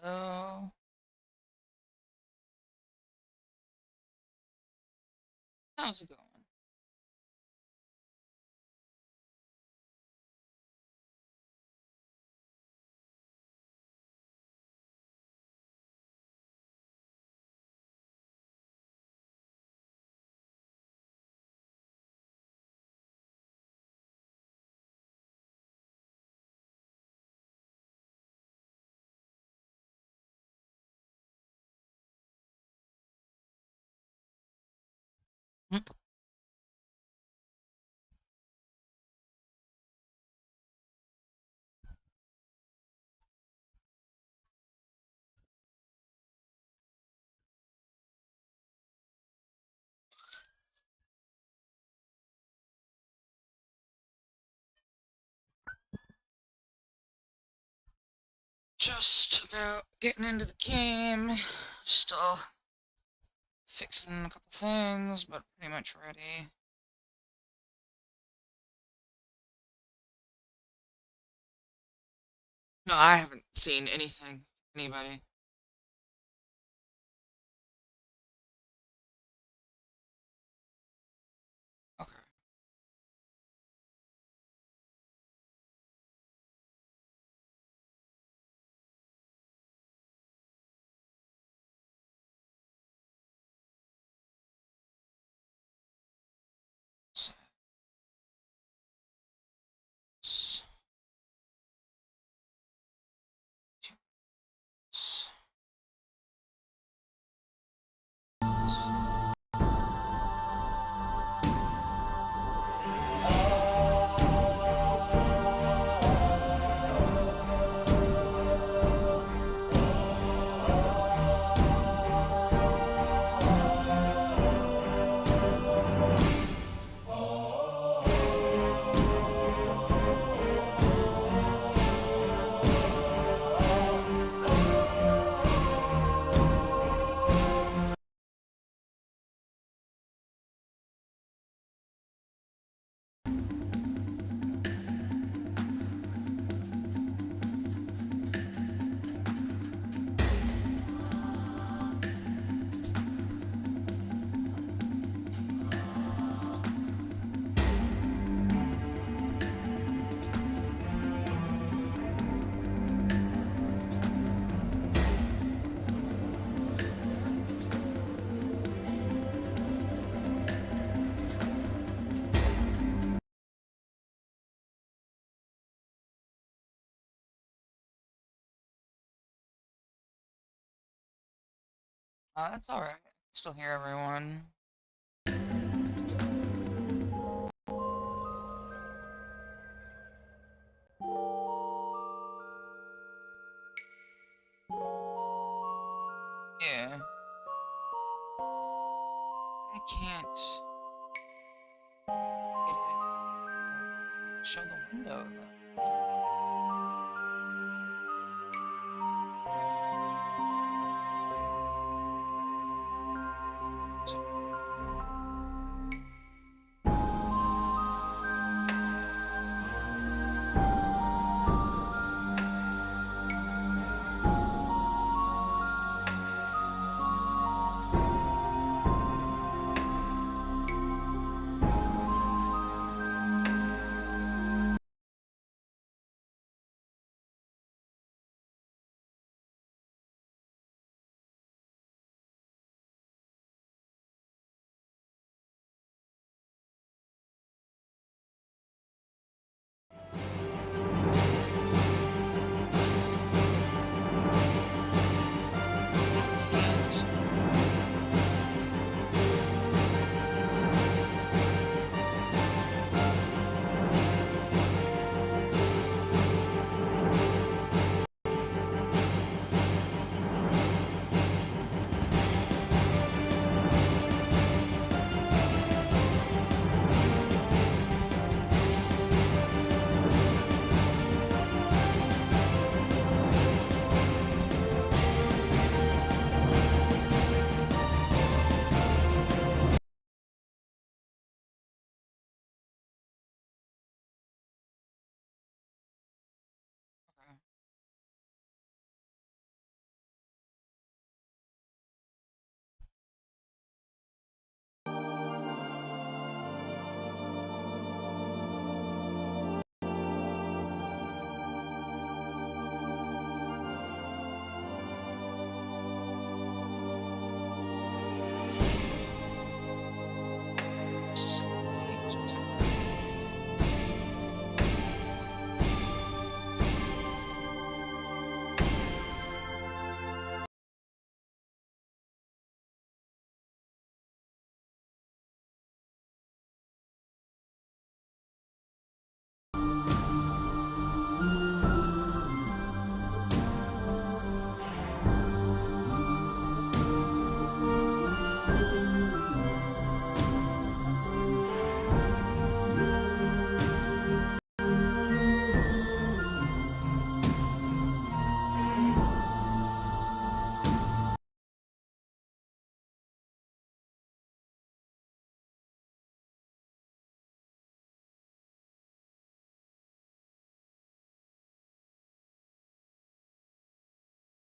Hello. How's it going? Hmm. Just about getting into the game. Still fixing a couple things, but pretty much ready. No, I haven't seen anything. Anybody. Okay. That's alright. Still hear everyone. Yeah. I can't get it. Show the window, though.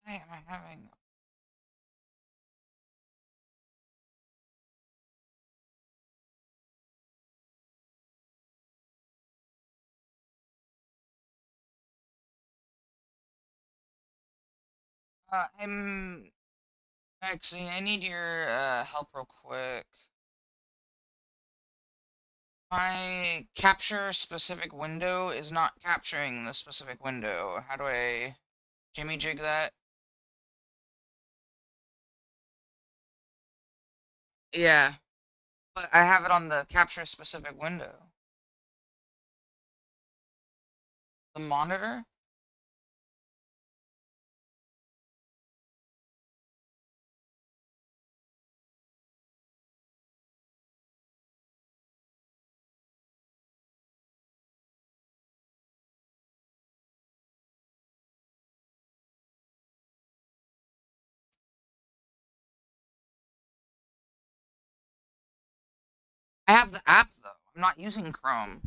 Why am I having... I'm... Actually, I need your help real quick. My capture specific window is not capturing the specific window. How do I jimmy jig that? Yeah, but I have it on the capture specific window. The monitor? I have the app though. I'm not using Chrome.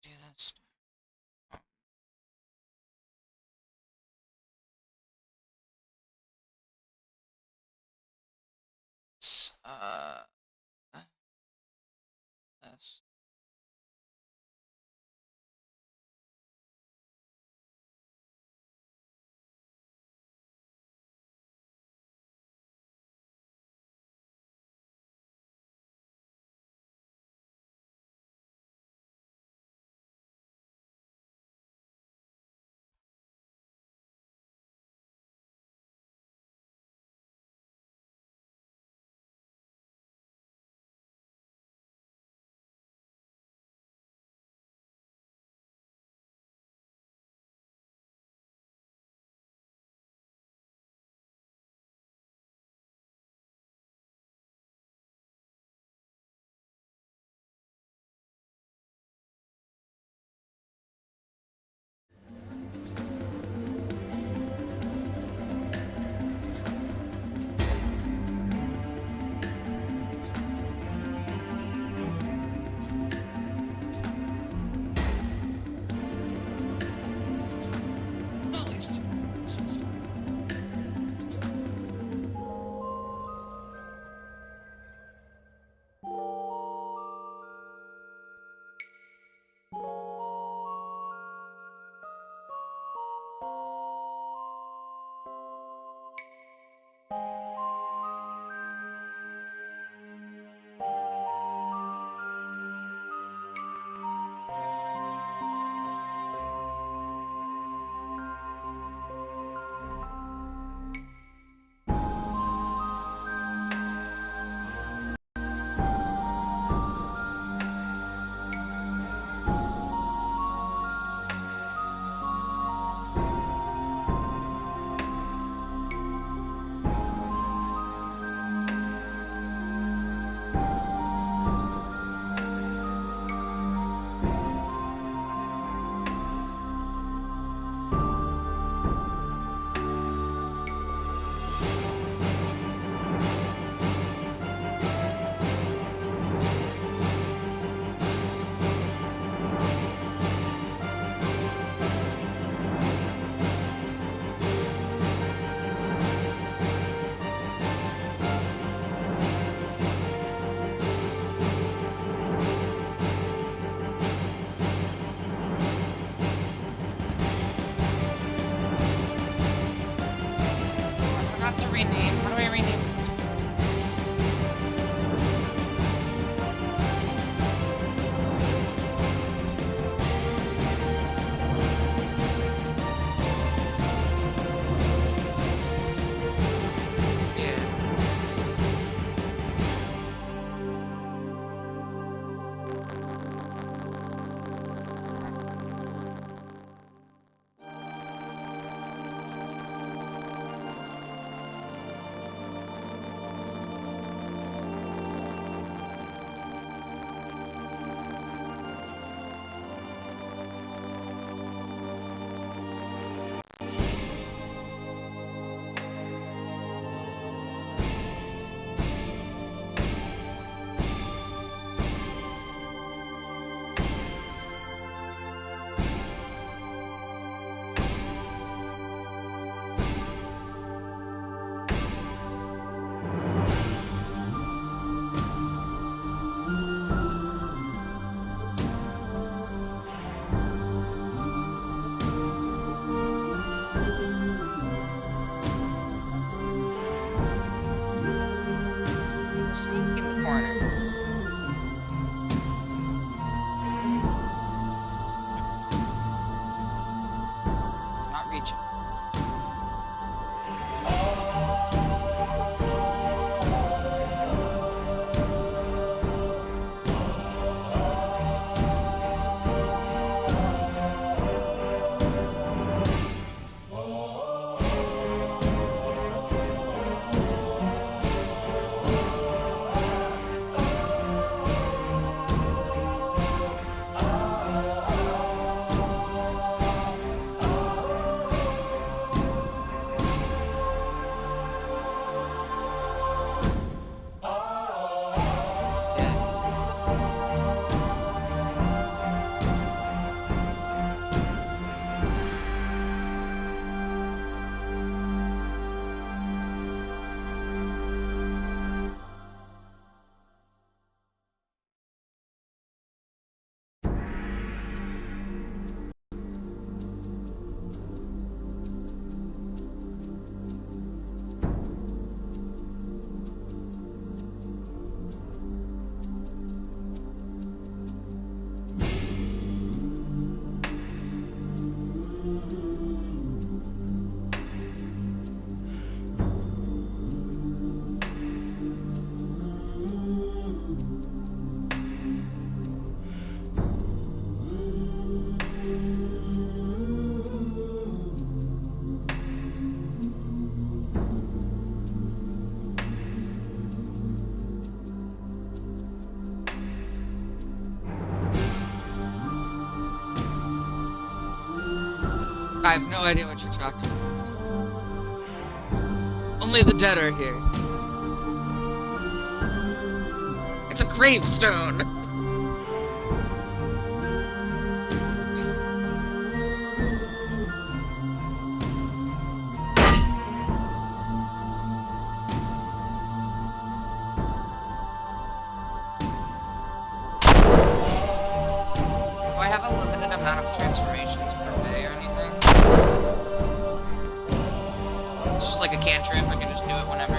Do this. Uh, this. Sneak in the corner. Not reaching. I have no idea what you're talking about. Only the dead are here. It's a gravestone! Do I have a limited amount of transformations per day or anything? It's just like a cantrip, I can just do it whenever.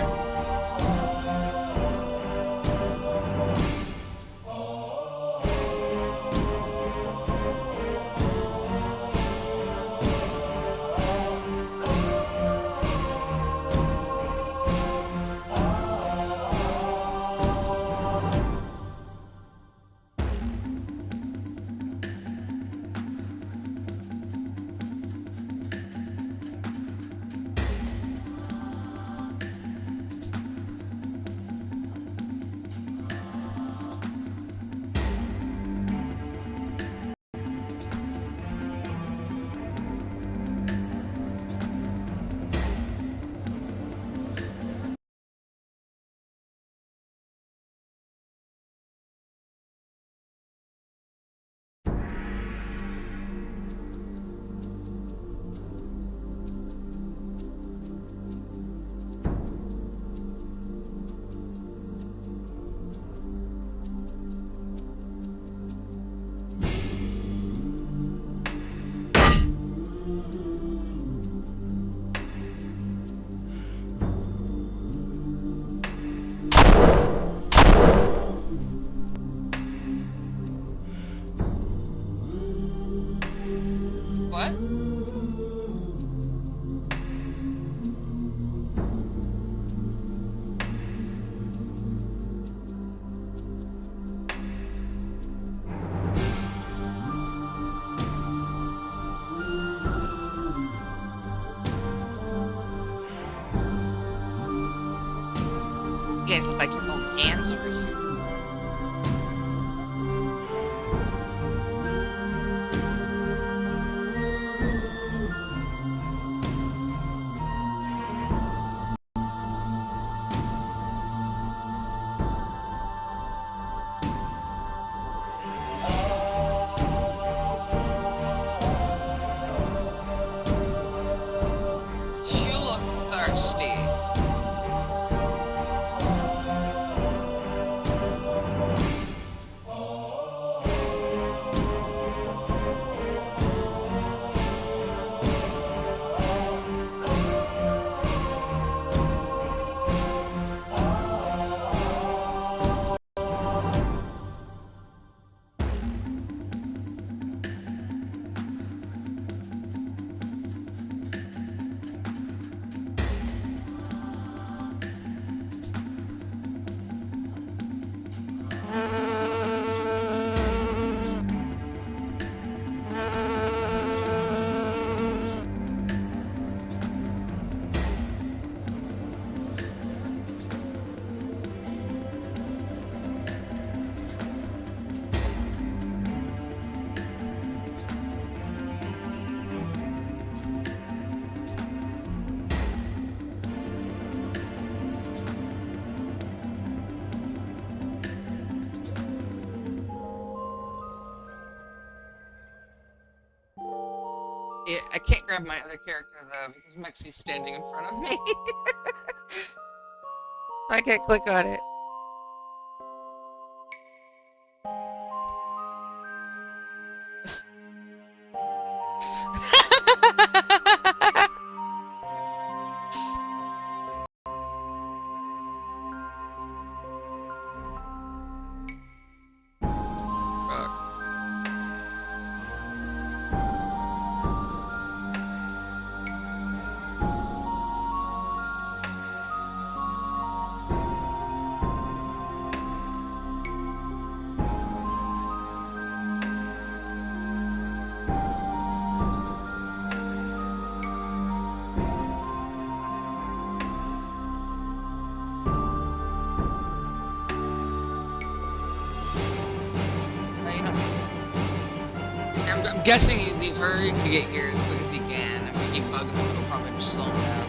guys look like you're holding hands over here. You look thirsty. Yeah, I can't grab my other character though because Mexie's standing in front of me. I can't click on it. I'm guessing he's hurrying to get here as quick as he can. If we keep bugging him, it'll probably just slow him down.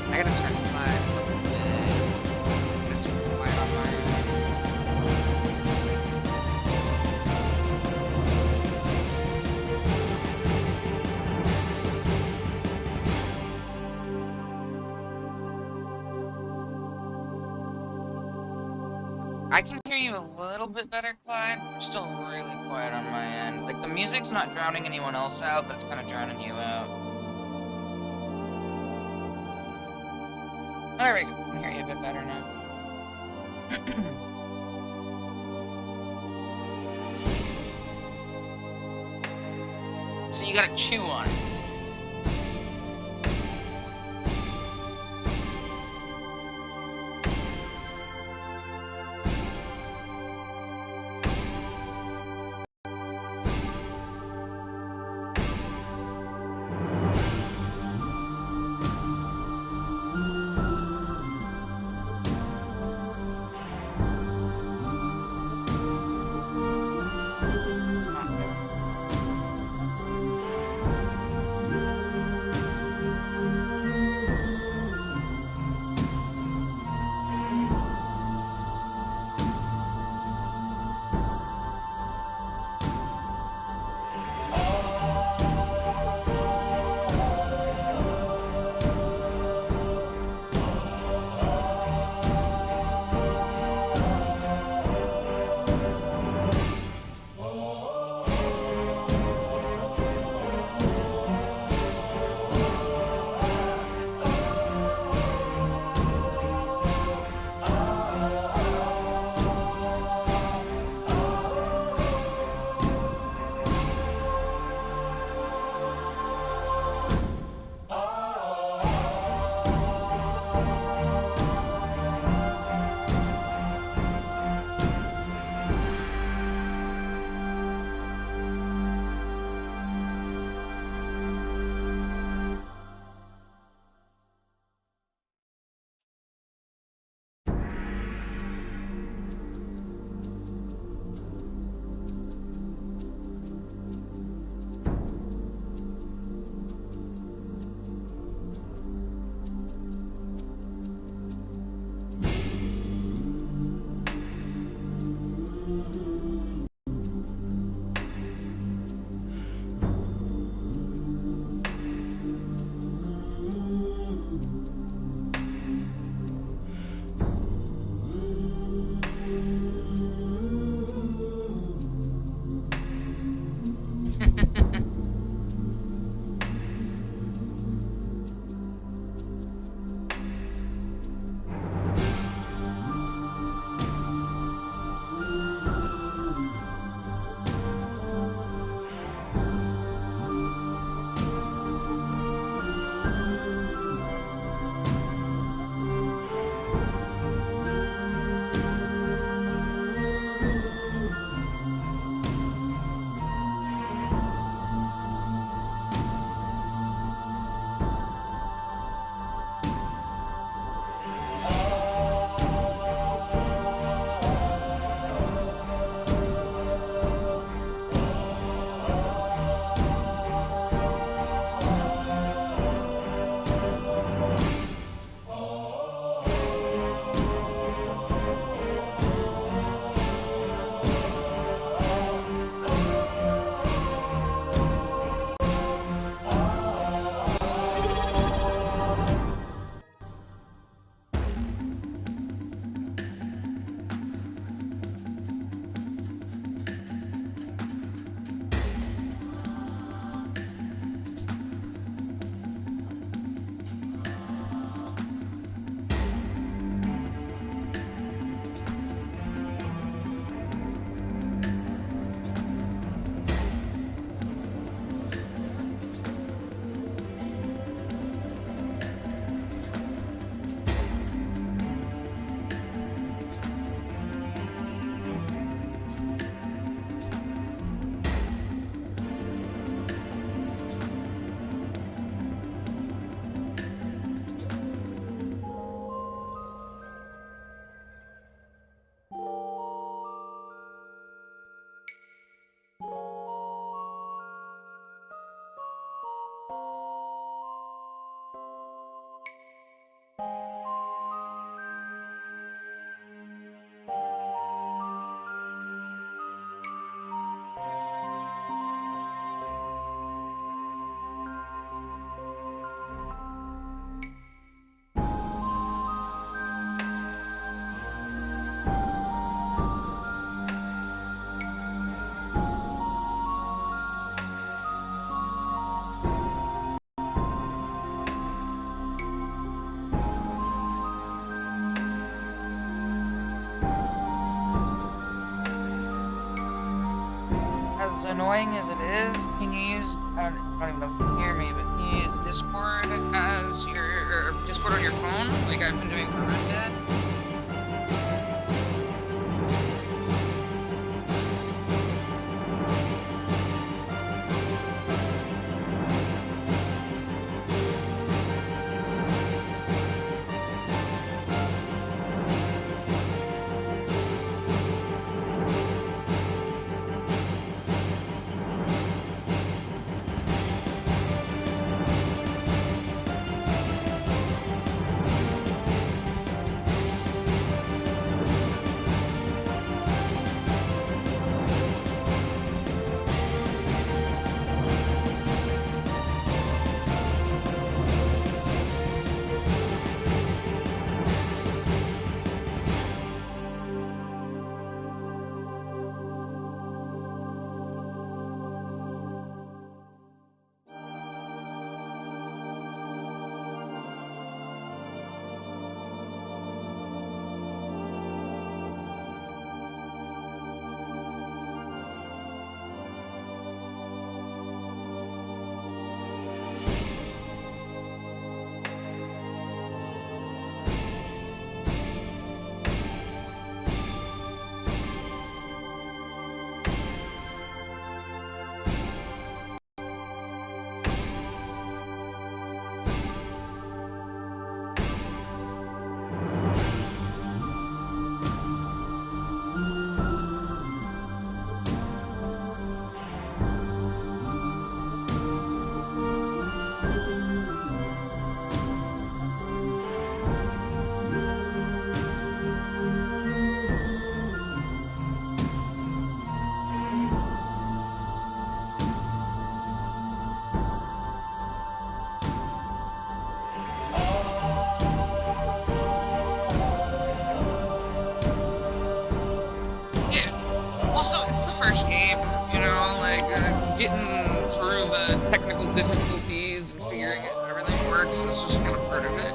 I gotta turn Clyde a little bit. That's quiet on my end. I can hear you a little bit better, Clyde. You're still really quiet on my end. Like, the music's not drowning anyone else out, but it's kind of drowning you out. There we go. I can hear you a bit better now. So you gotta chew on it. as annoying as it is, can you use, I don't even know if you can hear me, but can you use Discord as your, Discord on your phone, like I've been doing for Red Dead? Also, it's the first game, you know, like, getting through the technical difficulties and figuring out how everything works is just kind of part of it.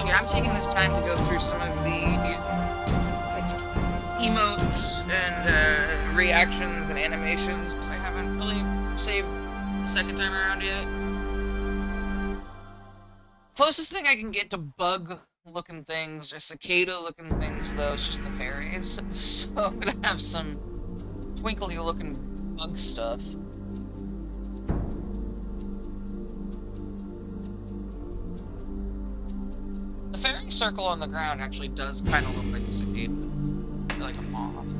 I'm taking this time to go through some of the like emotes and reactions and animations I haven't really saved the second time around yet. Closest thing I can get to bug-looking things or cicada-looking things, though, is just the fairies. So I'm gonna have some twinkly-looking bug stuff. The fairy circle on the ground actually does kind of look like a cicada, like a moth.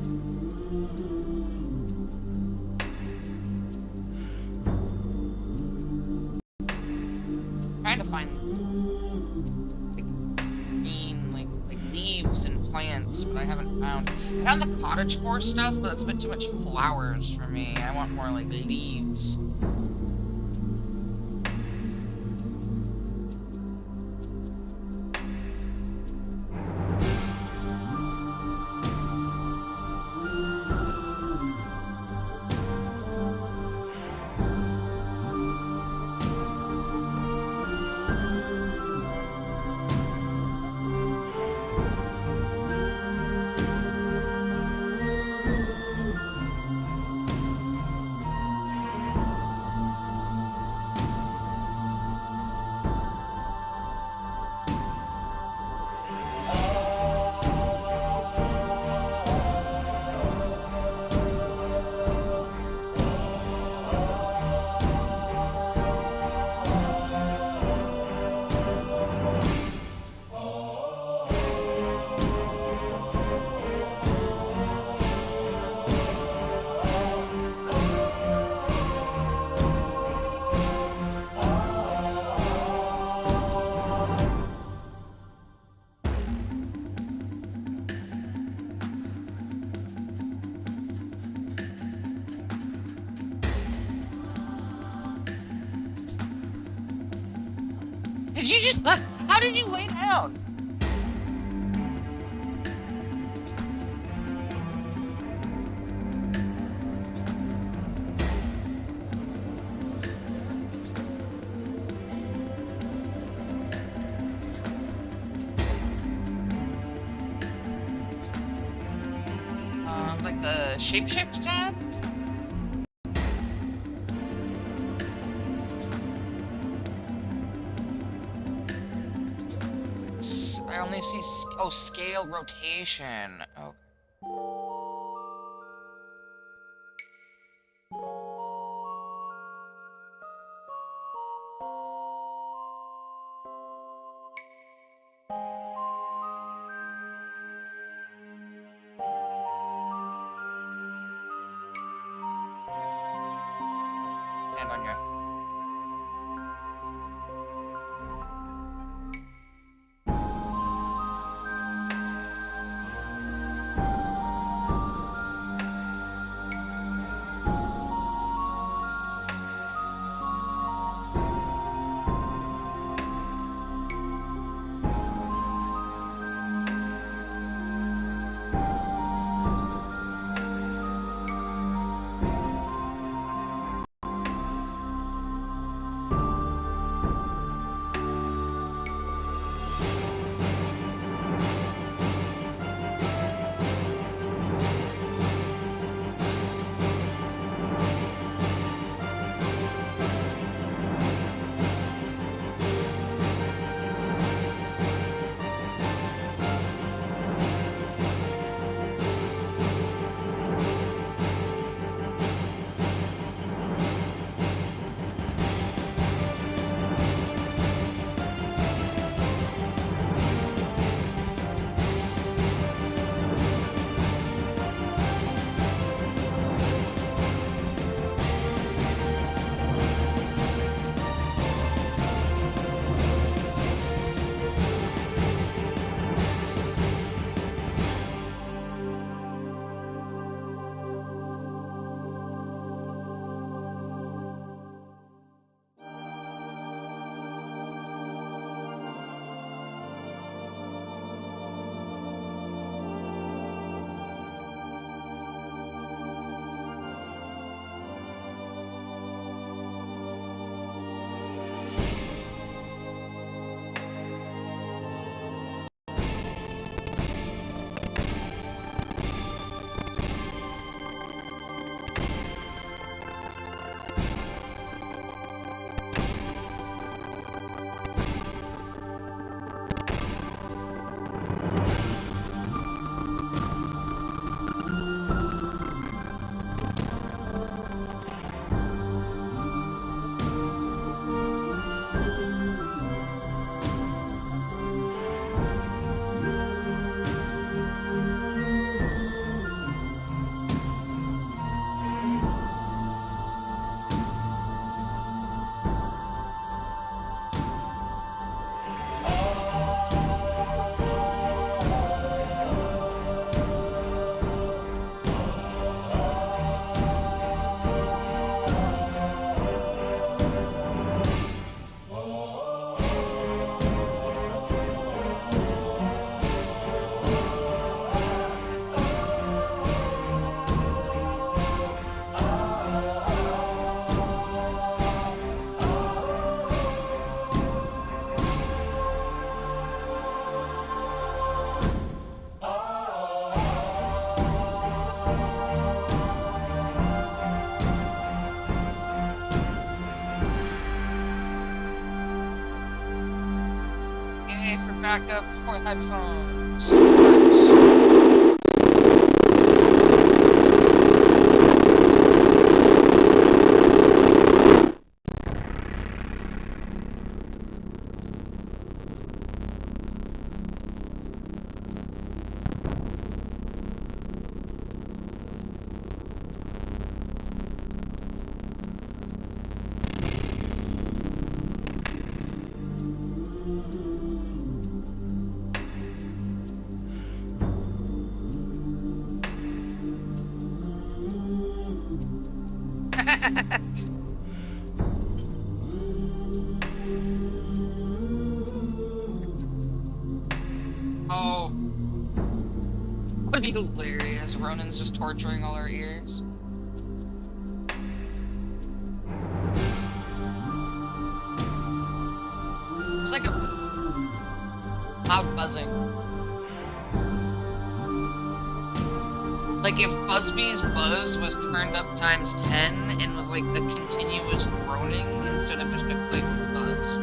Trying to find like green, like leaves and plants, but I haven't found. I found the cottagecore stuff, but that's a bit too much flowers for me. I want more like leaves. Did you just... How did you lay down? shapeshift tab? I only see, oh, scale rotation. Okay. Stand on your... For backup for headphones. Oh. That would be hilarious. Ronan's just torturing all our ears. It's like a loud buzzing. Like, if Busby's buzz was turned up times 10 and was, like, a continuous groaning instead of just a quick buzz.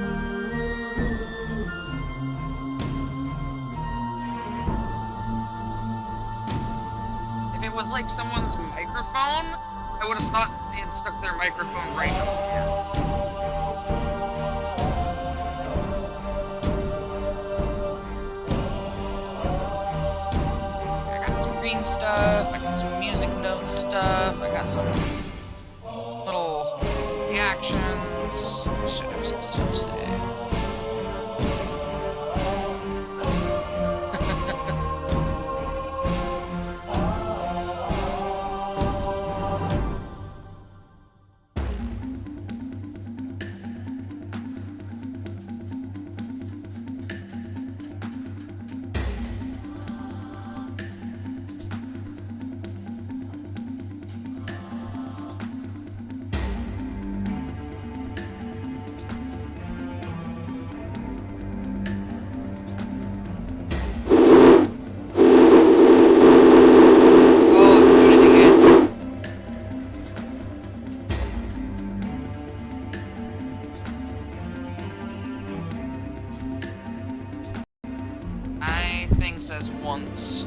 If it was, like, someone's microphone, I would have thought that they had stuck their microphone right up here. Some green stuff, I got some music note stuff, I got some little reactions. Should have some stuff saved. Says once.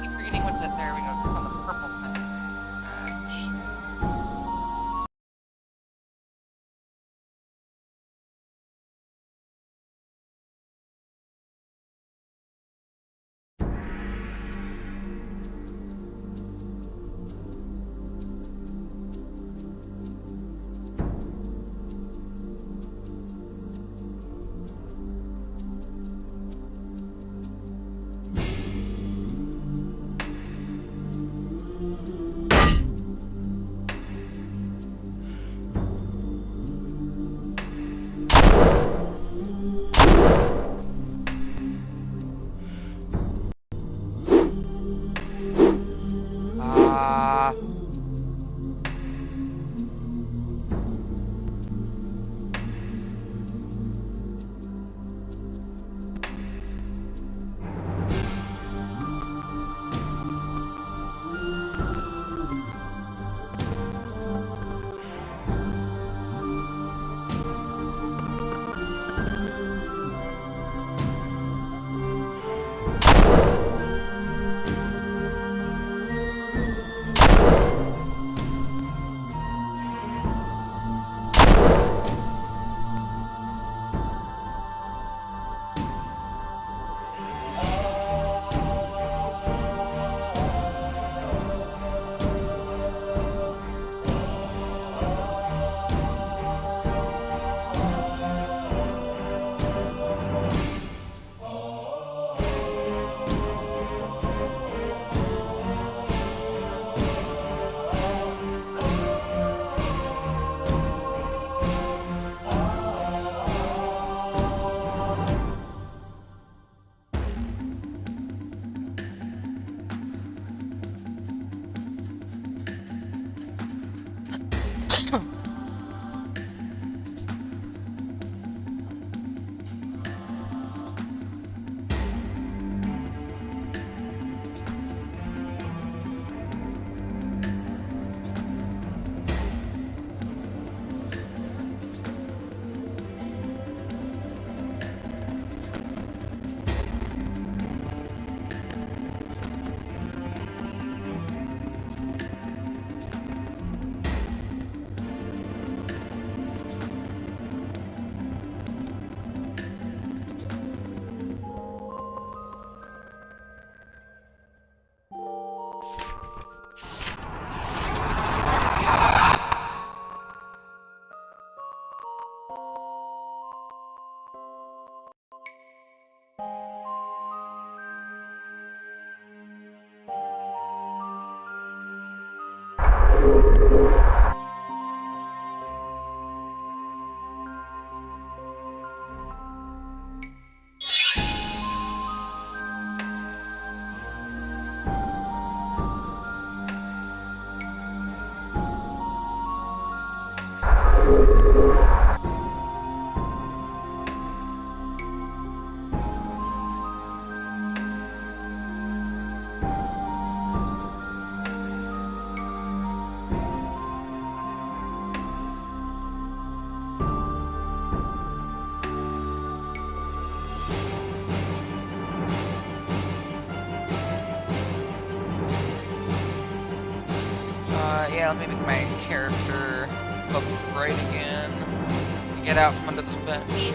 Keep forgetting what to, there we go, click on the purple thing. Yeah, let me make my character upright again. Get out from under this bench.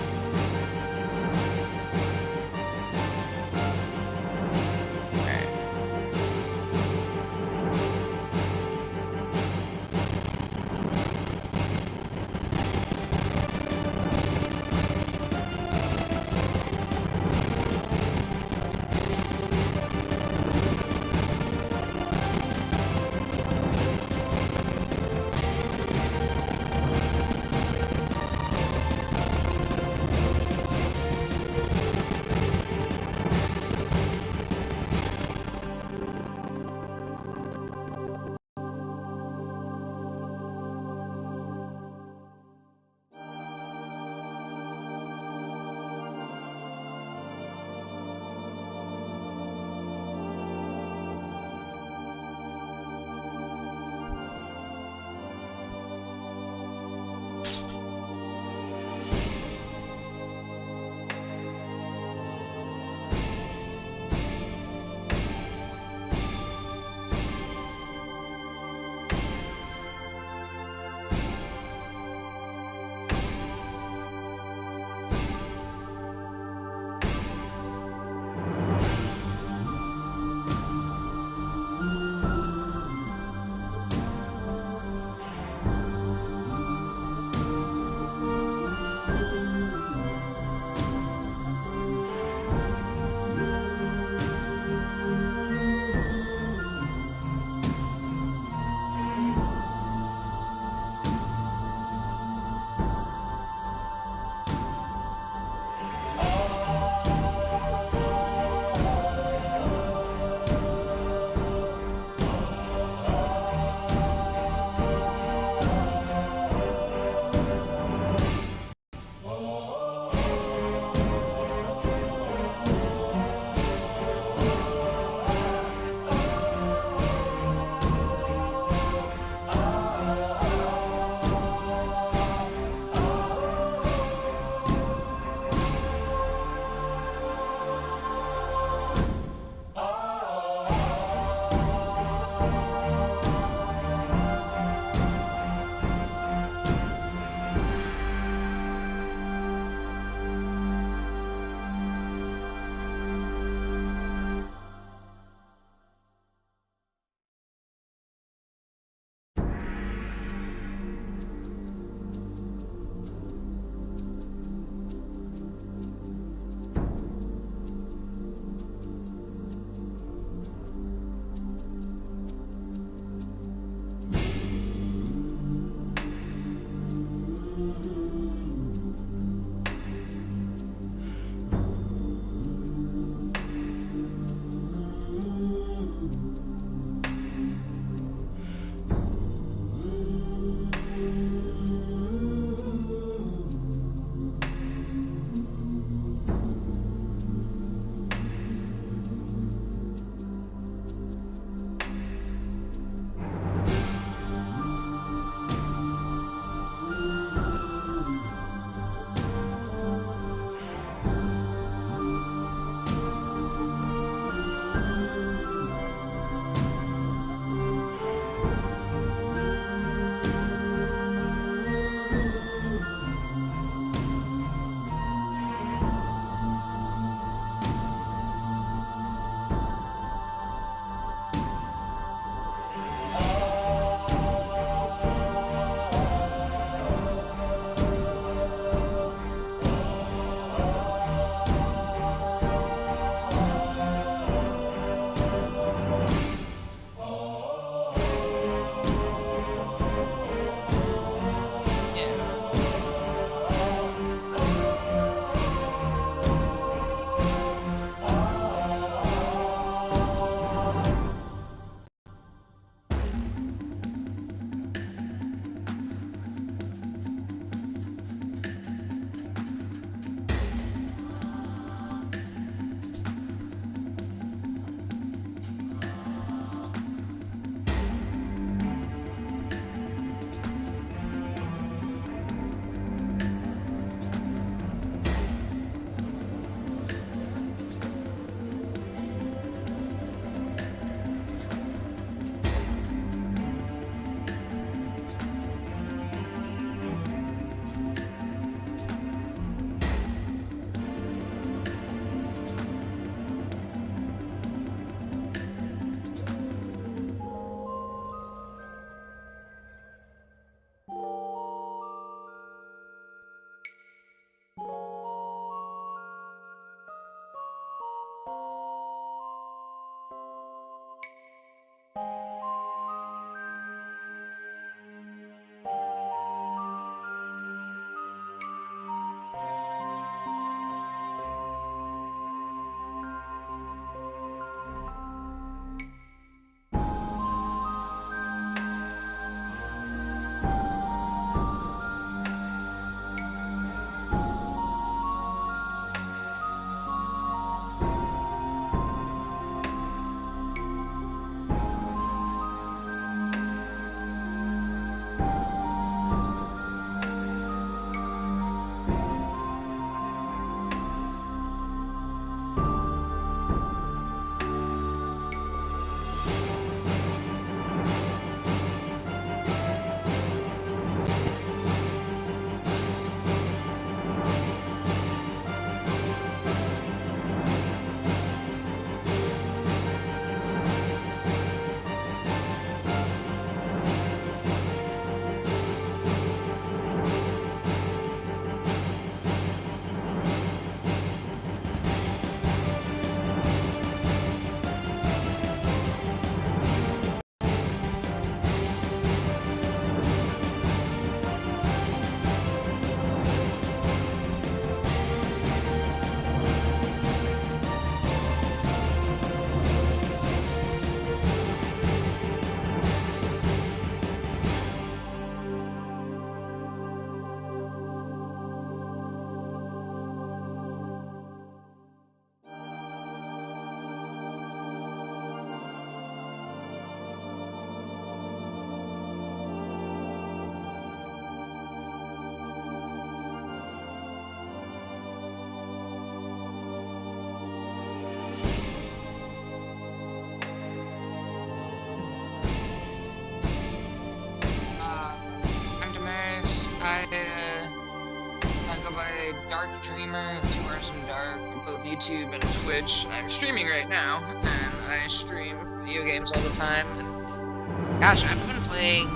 DarrkDreamer, 2 Hours in Dark, on both YouTube and Twitch. I'm streaming right now, and I stream video games all the time. And gosh, I've been playing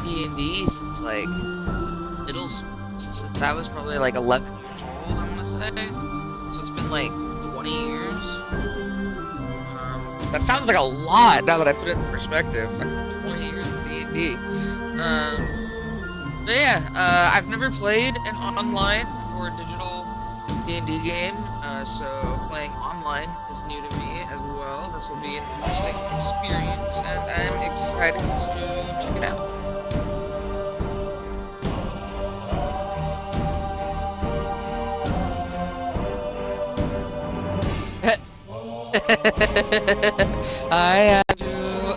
D&D since like since I was probably like 11 years old, I'm gonna say. So it's been like 20 years. That sounds like a lot now that I put it in perspective. Like 20 years of D&D. But yeah, I've never played an online or digital D&D game, so playing online is new to me as well. This will be an interesting experience, and I'm excited to check it out. I do.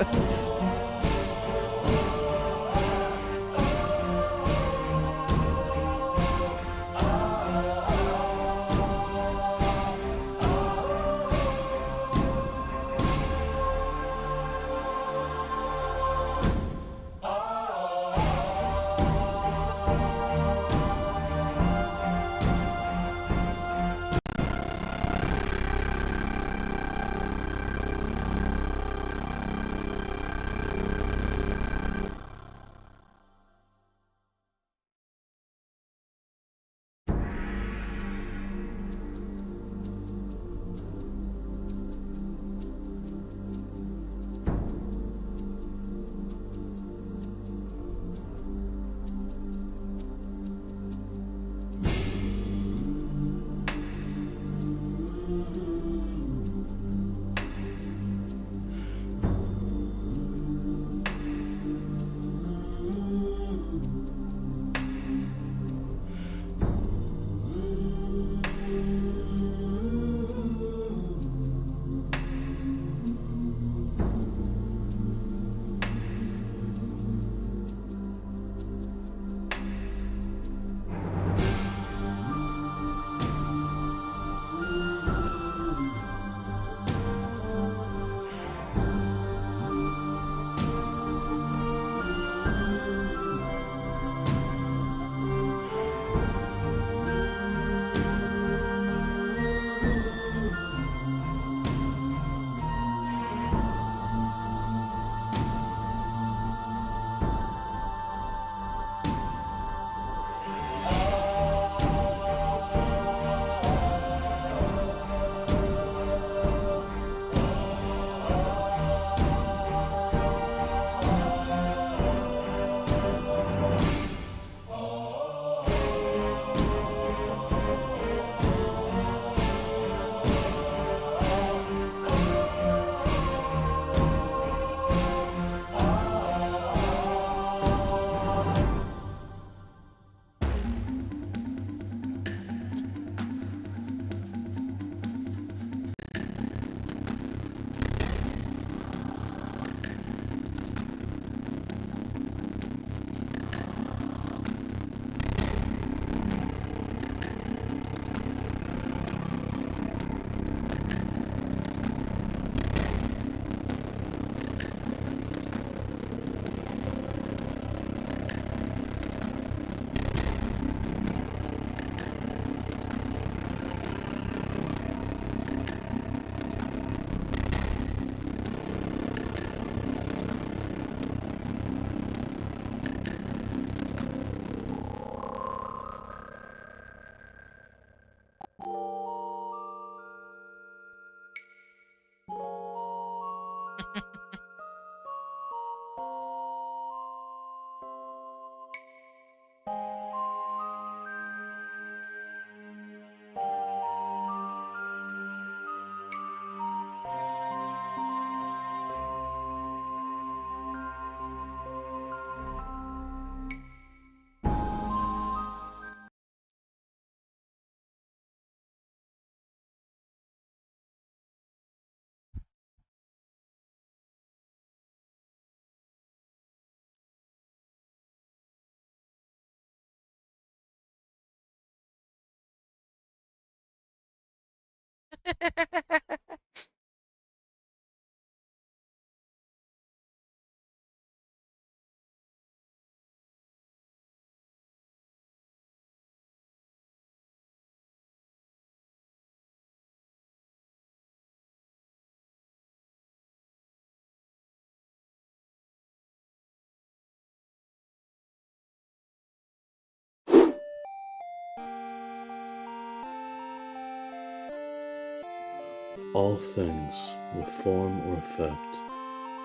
All things, with form or effect,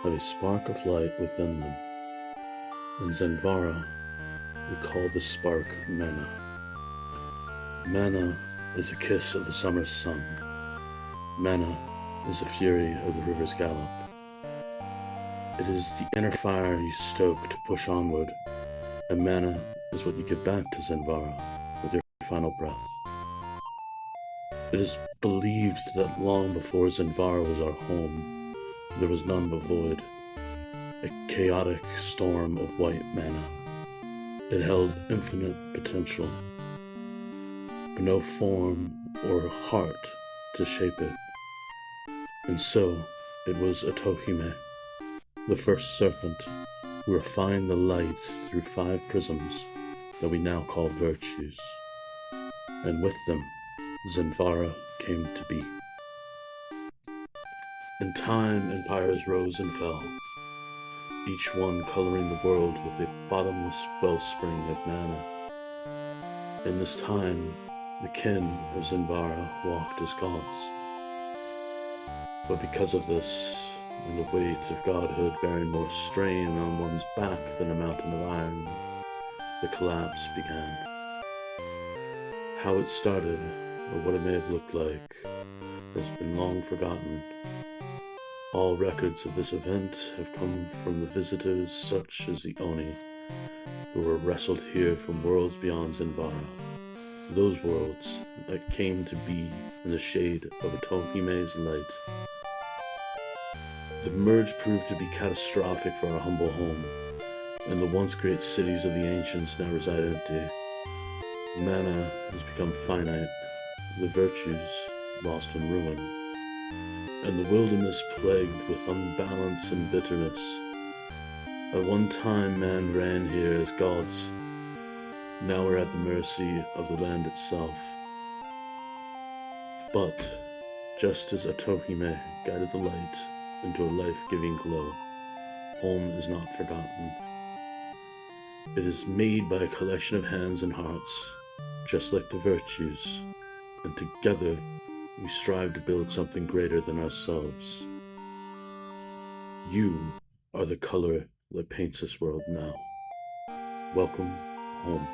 have a spark of light within them. In Zenvara, we call this spark mana. Mana is a kiss of the summer sun. Mana is the fury of the river's gallop. It is the inner fire you stoke to push onward, and mana is what you give back to Zenvara with your final breath. It is believed that long before Zenvara was our home, there was none but void, a chaotic storm of white mana. It held infinite potential, but no form or heart to shape it. And so, it was Otohime, the first serpent, who refined the light through 5 prisms that we now call virtues. And with them, Zenvara came to be. In time, empires rose and fell, each one coloring the world with a bottomless wellspring of mana. In this time, the kin of Zenvara walked as gods. But because of this, and the weight of godhood bearing more strain on one's back than a mountain of iron, the collapse began. How it started, or what it may have looked like, has been long forgotten. All records of this event have come from the visitors such as the Oni, who were wrestled here from worlds beyond Zenvara. Those worlds that came to be in the shade of Otohime's light. The merge proved to be catastrophic for our humble home, and the once great cities of the ancients now reside empty. Mana has become finite, the virtues lost in ruin, and the wilderness plagued with unbalance and bitterness. At one time man ran here as gods. Now we're at the mercy of the land itself. But, just as Otohime guided the light into a life-giving glow, home is not forgotten. It is made by a collection of hands and hearts, just like the virtues, and together we strive to build something greater than ourselves. You are the color that paints this world now. Welcome home.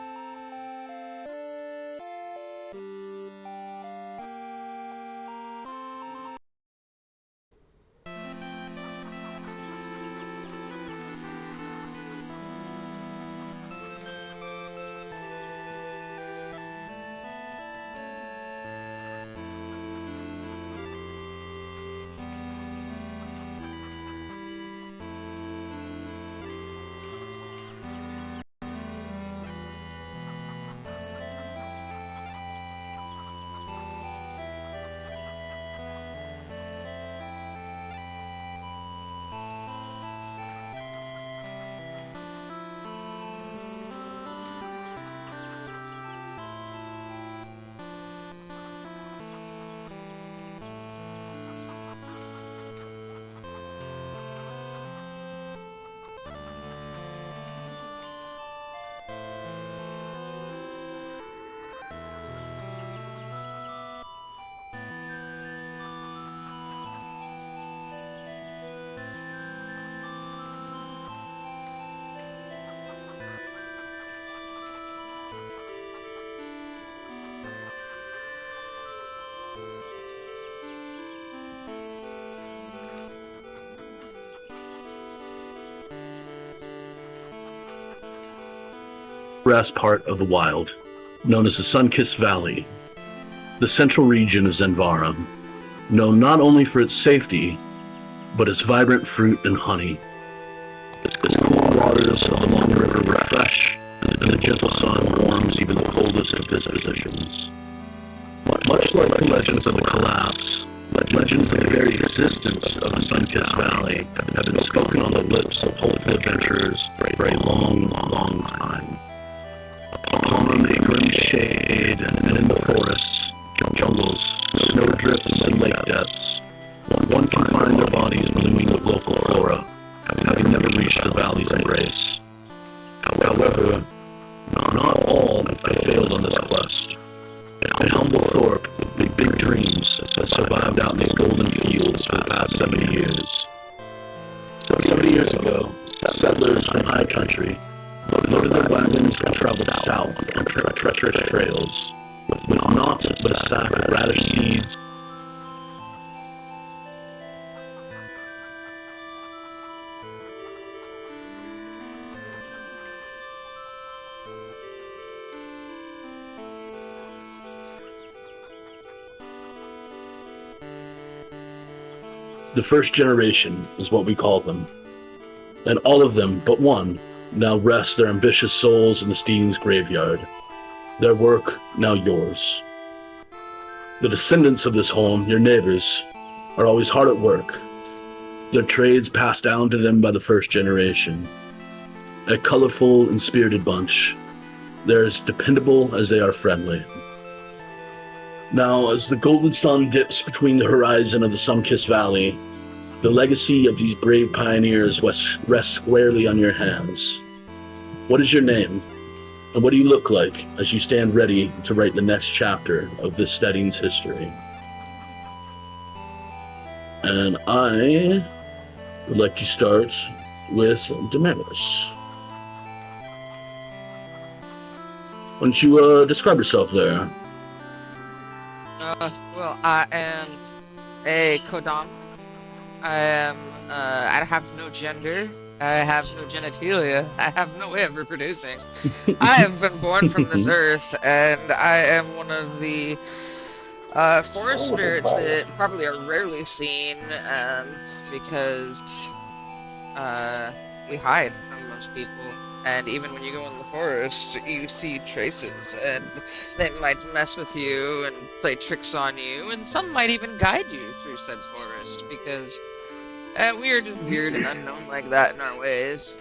Grass part of the wild, known as the Sun-Kissed Valley, the central region of Zenvara, known not only for its safety, but its vibrant fruit and honey. Its cool waters of the long river refresh, and the gentle sun warms even the coldest of dispositions. Much like the legends of the collapse, legends of the very existence of the Sun-Kissed Valley have been spoken on the lips of hopeful adventurers for a long, long time. Upon a grim shade and in the forests, jungles, snowdrifts, and lake depths, one can find their bodies blooming with local flora, having never reached the valley's embrace. However, not all have failed on this quest. has survived out in these golden fields for the past 70 years. 70 years ago, settlers from high country loaded their wagons and traveled south on treacherous trails with naught but a sack of radish seeds. The first generation is what we call them, and all of them but one now rest their ambitious souls in the Steen's graveyard, their work now yours. The descendants of this home, your neighbors, are always hard at work, their trades passed down to them by the first generation. A colorful and spirited bunch, they're as dependable as they are friendly. Now, as the golden sun dips between the horizon of the sun-kissed valley, the legacy of these brave pioneers rests squarely on your hands. What is your name, and what do you look like as you stand ready to write the next chapter of this Steading's history? And I would like to start with Damaris. Why don't you describe yourself there? Well, I am a Kodam. I have no gender. I have no genitalia. I have no way of reproducing. I have been born from this earth, and I am one of the forest spirits that probably are rarely seen, because we hide from most people. And even when you go in the forest, you see traces, and they might mess with you and play tricks on you, and some might even guide you through said forest, because we are just weird and unknown like that in our ways.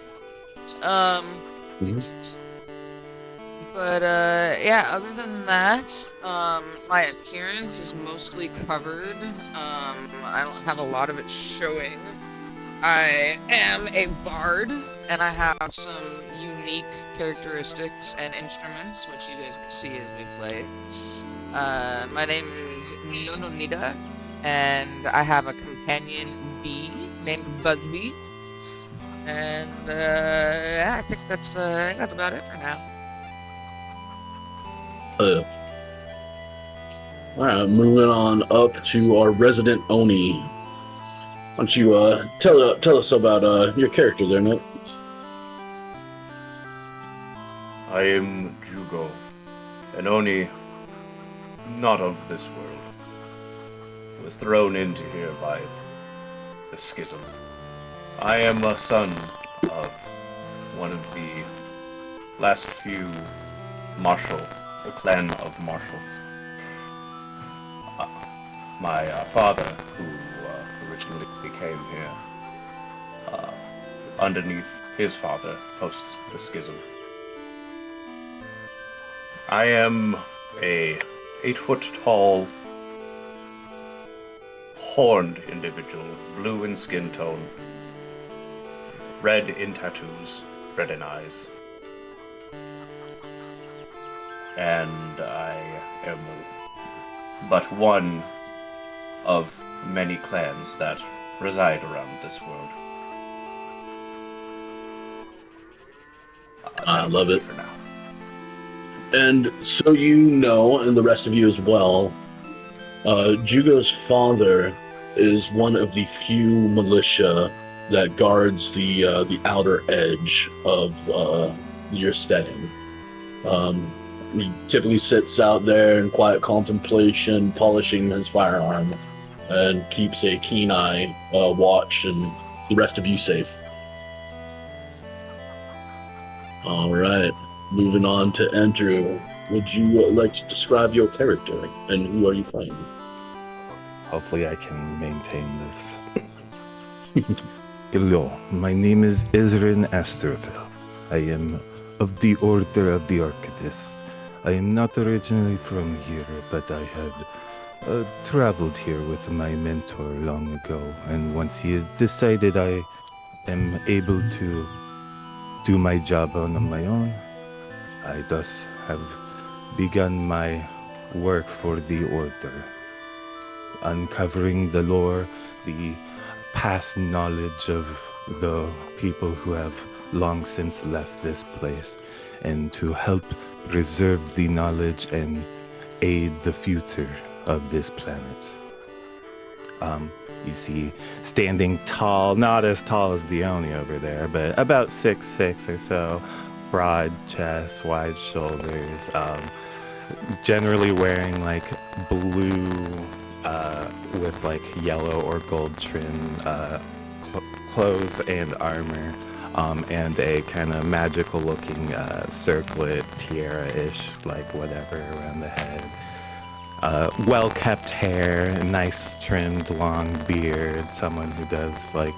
But yeah, other than that, my appearance is mostly covered. I don't have a lot of it showing. I am a bard, and I have some unique characteristics and instruments, which you guys will see as we play. My name is Nononida, and I have a companion bee named Buzzbee. And yeah, I think that's about it for now. Alright, moving on up to our resident Oni. Why don't you tell us about your character there, Nick? I am Jugo, an Oni not of this world. I was thrown into here by the schism. I am a son of one of the last few the clan of marshals. My father, who originally came here underneath his father post the schism. I am a 8-foot-tall, horned individual, blue in skin tone, red in tattoos, red in eyes. And I am but one of many clans that reside around this world. I love it. For now. And so you know, and the rest of you as well, Jugo's father is one of the few militia that guards the outer edge of your steading. He typically sits out there in quiet contemplation, polishing his firearm, and keeps a keen eye, watch, and the rest of you safe. All right, moving on to Andrew. Would you like to describe your character, and who are you playing? Hopefully I can maintain this. Hello, my name is Ezrin Asterville. I am of the Order of the Archivist. I am not originally from here, but I had traveled here with my mentor long ago, and once he had decided I am able to do my job on my own, I thus have begun my work for the Order. uncovering the lore, the past knowledge of the people who have long since left this place, and to help preserve the knowledge and aid the future of this planet. You see, standing tall, not as tall as the Oni over there, but about 6'6" or so, broad chest, wide shoulders, generally wearing like blue with like yellow or gold trim clothes and armor, and a kind of magical looking circlet, tiara-ish, like whatever around the head. Well-kept hair, nice trimmed long beard, someone who does like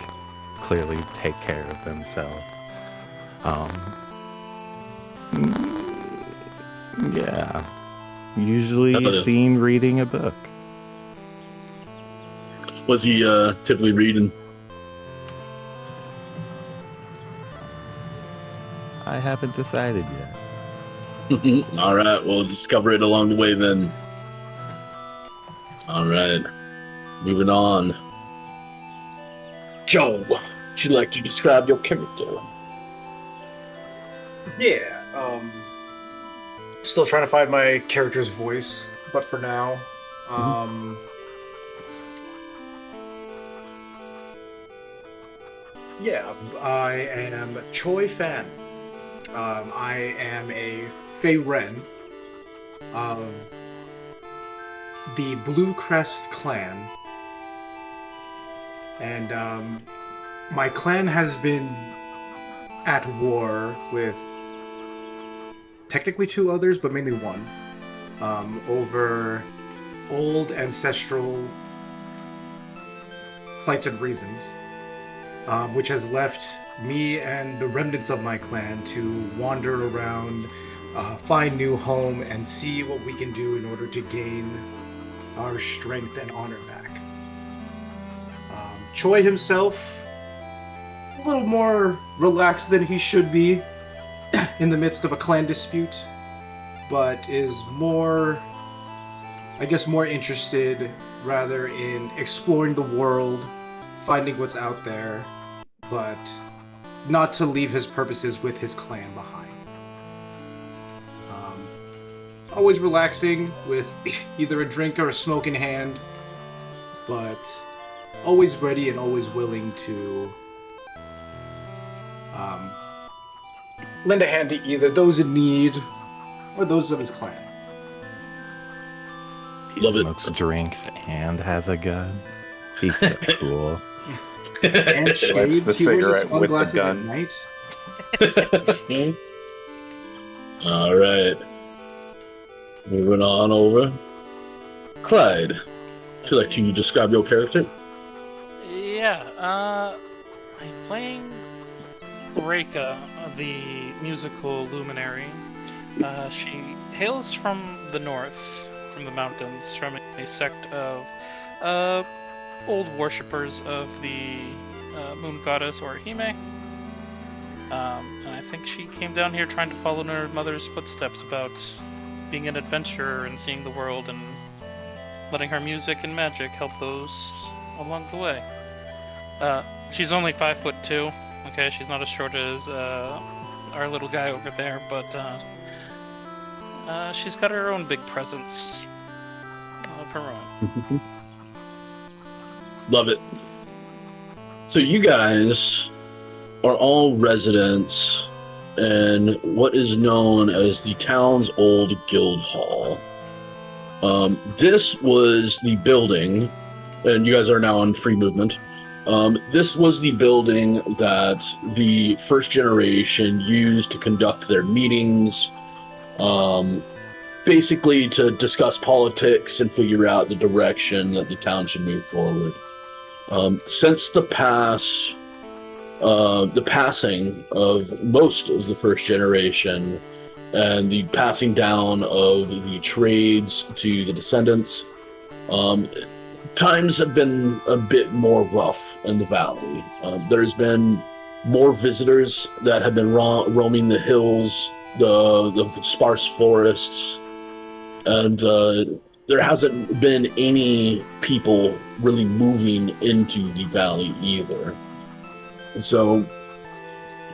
clearly take care of themselves. Yeah, usually seen reading a book. Was he typically reading? I haven't decided yet. All right, we'll discover it along the way then. All right, moving on. Joe, would you like to describe your character? Yeah, still trying to find my character's voice, but for now, yeah, I am Choi Fan. I am a Fey Ren of the Blue Crest clan, and my clan has been at war with technically two others, but mainly one, over old ancestral plights and reasons, which has left me and the remnants of my clan to wander around, find new home, and see what we can do in order to gain our strength and honor back. Choi himself, a little more relaxed than he should be in the midst of a clan dispute, but is more, I guess, more interested rather in exploring the world, finding what's out there, but not to leave his purposes with his clan behind. Always relaxing with either a drink or a smoke in hand, but always ready and always willing to lend a hand to either those in need or those of his clan. He smokes drinks and has a gun. He's so cool. And shades. the He wears cigarette with the sunglasses gun. at night. All right. Moving on over. Clyde, would you like to describe your character? Yeah, I'm playing Reika, the musical luminary. She hails from the north, from the mountains, from a sect of old worshippers of the moon goddess Orihime. And I think she came down here trying to follow in her mother's footsteps about being an adventurer and seeing the world and letting her music and magic help those along the way. She's only 5'2". Okay, she's not as short as our little guy over there, but she's got her own big presence of her own. Love it. So you guys are all residents in what is known as the town's old guild hall. This was the building, and you guys are now on free movement. This was the building that the first generation used to conduct their meetings, basically to discuss politics and figure out the direction that the town should move forward. Since the passing of most of the first generation and the passing down of the trades to the descendants, times have been a bit more rough in the valley. There's been more visitors that have been roaming the hills, the sparse forests, and there hasn't been any people really moving into the valley either. So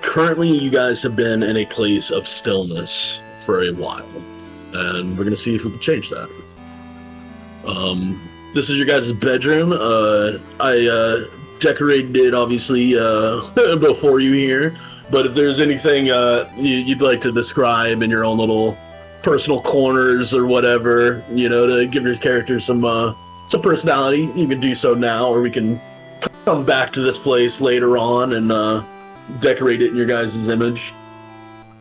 currently you guys have been in a place of stillness for a while, and we're going to see if we can change that. This is your guys' bedroom. I decorated it, obviously, before you here, but if there's anything you'd like to describe in your own little personal corners or whatever, to give your character some personality, you can do so now, or we can come back to this place later on and decorate it in your guys' image.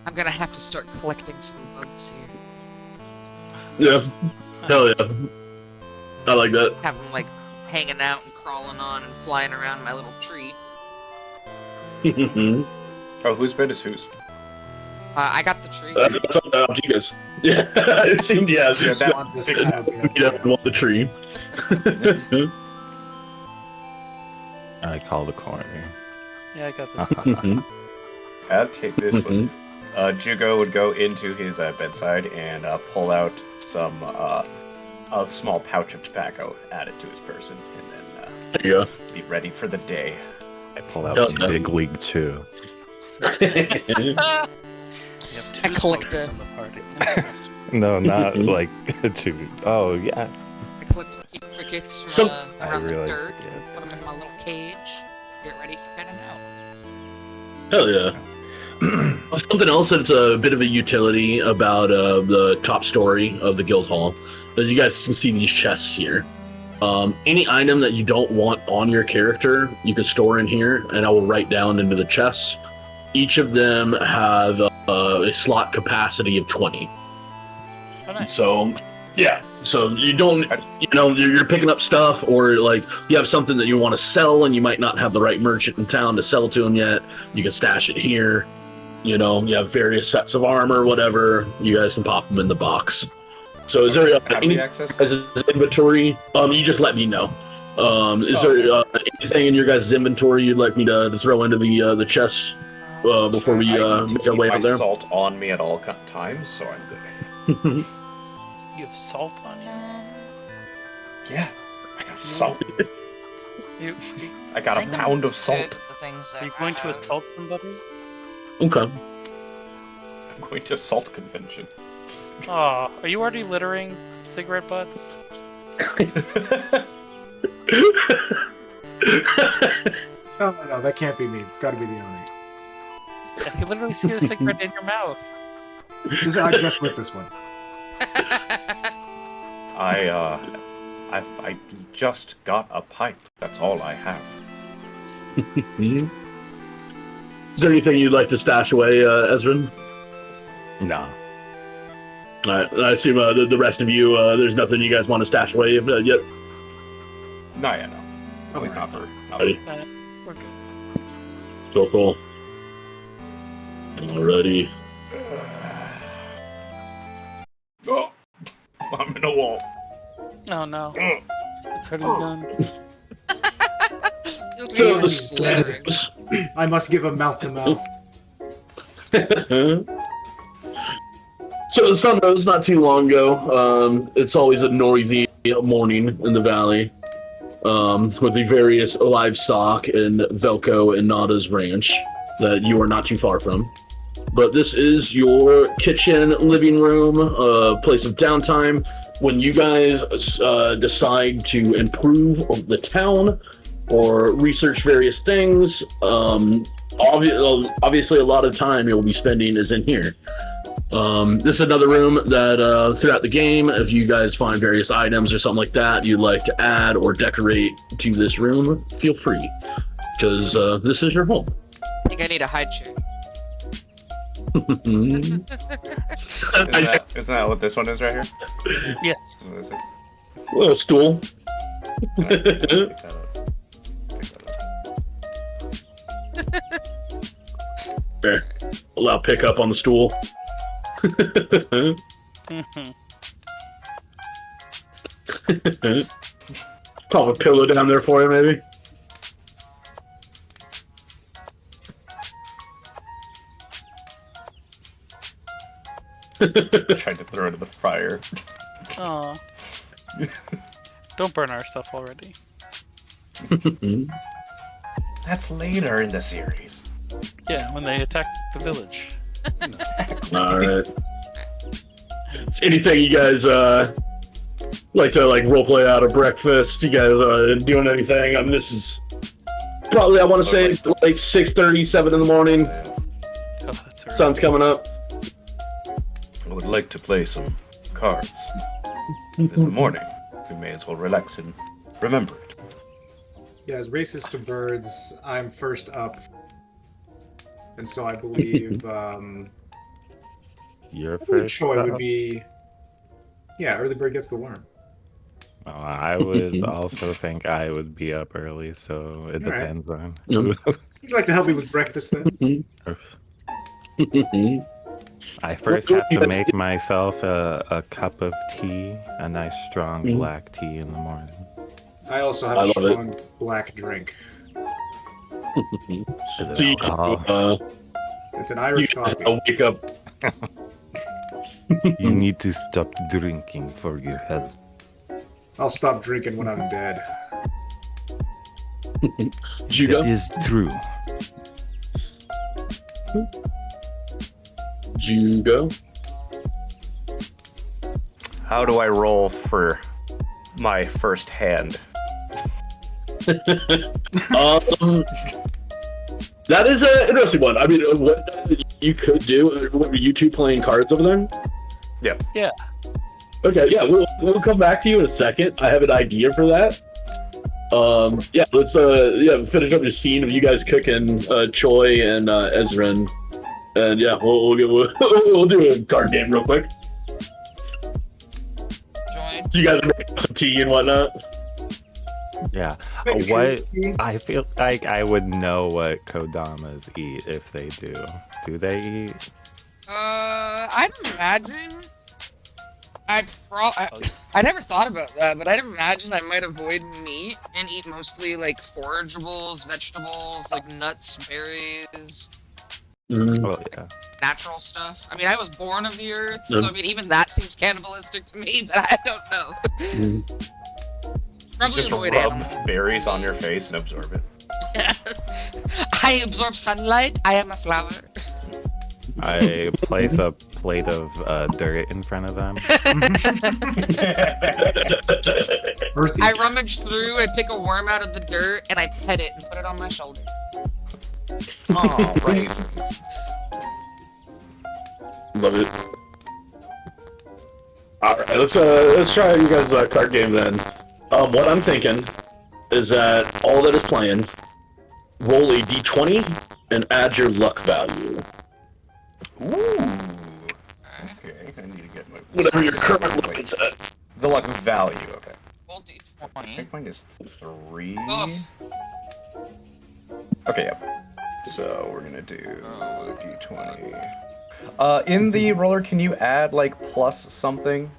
I'm gonna have to start collecting some bugs here. Yeah. Hell yeah. I like that. Have them, like, hanging out and crawling on and flying around my little tree. Oh, whose bed is whose? I got the tree. That's up to you guys. Yeah, it seemed, yeah. that Want this big kind of- You definitely want the tree. I call the corner. Yeah, I got this. I'll take this one. Jugo would go into his bedside and pull out some a small pouch of tobacco, add it to his person, and then There you be ready for the day. I pull out Oh, some no. big league too. go. You have I two collect smokers a- in the party. Interesting. No, not like to. Oh yeah. I collect a few crickets from So- around the realize, dirt yeah. and put them in my little cage. Get ready for heading out. Hell yeah. Something else that's a bit of a utility about the top story of the guild hall is you guys can see these chests here. Any item that you don't want on your character, you can store in here, and I will write down into the chests. Each of them have a slot capacity of 20. Oh, nice. So, yeah. So you don't, you're picking up stuff, or like you have something that you want to sell, and you might not have the right merchant in town to sell to them yet. You can stash it here. You have various sets of armor, whatever. You guys can pop them in the box. So is there How do we any access guys' inventory? You just let me know. Is there anything in your guys' inventory you'd like me to throw into the chests before we I need to make our keep way my out there? salt on me at all times, so I'm good. You have salt on you? Yeah, I got salt. You I got a think I'm pound of good salt. at the things that are you going to have- assault somebody? Okay. I'm going to salt convention. Aw, are you already littering cigarette butts? No, that can't be me. It's got to be the Oni. I can literally see a cigarette in your mouth. I just lit this one. I just got a pipe. That's all I have. Is there anything you'd like to stash away, Ezrin? No. Alright, I assume the rest of you, there's nothing you guys want to stash away yet? No, yeah, no. At least not for. Ready? We're good. Cool. Alrighty. Oh, I'm in a wall. Oh no. Oh. It's already done. You'll be So slithering. I must give a mouth to mouth. So the sun rose not too long ago. It's always a noisy morning in the valley, with the various livestock in Velko and Nada's ranch that you are not too far from. But this is your kitchen, living room, place of downtime. When you guys decide to improve the town or research various things, obviously a lot of time you'll be spending is in here. This is another room that throughout the game, if you guys find various items or something like that you'd like to add or decorate to this room, feel free, because this is your home. I think I need a high chair. Isn't that what this one is right here? Yes. Is this Little stool. Pick that up. There. Allow pick up on the stool. Pop a pillow down there for you, maybe. Tried to throw it in the fire. Aw. Don't burn our stuff already. That's later in the series. Yeah, when they attack the village. You know. Alright. Anything you guys like to roleplay out of breakfast? You guys doing anything? I mean, this is probably, I want to say, like 6:30, 7 in the morning. Oh, that's right. Sun's coming up. I would like to play some cards. It is the morning. We may as well relax and remember it. Yeah, as racist to birds, I'm first up. And so I believe You're I believe first. Choi would be... Yeah, early bird gets the worm. Oh, I would also think I would be up early, so it Alright. depends on. Yep. Would you like to help me with breakfast then? I first have to make myself a cup of tea, a nice strong black tea in the morning. I also have I a love it. strong black drink. Is it So you, alcohol? It's an you Irish coffee. wake up. You need to stop drinking for your health. I'll stop drinking when I'm dead. Judo? That is true. Judo? How do I roll for my first hand? That is an interesting one. I mean, what you could do, what were you two playing cards over there? Yep. Yeah. Okay, yeah, we'll come back to you in a second. I have an idea for that. Yeah, let's finish up your scene of you guys cooking Choi and Ezrin, and yeah, we'll do a card game real quick. Join. So you guys are making some tea and whatnot. Yeah. Make What? sure- I feel like I would know what Kodamas eat if they do. Do they eat? I'd imagine. I never thought about that, but I'd imagine I might avoid meat and eat mostly like forageables, vegetables, like nuts, berries, Oh yeah. natural stuff. I mean, I was born of the earth, so I mean, even that seems cannibalistic to me, but I don't know. Probably Just avoid rub animal. berries on your face and absorb it. I absorb sunlight. I am a flower. I place a plate of dirt in front of them. Earthy. I rummage through, I pick a worm out of the dirt, and I pet it and put it on my shoulder. Oh, raisins. Love it. All right, let's try you guys' card game then. What I'm thinking is that all that is playing, roll a d20 and add your luck value. Ooh. Okay, I need to get my... Whatever your current luck is at. The luck value, okay. Roll I d20. think mine is 3. Oof. Okay, yep. So we're gonna do Oh. d20. In the roller, can you add like plus something?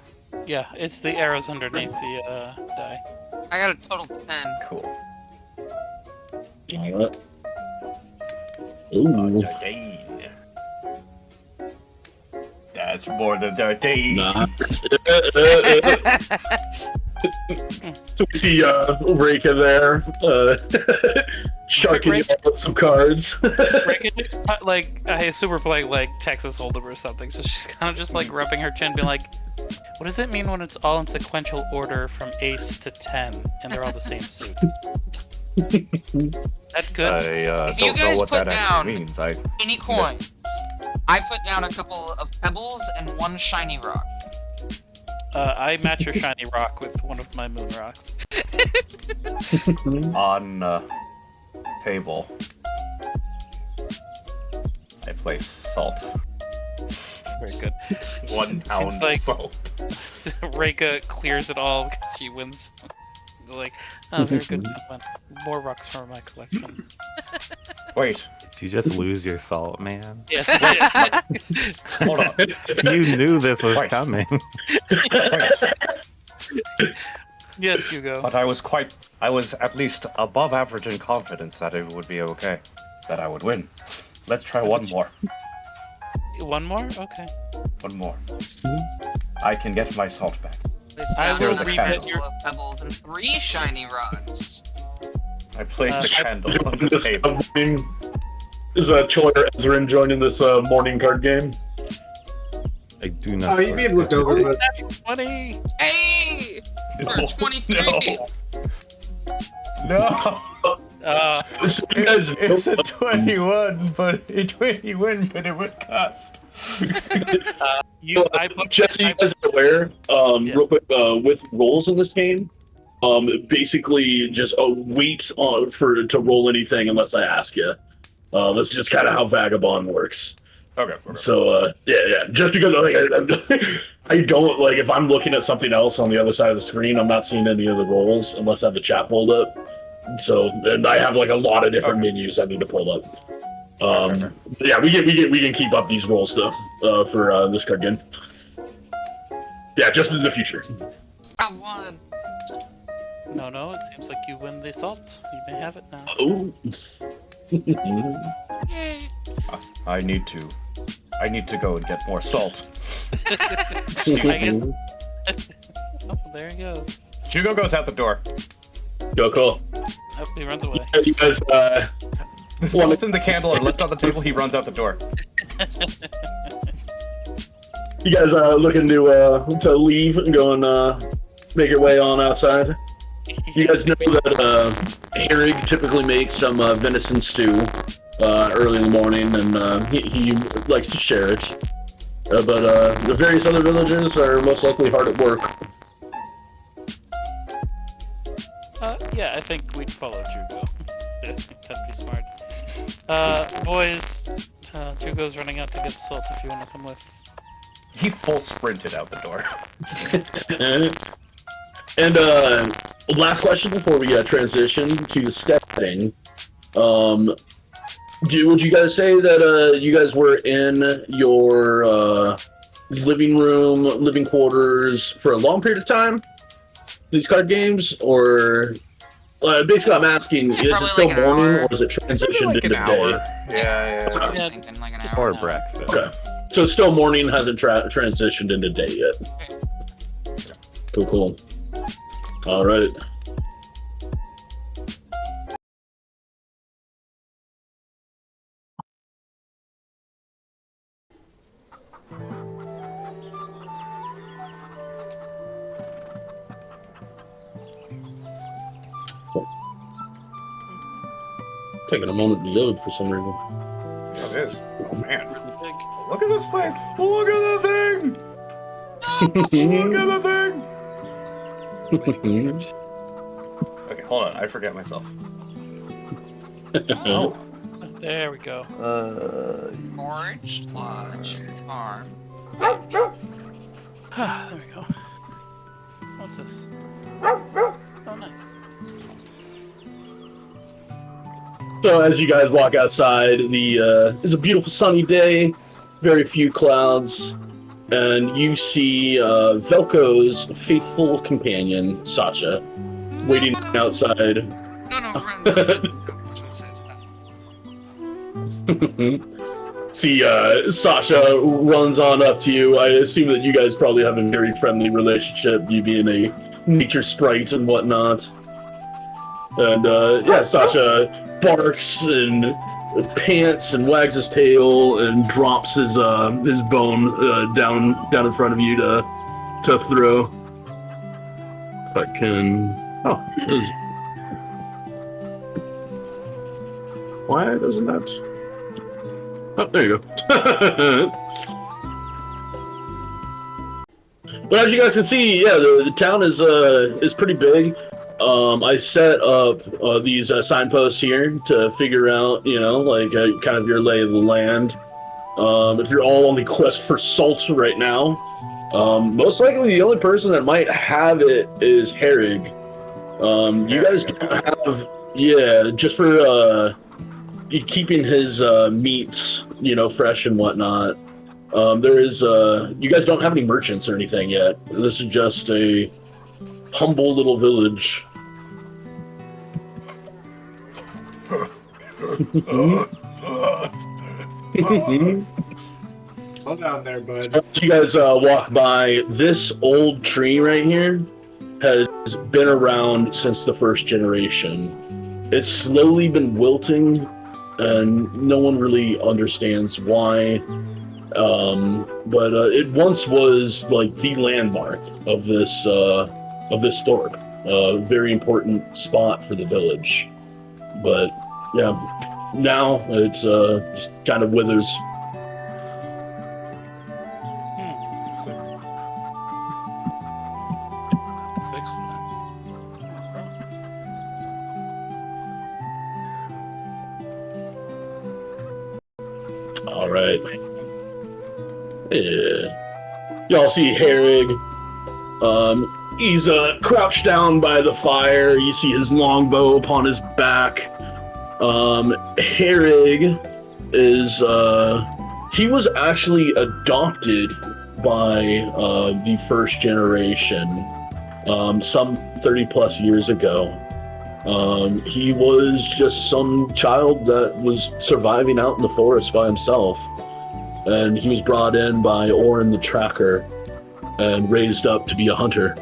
Yeah, it's the arrows underneath the die. I got a total 10. Cool. Alright. Ooh. 13. That's more than 13. Nah. So we see Reka there, sharking you up with some cards. Like, I assume we're playing like Texas Hold'em or something, so she's kind of just like rubbing her chin, being like, what does it mean when it's all in sequential order from ace to 10 and they're all the same suit? That's good. I If you don't know guys what put that down- actually means. Any coins? I put down a couple of pebbles and one shiny rock. I match your shiny rock with one of my moon rocks. On table, I place salt. Very good. 1 pound Seems like- of salt. Reika clears it all because she wins. They're like, oh, very good. One. More rocks from my collection. Wait, Did you just lose your salt, man? Yes. hold on. You knew this was Wait. coming. Yes, Hugo. But I was at least above average in confidence that it would be okay, that I would win. Let's try one more. One more? Okay. One more. I can get my salt back. Place I down will another remit handful your- of pebbles and 3 shiny rods. I place a candle on the This table. morning, is Choyer Ezrin joining this morning card game? I do not. Oh, you're being looked over, but 20. Hey! For 23! No! So you guys It's a 21, but a 21, but it would cost. just so you guys are aware, real quick, with roles in this game, basically just wait to roll anything unless I ask you. That's just kind of how Vagabond works. Okay. So yeah. Just because I don't like if I'm looking at something else on the other side of the screen, I'm not seeing any of the roles unless I have the chat pulled up. So and I have like a lot of different menus I need to pull up. Yeah, we can keep up these rolls though for this card game. Yeah, just in the future. I won! No, it seems like you win the assault. You may have it now. Oh. Yay! I need to go and get more salt. I guess. Oh, there he goes. Jugo goes out the door. Yo, cool. Oh, he runs away. You guys, The salt and the candle are left on the table. He runs out the door. you guys looking to leave and go and make your way on outside? You guys know that Herrig typically makes some venison stew early in the morning, and he likes to share it. But the various other villagers are most likely hard at work. Yeah, I think we'd follow Jugo. That'd be smart. Boys, Jugo's running out to get salt if you want to come with. He full sprinted out the door. And last question before we transition to the setting. Would you guys say that you guys were in your living quarters for a long period of time? These card games, or basically, I'm asking: is it Probably still like an morning, hour. or is it transitioned Like into an hour. day? Yeah. That's what I was thinking, like an hour. Or now. breakfast. Okay. So it's still morning, hasn't transitioned into day yet. Cool. All right. Taking a moment to load for some reason. It is. Oh man. Really big. Look at this place. Look at the thing. Look at the thing. Okay, hold on. I forget myself. Oh, There we go. Forage, lodge, farm. There we go. What's this? Oh, nice. So as you guys walk outside, it's a beautiful sunny day, very few clouds, and you see Velko's faithful companion, Sasha, waiting outside. No, friends. See, Sasha runs on up to you. I assume that you guys probably have a very friendly relationship, you being a nature sprite and whatnot. And yeah, Sasha barks and pants and wags his tail and drops his bone down in front of you to throw. If I can. Oh, why doesn't that? Oh, there you go. But as you guys can see, yeah, the town is pretty big. I set up these signposts here to figure out, like kind of your lay of the land. If you're all on the quest for salt right now, most likely the only person that might have it is Herrig. You guys don't have, just for keeping his meats, fresh and whatnot. There is, you guys don't have any merchants or anything yet. This is just a humble little village. Slow down there, bud. As you guys walk by, this old tree right here has been around since the first generation. It's slowly been wilting, and no one really understands why. But it once was like the landmark of this store. A very important spot for the village. But yeah, now it's just kind of withers. Fix that. All right. Yeah. Y'all see Herrig. He's crouched down by the fire. You see his longbow upon his back. Herrig is he was actually adopted by the first generation some 30 plus years ago. He was just some child that was surviving out in the forest by himself, and he was brought in by Orin the Tracker and raised up to be a hunter.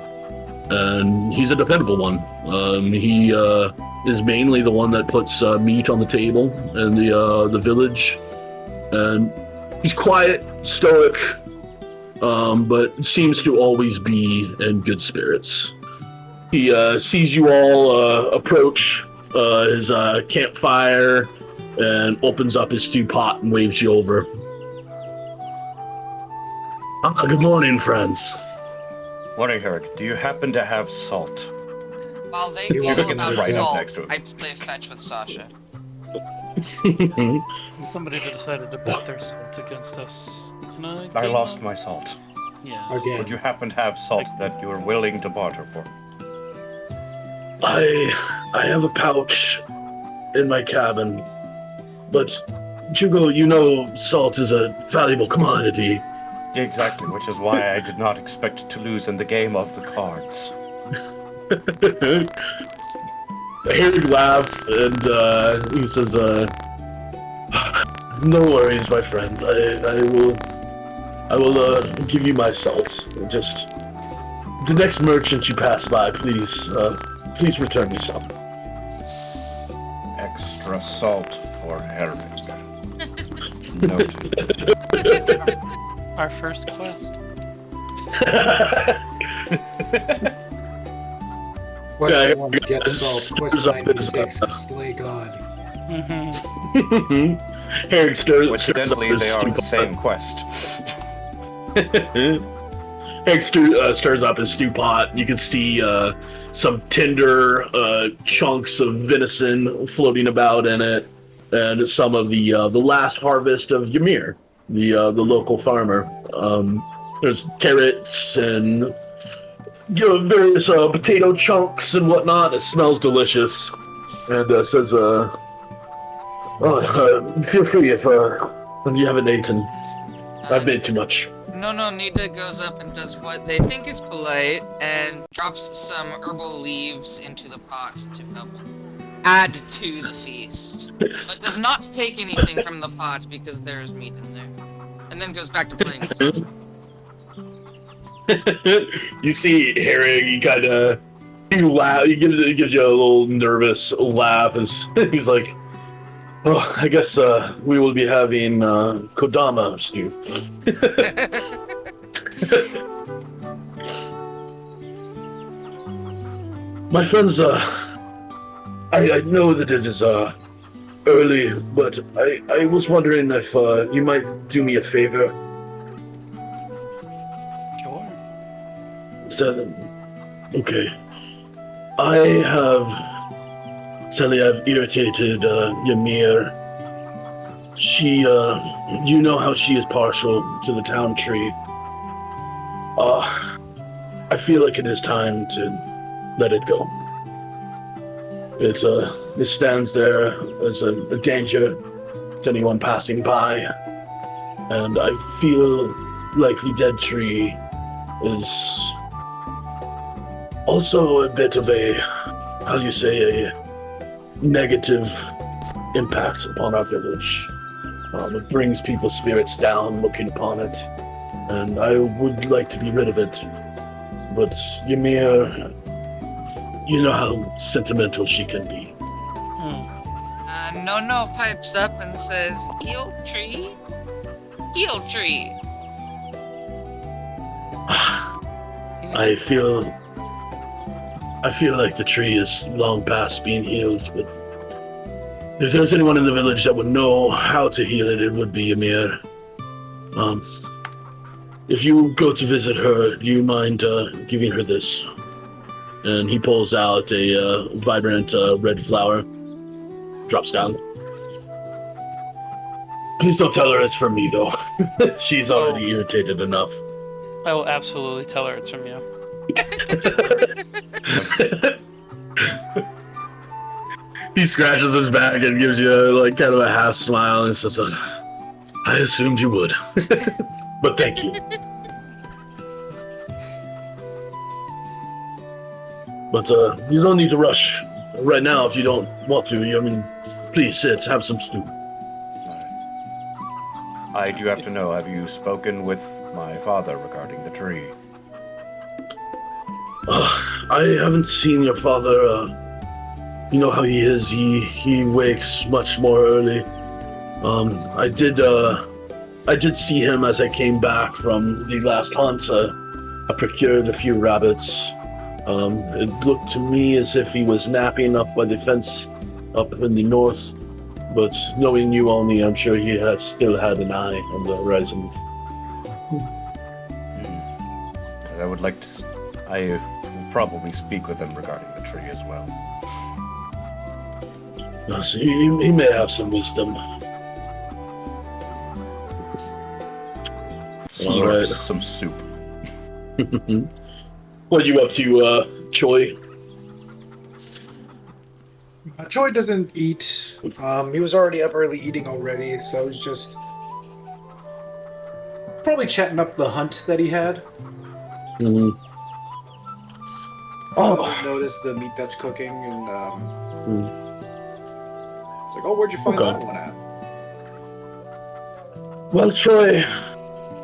And he's a dependable one. He is mainly the one that puts meat on the table in the village, and he's quiet, stoic, but seems to always be in good spirits. He sees you all approach his campfire and opens up his stew pot and waves you over. Good morning, friends. Morning, Herrick. Do you happen to have salt? While they He deal walks about right up salt, next to him. I play fetch with Sasha. Somebody decided to bet their salt against us. I lost my salt. Yes. Again. Would you happen to have salt that you are willing to barter for? I have a pouch in my cabin, but Jugo, you know salt is a valuable commodity. Exactly, which is why I did not expect to lose in the game of the cards. Harry laughs and he says, "No worries, my friend. I will give you my salt. Just the next merchant you pass by, please return me some." Extra salt for Herrick. Noted. Our first quest. Question 1, get salt. Question 96, slay God. Mm-hmm. Harry stirs Coincidentally, up his they are the stew same pot. quest. Eric stirs up his stew pot. You can see some tender chunks of venison floating about in it, and some of the last harvest of Ymir, the local farmer. There's carrots and various potato chunks and whatnot. It smells delicious, and says, "Feel free if you haven't eaten. I've made too much." No, Nita goes up and does what they think is polite and drops some herbal leaves into the pot to help add to the feast. But does not take anything from the pot because there's meat in there. And then goes back to playing with Sasha. You see Harry, he kind of he gives you a little nervous laugh as he's like, "Oh, I guess we will be having Kodama stew." My friends, I know that it is early, but I was wondering if you might do me a favor. Sure. Okay. Sadly, I've irritated Ymir. She, you know how she is partial to the town tree. I feel like it is time to let it go. It stands there as a danger to anyone passing by, and I feel like the dead tree is also a bit of a, how do you say, a negative impact upon our village. It brings people's spirits down looking upon it, and I would like to be rid of it. But Ymir, you know how sentimental she can be. No pipes up and says, "Heal tree? Heal tree." I feel like the tree is long past being healed, but if there's anyone in the village that would know how to heal it, it would be Ymir. If you go to visit her, do you mind giving her this? And he pulls out a vibrant red flower. Drops down. Please don't tell her it's from me, though. She's already irritated enough. I will absolutely tell her it's from you. He scratches his back and gives you like kind of a half smile and says, "I assumed you would, but thank you." But you don't need to rush right now if you don't want to. I mean, please sit, have some stew. I do have to know, have you spoken with my father regarding the tree? I haven't seen your father. You know how he is. He wakes much more early. I did see him as I came back from the last hunt. I procured a few rabbits. It looked to me as if he was napping up by the fence up in the north. But knowing you only, I'm sure he still had an eye on the horizon. I would like to. I will probably speak with him regarding the tree as well. So he may have some wisdom. Slurp some soup. What are you up to, Choi? Choi doesn't eat. He was already up early eating already, so I was just probably chatting up the hunt that he had. Mm-hmm. Notice the meat that's cooking, and it's like, oh, where'd you find that one at? Well, Troy,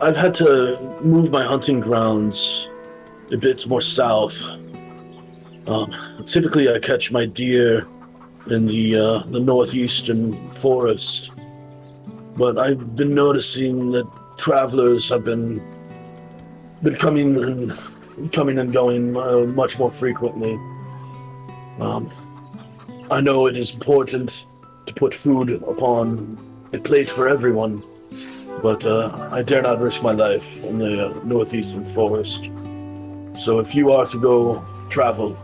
I've had to move my hunting grounds a bit more south. Typically, I catch my deer in the northeastern forest, but I've been noticing that travelers have been coming and going much more frequently. I know it is important to put food upon a plate for everyone, but I dare not risk my life in the northeastern forest. So if you are to go travel,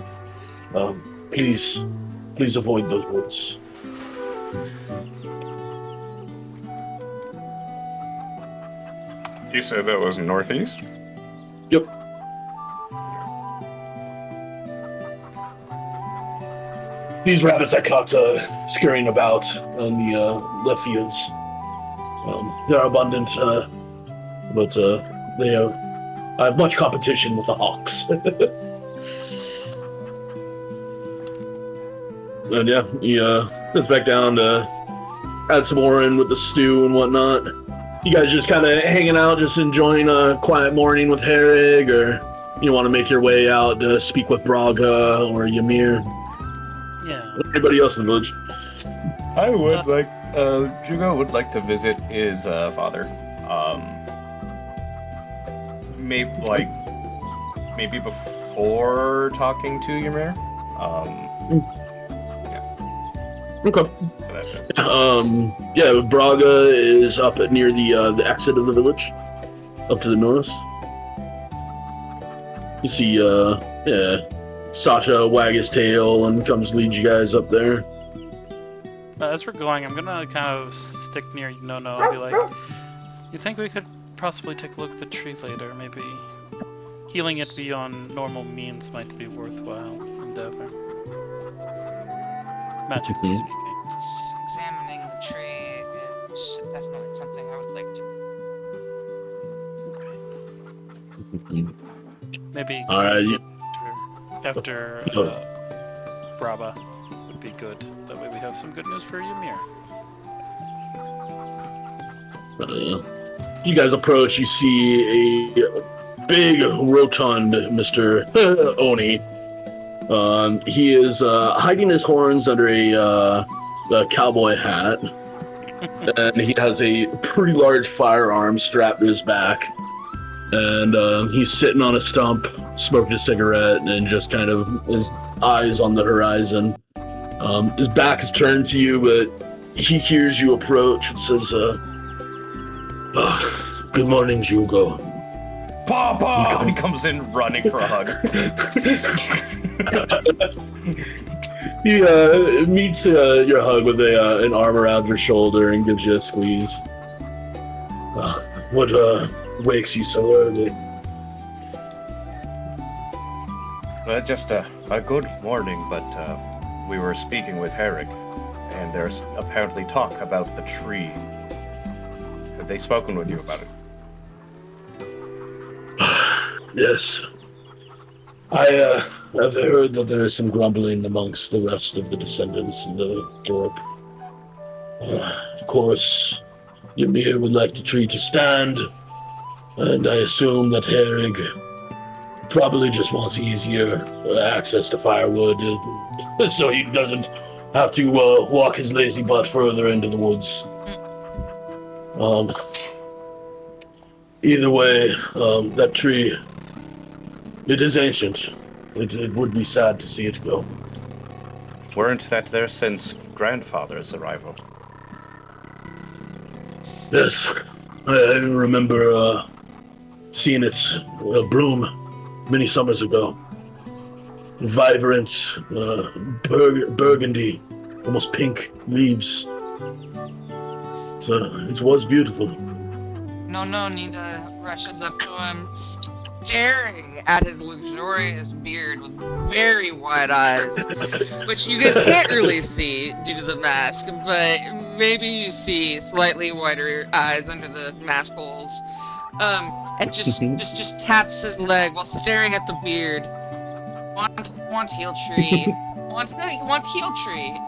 please avoid those woods. You said that was northeast? Yep. These rabbits I caught scurrying about on the left fields. They're abundant, but I have much competition with the hawks. And yeah, he sits back down to add some more in with the stew and whatnot. You guys just kind of hanging out, just enjoying a quiet morning with Herrig, or you want to make your way out to speak with Braga or Ymir? Yeah. Anybody else in the village? I would like, Jugo would like to visit his father. Maybe before talking to Ymir. Okay. That's it. Yeah, Braga is up near the exit of the village, up to the north. You see, Sasha wag his tail and comes lead you guys up there. As we're going, I'm gonna kind of stick near Nono and be like, you think we could possibly take a look at the tree later? Maybe healing it beyond normal means might be worthwhile endeavor. Magically speaking. Examining the tree is definitely something I would like to. Maybe Alright. after Braba would be good. That way we have some good news for Ymir. You guys approach, you see a big, rotund Mr. Oni. He is hiding his horns under a cowboy hat, and he has a pretty large firearm strapped to his back. And he's sitting on a stump, smoking a cigarette, and just kind of his eyes on the horizon. His back is turned to you, but he hears you approach and says, good morning, Jugo. Papa! And he comes in running for a hug. He meets your hug with an arm around your shoulder and gives you a squeeze. What wakes you so early? Just a good morning, but we were speaking with Herrick, and there's apparently talk about the tree. Have they spoken with you about it? Yes. I have heard that there is some grumbling amongst the rest of the descendants of the Dork. Of course, Ymir would like the tree to stand, and I assume that Herrig probably just wants easier access to firewood, so he doesn't have to walk his lazy butt further into the woods. Either way, that tree, it is ancient. It would be sad to see it go. Weren't that there since grandfather's arrival? Yes, I remember seeing it bloom many summers ago. Vibrant, burgundy, almost pink leaves. So it was beautiful. No, Nita rushes up to him, staring at his luxurious beard with very wide eyes, which you guys can't really see due to the mask, but maybe you see slightly wider eyes under the mask holes. And just taps his leg while staring at the beard. Want heal tree. want heal tree.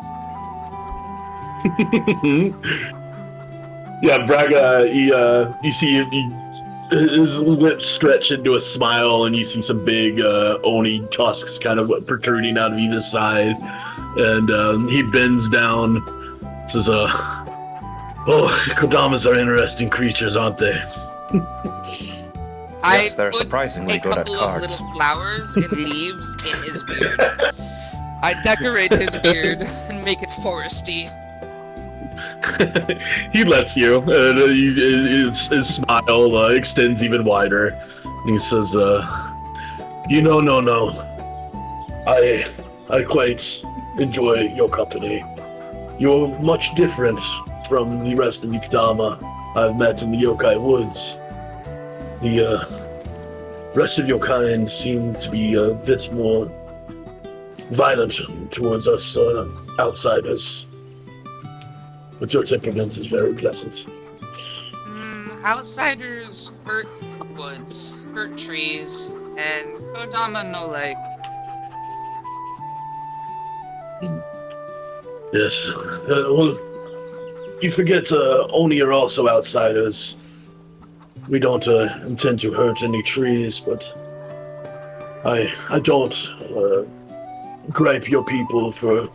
Yeah, Braga, you see his lips stretch into a smile, and you see some big Oni tusks kind of protruding out of either side. And he bends down, says, Kodamas are interesting creatures, aren't they? Yes, they're put surprisingly good at a couple of cards. little flowers and leaves in his beard. I decorate his beard and make it foresty. He lets you, and his smile extends even wider. And he says, no. I quite enjoy your company. You're much different from the rest of the Kodama I've met in the Yokai Woods. The rest of your kind seem to be a bit more violent towards us outsiders. But your temperament is very pleasant. Outsiders hurt woods, hurt trees, and Kodama no like. Yes. Well, you forget Oni are also outsiders. We don't intend to hurt any trees, but I don't gripe your people for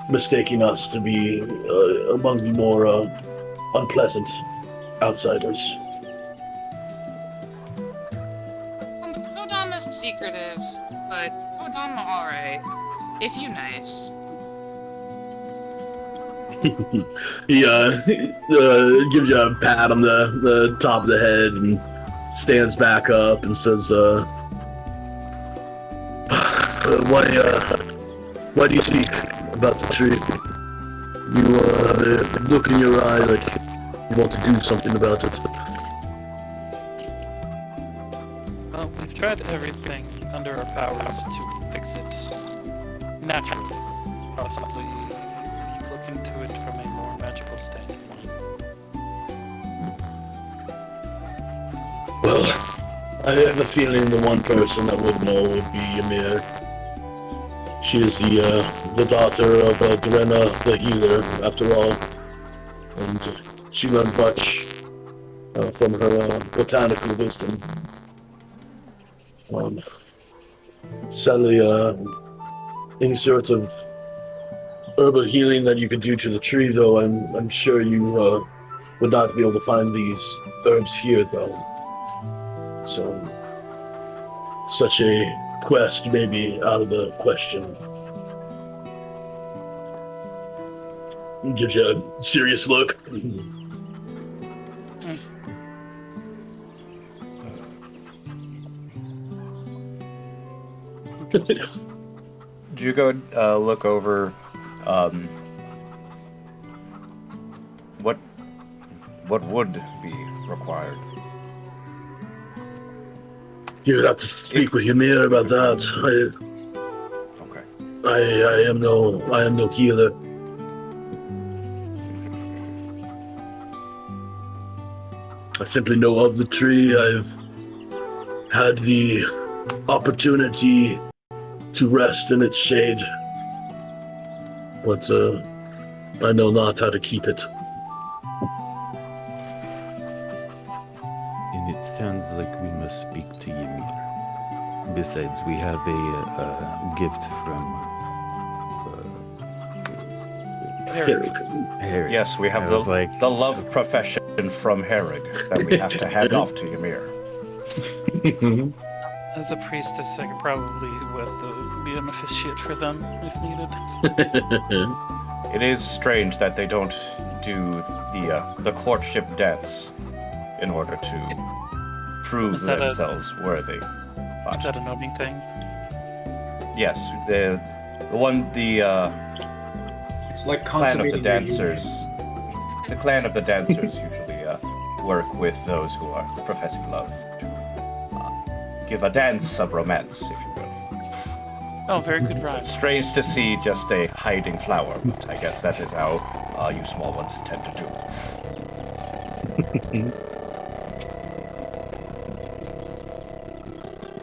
mistaking us to be among the more unpleasant outsiders. Kodama's secretive, but Kodama alright. If you nice. He gives you a pat on the top of the head and stands back up and says, why do you speak about the tree? You have a look in your eye like you want to do something about it. Well, we've tried everything under our powers to fix it naturally. Possibly look into it from a more magical standpoint. Well, I have a feeling the one person that would know would be Ymir. She is the daughter of Drena the healer, after all. And she learned much from her botanical wisdom. Sadly, any sort of herbal healing that you could do to the tree, though, I'm sure you would not be able to find these herbs here, though. So, such a quest may be out of the question. Gives you a serious look. Jugo, look over. What would be required? You would have to speak with Ymir about that. Okay. I am no healer. I simply know of the tree. I've had the opportunity to rest in its shade, but I know not how to keep it. And it sounds like we must speak to Ymir. Besides, we have a gift from Herrick. Yes, we have the love profession from Herrick that we have to hand off to Ymir. As a priestess, I could probably be an officiate for them if needed. It is strange that they don't do the courtship dance in order to prove themselves worthy. Is that a Oni thing? Yes, It's like clan of the consummating dancers. The clan of the dancers usually work with those who are professing love to give a dance of romance, if you will. Oh, very good So rhyme. it's strange to see just a hiding flower, but I guess that is how you small ones tend to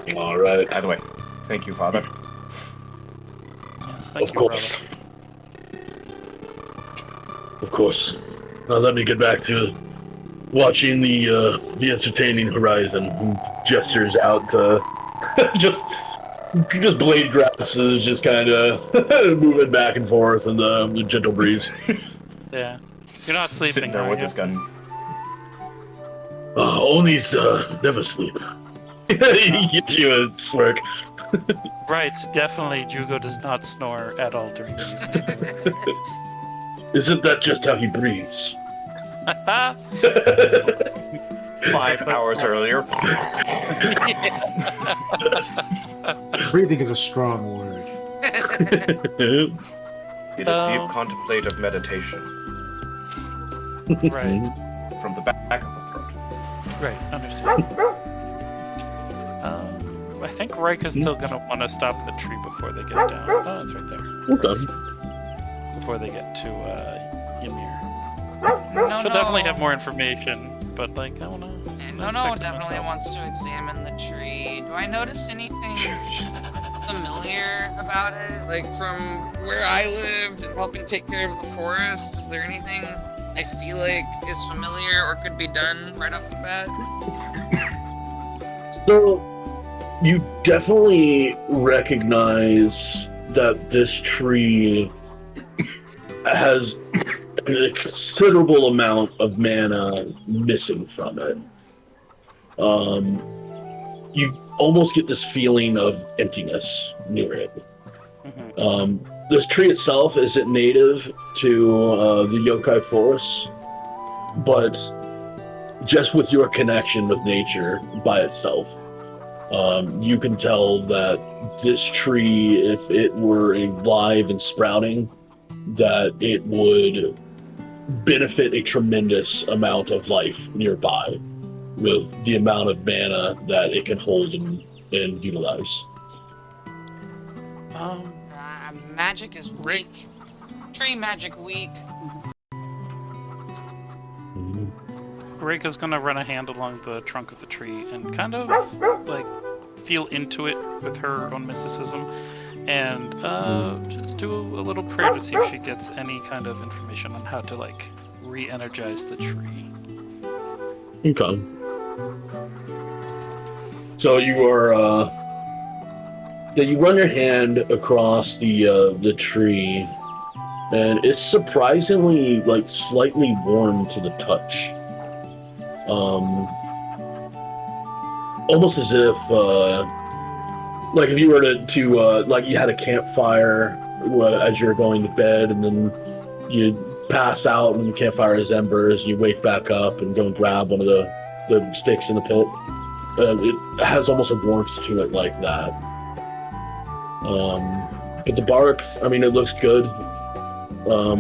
do. All right. By the way, thank you, Father. Yes, thank Of you, course. brother. Of course. Now let me get back to watching the entertaining horizon. Who gestures out just blade grasses, just kind of moving back and forth in the gentle breeze. Yeah. You're not sleeping, Sitting there are with you? his gun. Onis never sleep. He gives you a smirk. Right, definitely Jugo does not snore at all during the evening. Isn't that just how he breathes? 5 hours earlier. Breathing is a strong word. It is deep contemplative meditation Right, from the back of the throat. right, understand. I think Rika's still gonna want to stop the tree before they get down. Oh, it's right there. Okay. Before they get to Ymir. No, She'll definitely have more information, but like, I don't know. No, definitely wants to examine the tree. Do I notice anything familiar about it? Like from where I lived and helping take care of the forest, is there anything I feel like is familiar or could be done right off the bat? So, you definitely recognize that this tree has a considerable amount of mana missing from it. You almost get this feeling of emptiness near it. This tree itself isn't native to the yokai forests, but just with your connection with nature by itself, you can tell that this tree, if it were alive and sprouting, that it would benefit a tremendous amount of life nearby with the amount of mana that it can hold and utilize. Magic is weak. Tree magic weak. Reiko's gonna run a hand along the trunk of the tree and kind of like feel into it with her own mysticism and just do a little prayer to see if she gets any kind of information on how to like re-energize the tree. Okay. So you are, you run your hand across the tree, and it's surprisingly, like, slightly warm to the touch. Almost as if, like, if you were to like, you had a campfire as you were going to bed, and then you pass out and the campfire is embers, and you wake back up and go and grab one of the sticks in the pit. It has almost a warmth to it like that. But the bark, I mean, it looks good.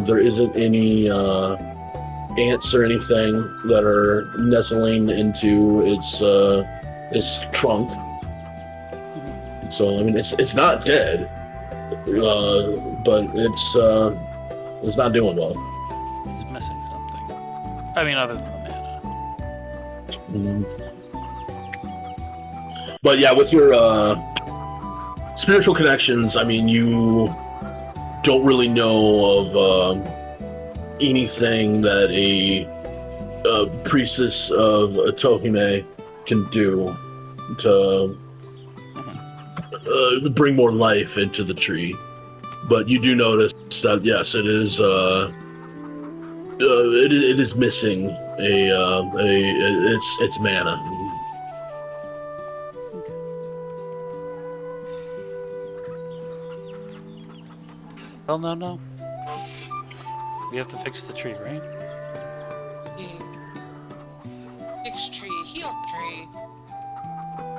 There isn't any ants or anything that are nestling into its trunk. So I mean, it's not dead, but it's not doing well. It's missing something. I mean, other than the mana. But yeah, with your spiritual connections, I mean, you don't really know of anything that a priestess of Tohime can do to bring more life into the tree. But you do notice that yes, it is it is missing its mana. Well, no. We have to fix the tree, right? Fix tree, heal tree.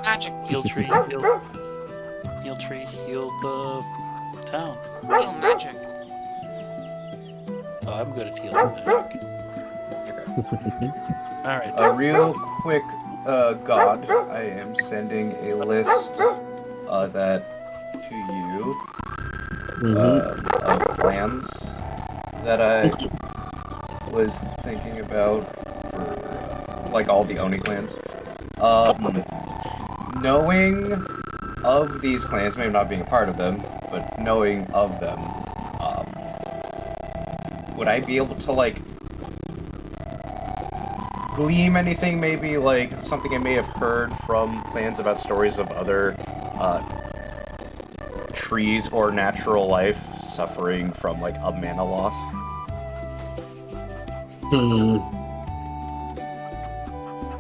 Magic. Heal tree, heal tree, heal the town. Heal magic. Oh, I'm good at healing magic. Alright. Real quick, God, I am sending a list that to you of plans that I was thinking about for like all the Oni clans. Knowing of these clans, maybe not being a part of them, but knowing of them, would I be able to like glean anything, maybe like something I may have heard from clans about stories of other trees or natural life suffering from like a mana loss?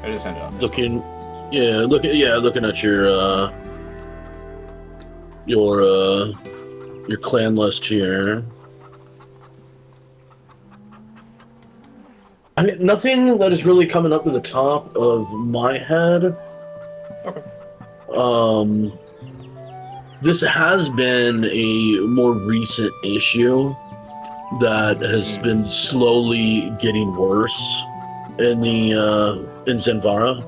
I just ended up looking at your clan list here. I mean, nothing that is really coming up to the top of my head. Okay. This has been a more recent issue that has been slowly getting worse in Zenvara.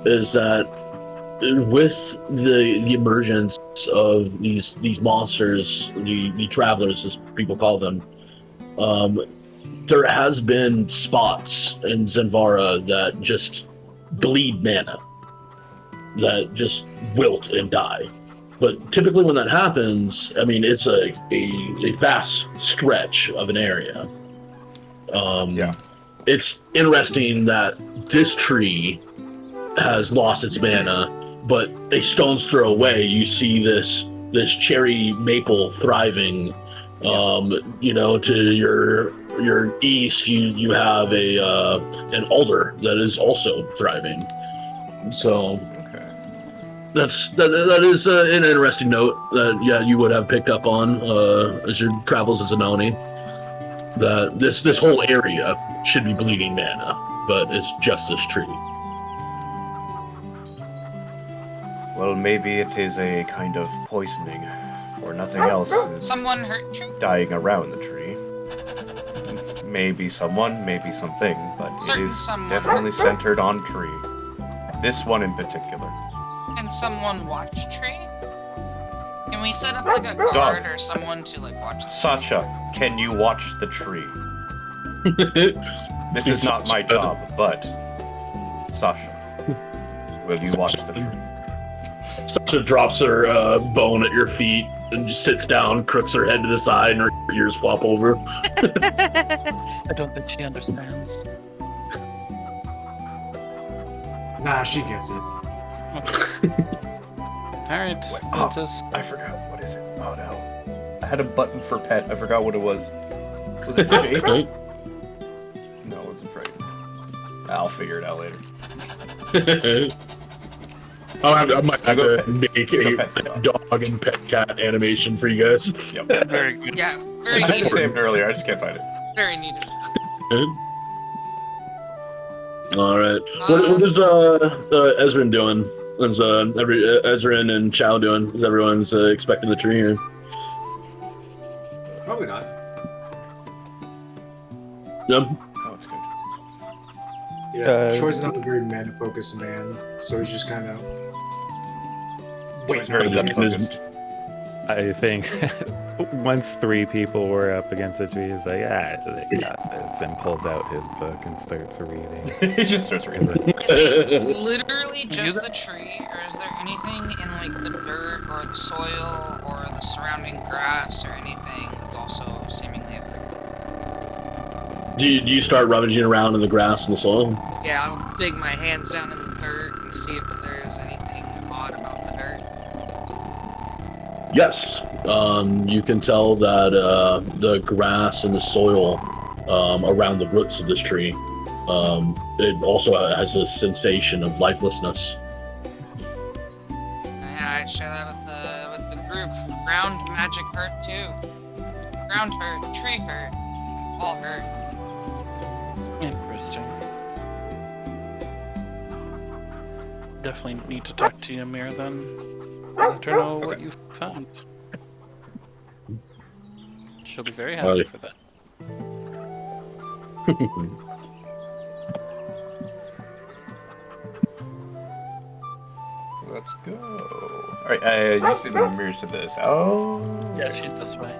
Is that with the emergence of these monsters, the travelers, as people call them, there has been spots in Zenvara that just bleed mana, that just wilt and die. But typically when that happens, I mean, it's a vast stretch of an area. It's interesting that this tree has lost its mana, but a stone's throw away, you see this cherry maple thriving. To your east, you have an alder that is also thriving. So that is an interesting note that you would have picked up on as your travels as an Oni. That this whole area should be bleeding mana, but it's just this tree. Well, maybe it is a kind of poisoning, or nothing else is Someone hurt you? dying around the tree. Maybe someone, maybe something, but it is definitely centered on tree. This one in particular. Can someone watch tree? Can we set up like a guard or someone to like watch the tree? Sacha, can you watch the tree? This is not my job, but Sasha, will you watch the tree? Sasha drops her bone at your feet and just sits down, crooks her head to the side, and her ears flop over. I don't think she understands. Nah, she gets it. Alright, Oh, Mantis. I forgot. What is it? Oh no. I had a button for pet. I forgot what it was. Was it Jake? No, it wasn't Freddy. I'll figure it out later. I might have to make Go a pet stuff. dog and pet cat animation for you guys. Yep. Very good. Yeah, very I needed. saved earlier. I just can't find it. Very needed. All right. What is Ezrin doing? What's Ezrin and Chow doing? Is everyone's expecting the tree here? Probably not. Yep. Oh, it's good. Yeah, Troy's not a very mana-focused man, so he's just kind of... Wait, very Just- focused. I think once 3 people were up against the tree, he's like, they got this, and pulls out his book and starts reading. He just starts reading. Is it literally just the tree, or is there anything in like the dirt or the soil or the surrounding grass or anything that's also seemingly affected? Do you start rummaging around in the grass and the soil? Yeah, I'll dig my hands down in the dirt and see if there's anything odd about the dirt. Yes. You can tell that the grass and the soil around the roots of this tree, it also has a sensation of lifelessness. Yeah, I'd share that with the group. Ground magic hurt too. Ground hurt, tree hurt, all hurt. Interesting. Definitely need to talk to Ymir then. I don't know what you found. She'll be very happy for that. Let's go. Alright, you see the mirrors to this. Oh. Yeah, she's this way.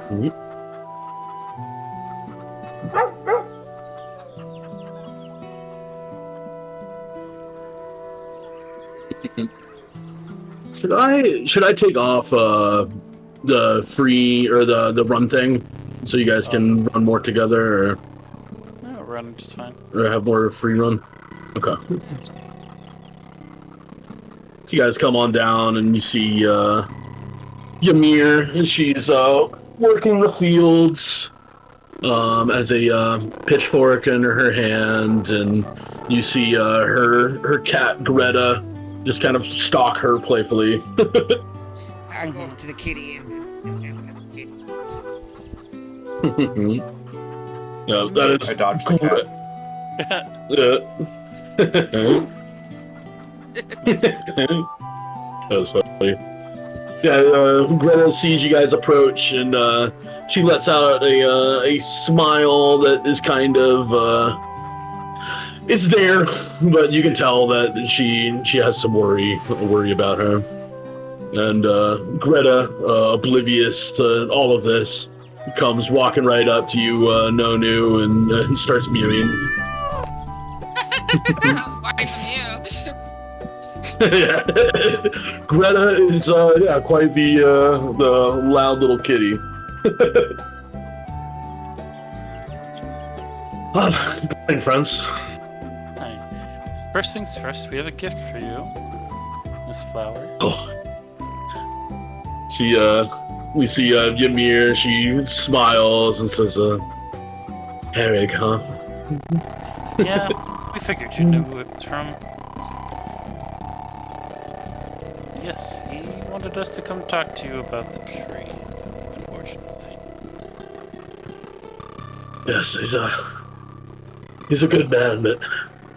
Should I take off the free or the run thing so you guys can run more together, or No, running just fine. have more free run? Okay. You guys come on down and you see Ymir, and she's working the fields as a pitchfork in her hand, and you see her cat Greta just kind of stalk her playfully. I go up to the kitty and pet the kitty. No, that is I dodged the cat. That was funny. Yeah, Greta sees you guys approach, and she lets out a smile that is kind of it's there, but you can tell that she has some worry about her. And Greta, oblivious to all of this, comes walking right up to you, Nonu, and starts mewing. I was watching you. Yeah. Greta is quite the loud little kitty. Good morning, friends. Hi. First things first, we have a gift for you, Miss Flower. Oh. We see Ymir. She smiles and says, "Herrig, huh?" Yeah, we figured you knew who it was from. Yes, he wanted us to come talk to you about the tree, unfortunately. Yes, he's a good man, but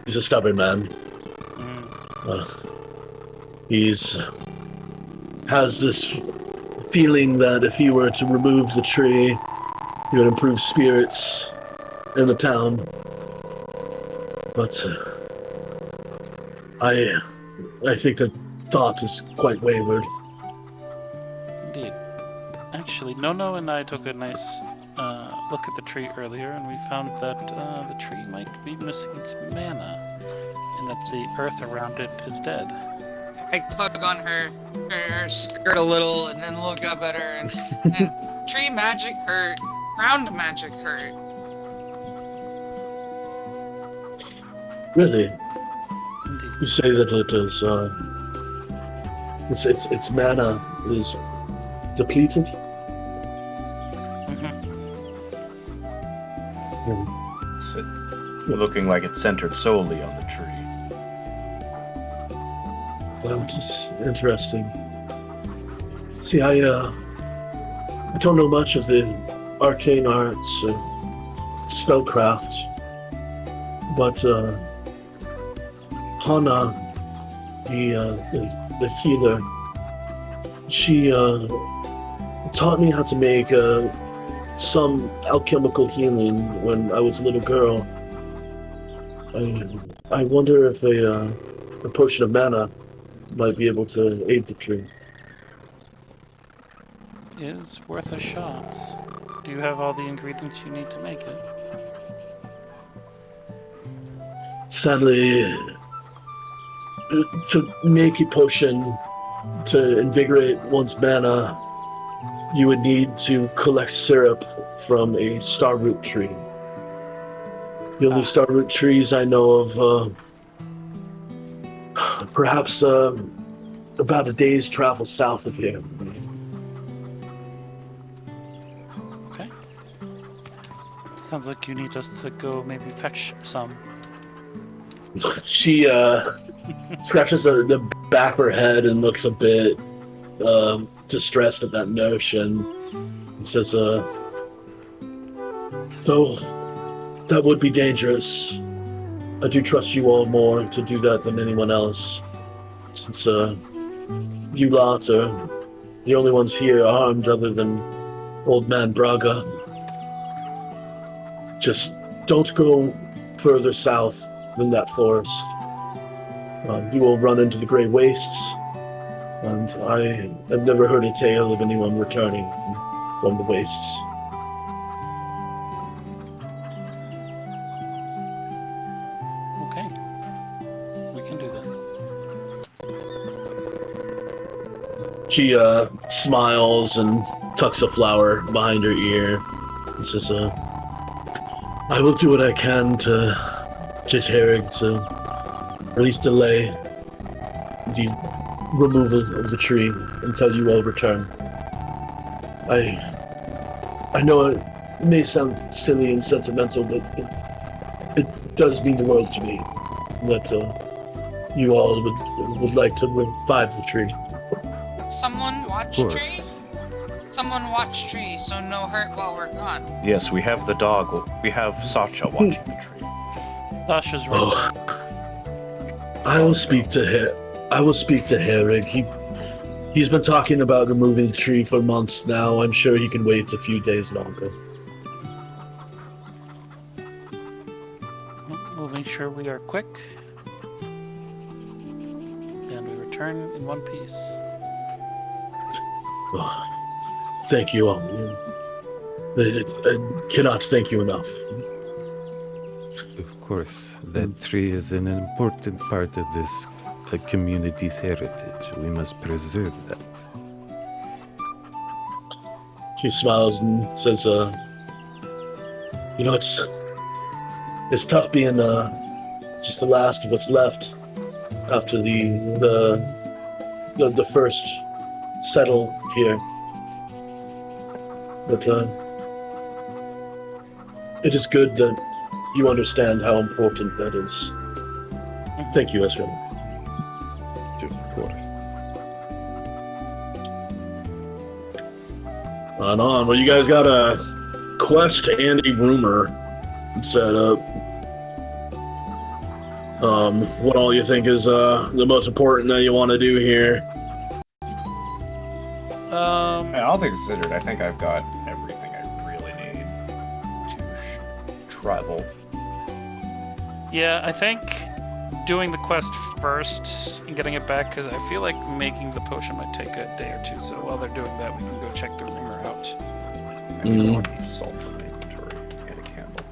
he's a stubborn man. He's has this feeling that if he were to remove the tree, he would improve spirits in the town. But I think that thought is quite wayward. Indeed. Actually, Nono and I took a nice look at the tree earlier, and we found that the tree might be missing its mana, and that the earth around it is dead. I tug on her skirt a little and then look up at her and tree magic hurt, ground magic hurt. Really? Indeed. You say that it is, its mana is depleted? It's looking like it's centered solely on the tree. That is interesting. See, I don't know much of the arcane arts or spellcraft, but Hana, the healer, she taught me how to make some alchemical healing when I was a little girl. I wonder if a potion of mana might be able to aid the tree. Is worth a shot. Do you have all the ingredients you need to make it? Sadly, to make a potion to invigorate one's mana, you would need to collect syrup from a starroot tree. The only starroot trees I know of, perhaps about a day's travel south of here. Okay. Sounds like you need us to go maybe fetch some. She scratches the back of her head and looks a bit distressed at that notion and says, though that would be dangerous, I do trust you all more to do that than anyone else, since you lot are the only ones here armed other than Old Man Braga. Just don't go further south than that forest. You will run into the Grey Wastes, and I have never heard a tale of anyone returning from the wastes. Okay. We can do that. She smiles and tucks a flower behind her ear and says, I will do what I can to get Herrig to at least delay the removal of the tree until you all return. I know it may sound silly and sentimental, but it does mean the world to me that you all would like to revive the tree. Someone watch tree? Someone watch tree, so no hurt while we're gone. Yes, we have the dog. We have Sasha watching the tree. Sasha's right. I will speak to Herrig. He's been talking about removing the tree for months now. I'm sure he can wait a few days longer. We'll make sure we are quick. And we return in one piece. Oh, thank you all. I cannot thank you enough. Of course, that tree is an important part of this community's heritage. We must preserve that. She smiles and says, it's tough being just the last of what's left after the first settle here. But it is good that you understand how important that is. Thank you, Ezra. Of course. On. Well, you guys got a quest and a rumor set up. What all you think is the most important that you want to do here? All things considered, I think I've got everything I really need to travel. Yeah, I think doing the quest first and getting it back, because I feel like making the potion might take a day or two, so while they're doing that, we can go check the rumor out. I need one salt from my inventory and a candle.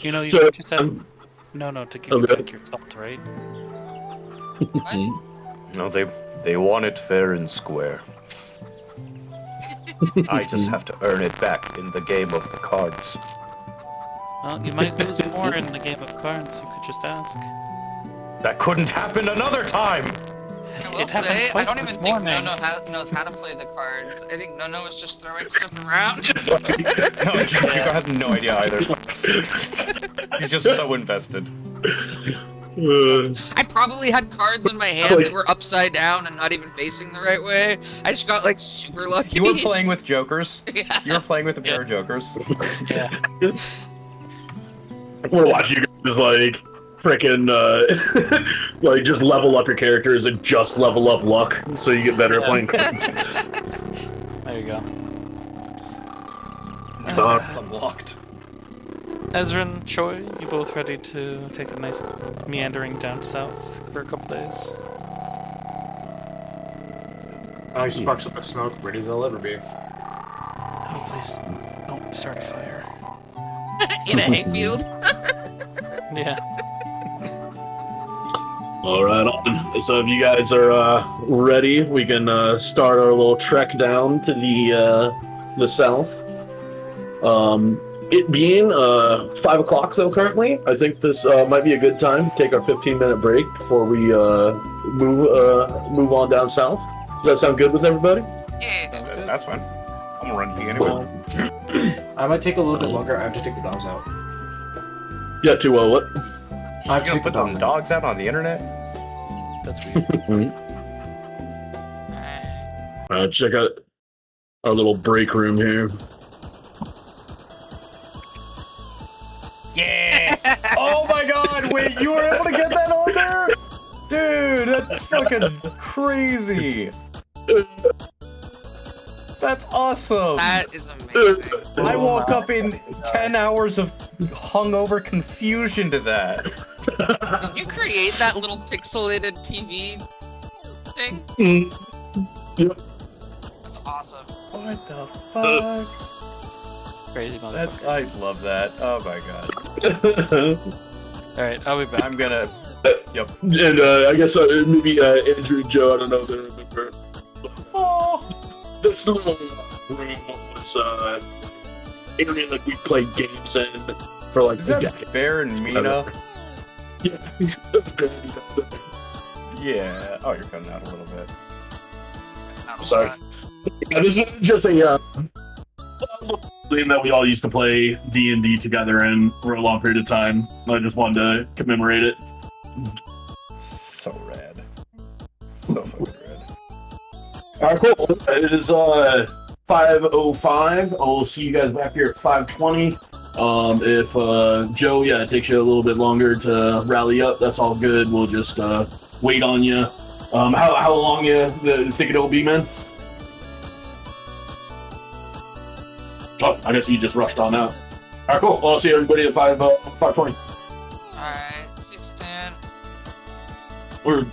You know, you So, just said no to give you back your salt, right? No, they want it fair and square. I just have to earn it back in the game of the cards. Well, you might lose more in the game of cards. You could just ask. That couldn't happen another time! I will It happened say, I twice don't this even think morning. Nono knows how to play the cards. I think Nono was just throwing stuff around. No, Chico has no idea either. He's just so invested. I probably had cards in my hand that were upside down and not even facing the right way. I just got like super lucky. You were playing with jokers. Yeah. You were playing with a pair of jokers. Yeah. We're watching you guys like frickin' like just level up your characters and just level up luck so you get better at playing cards. There you go. Unlocked. Ezrin, Choi, you both ready to take a nice meandering down south for a couple days? Nice sparks of smoke, ready as I'll ever be. Oh, please don't start a fire. In a hayfield. Yeah. Alright on. So if you guys are ready, we can start our little trek down to the south. It being 5 o'clock though currently, I think this might be a good time to take our 15-minute break before we move on down south. Does that sound good with everybody? Yeah. That's fine. I'm gonna run the anyway. I might take a little bit longer. I have to take the dogs out. Yeah, to what? I You have to gonna take the put them dogs out. dogs out on the internet? That's weird. Check out our little break room here. Yeah! Oh my god, wait, you were able to get that on there? Dude, that's fucking crazy. That's awesome. That is amazing. I woke up in 10 hours of hungover confusion to that. Did you create that little pixelated TV thing? Yep. That's awesome. What the fuck? Crazy motherfucker. I love that. Oh my god. Alright, I'll be back. I'm gonna. Yep. And I guess maybe Andrew and Joe, I don't know if they remember. Oh. This little room was area that we played games in for like Is a that decade. Bear and Mina? Yeah. Yeah. Oh, you're cutting out a little bit. Not a Sorry. lot. Yeah, this is just a game that we all used to play D&D together in for a long period of time. I just wanted to commemorate it. So rad. So fucking rad. Alright, cool. It is 5:05. I'll see you guys back here at 5:20. If Joe, it takes you a little bit longer to rally up, that's all good. We'll just wait on you. How long you think it'll be, man? Oh, I guess you just rushed on out. Alright, cool. Well, I'll see everybody at 5:20. Alright, 6:10. Or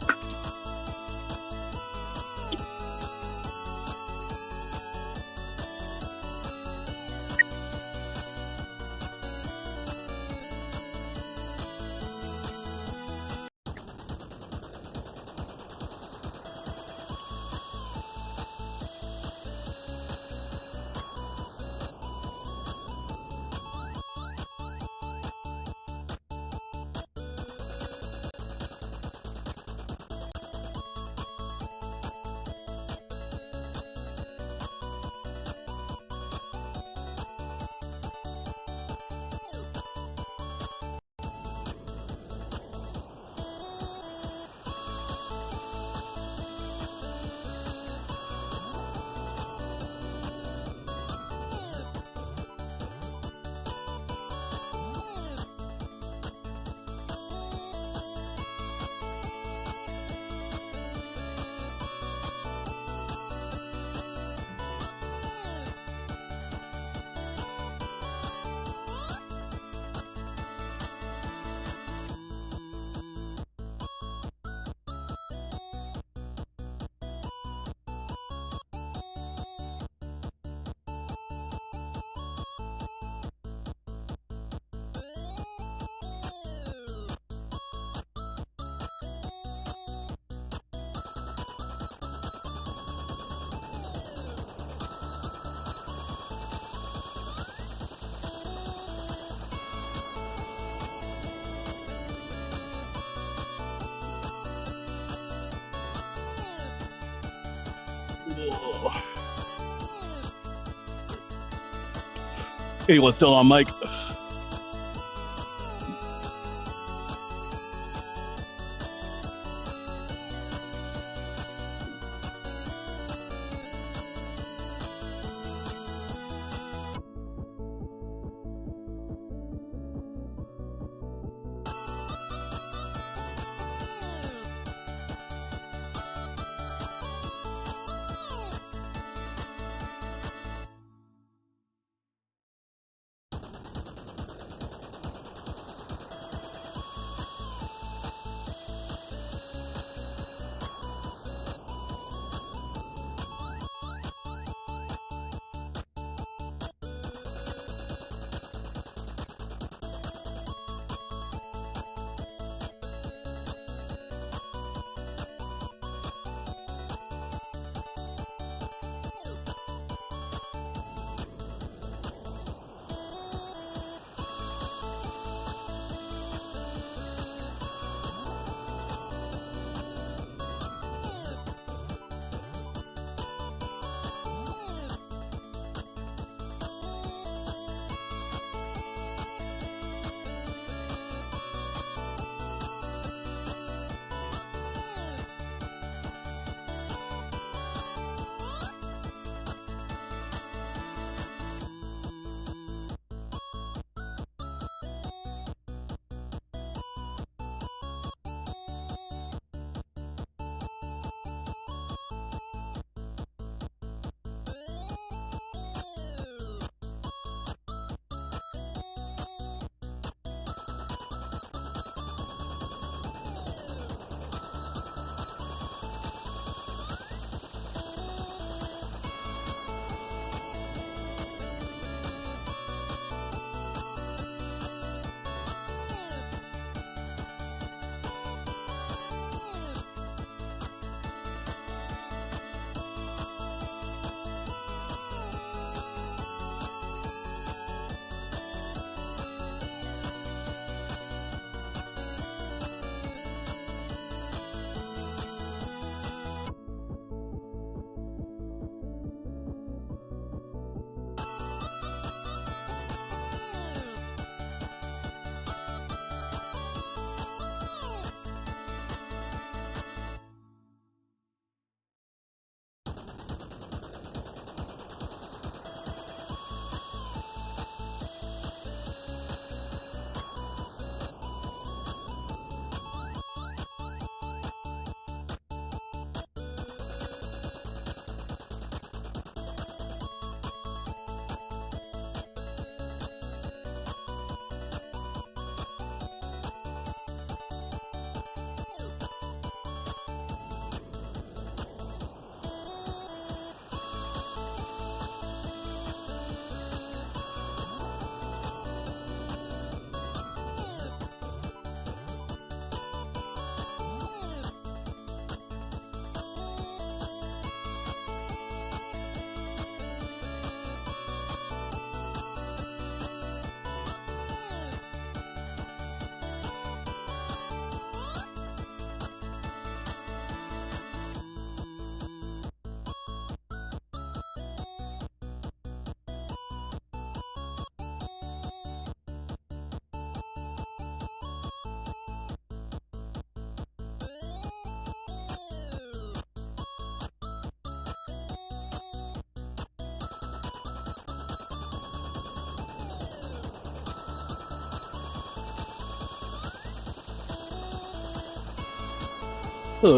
Whoa. Anyone's still on mic?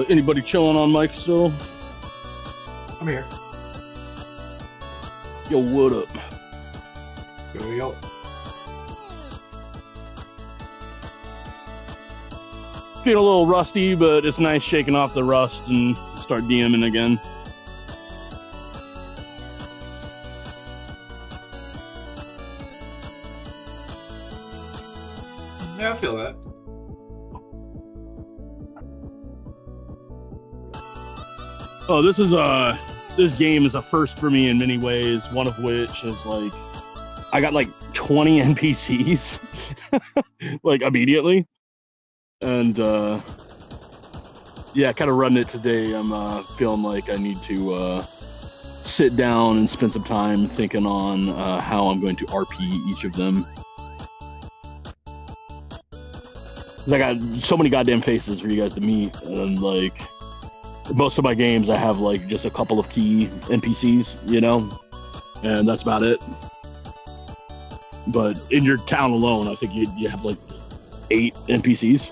Anybody chilling on mic still? I'm here. Yo, what up? Yo. Feeling a little rusty, but it's nice shaking off the rust and start DMing again. Yeah, I feel that. Oh, this game is a first for me in many ways, one of which is like I got like 20 NPCs like immediately. And yeah, kind of running it today. I'm feeling like I need to sit down and spend some time thinking on how I'm going to RP each of them. Because I got so many goddamn faces for you guys to meet, and like most of my games, I have like just a couple of key NPCs, you know, and that's about it. But in your town alone, I think you have like 8 NPCs.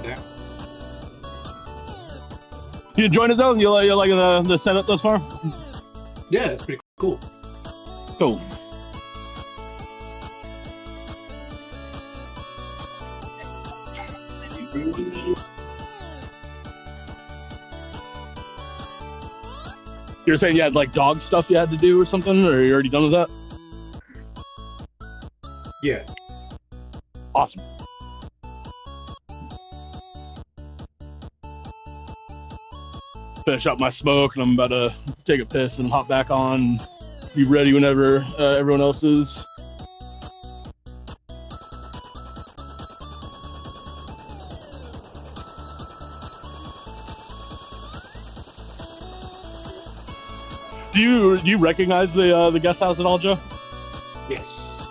Yeah. You enjoying it though? You liking the setup thus far? Yeah, it's pretty cool. Cool. You were saying you had like dog stuff you had to do or something, or you already done with that? Yeah. Awesome. Finish up my smoke, and I'm about to take a piss and hop back on. Be ready whenever everyone else is. Do you recognize the guest house at all, Joe? Yes.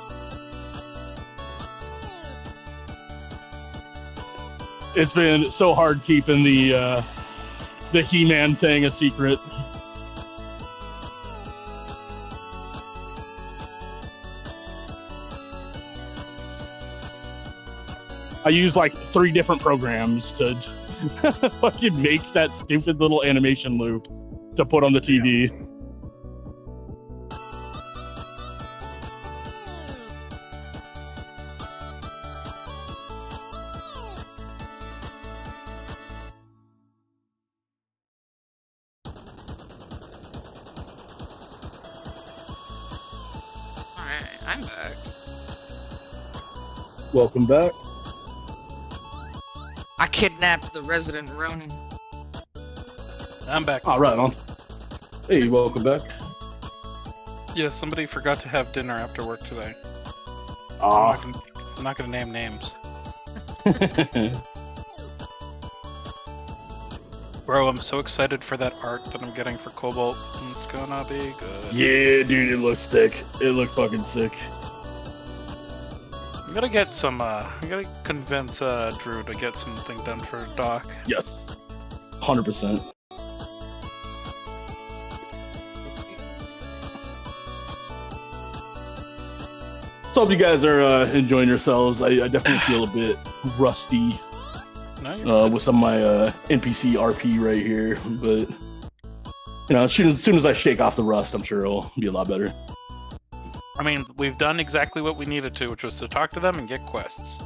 It's been so hard keeping the He-Man thing a secret. I use like 3 different programs to fucking make that stupid little animation loop to put on the TV. Alright, I'm back. Welcome back. I kidnapped the resident Ronin. I'm back. All right, on. Hey, welcome back. Yeah, somebody forgot to have dinner after work today. Ah. I'm not gonna name names. Bro, I'm so excited for that art that I'm getting for Cobalt. It's gonna be good. Yeah, dude, it looks sick. It looks fucking sick. I gotta get some, I gotta convince, Drew to get something done for Doc. Yes. 100%. So hope you guys are enjoying yourselves. I definitely feel a bit rusty No, with some of my NPC RP right here, but you know, as soon as I shake off the rust, I'm sure it'll be a lot better. I mean, we've done exactly what we needed to, which was to talk to them and get quests.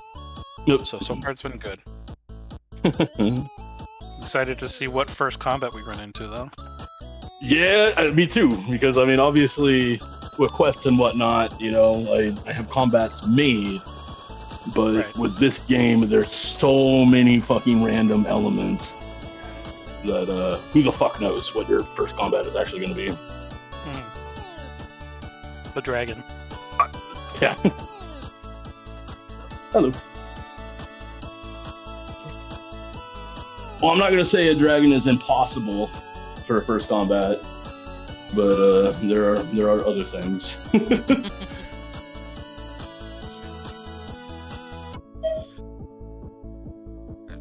Yep. So far it's been good. Excited to see what first combat we run into, though. Yeah, me too. Because I mean, obviously, with quests and whatnot, you know, I have combats made, but Right. with this game, there's so many fucking random elements that who the fuck knows what your first combat is actually going to be. The dragon. Yeah. Hello. Well, I'm not gonna say a dragon is impossible for a first combat, but there are other things. I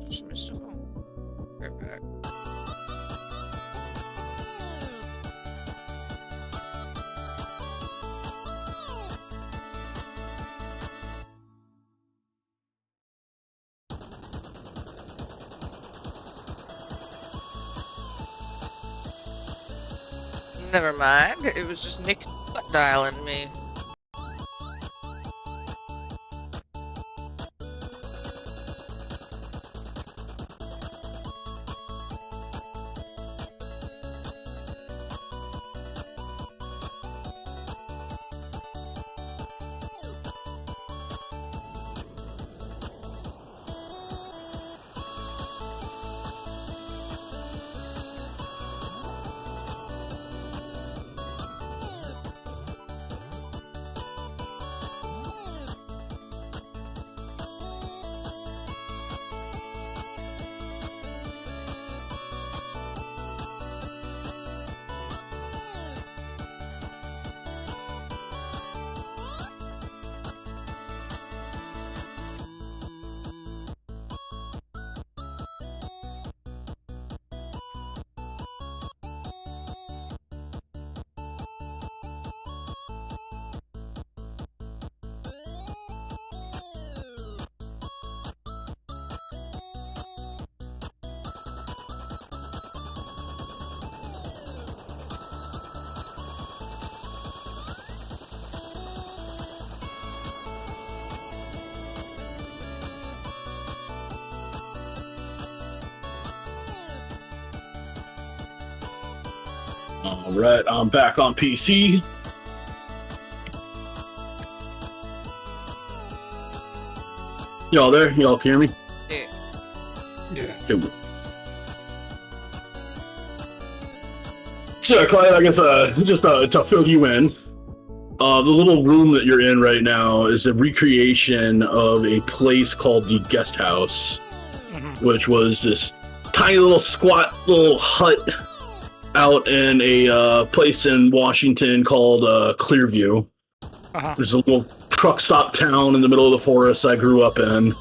just missed a phone. Right back. Never mind. It was just Nick butt dialing me. Alright, I'm back on PC. Y'all there? Y'all can hear me? Yeah. Good. So, Clyde, I guess just to fill you in, the little room that you're in right now is a recreation of a place called the Guest House, which was this tiny little squat little hut out in a place in Washington called Clearview. There's a little truck stop town in the middle of the forest I grew up in.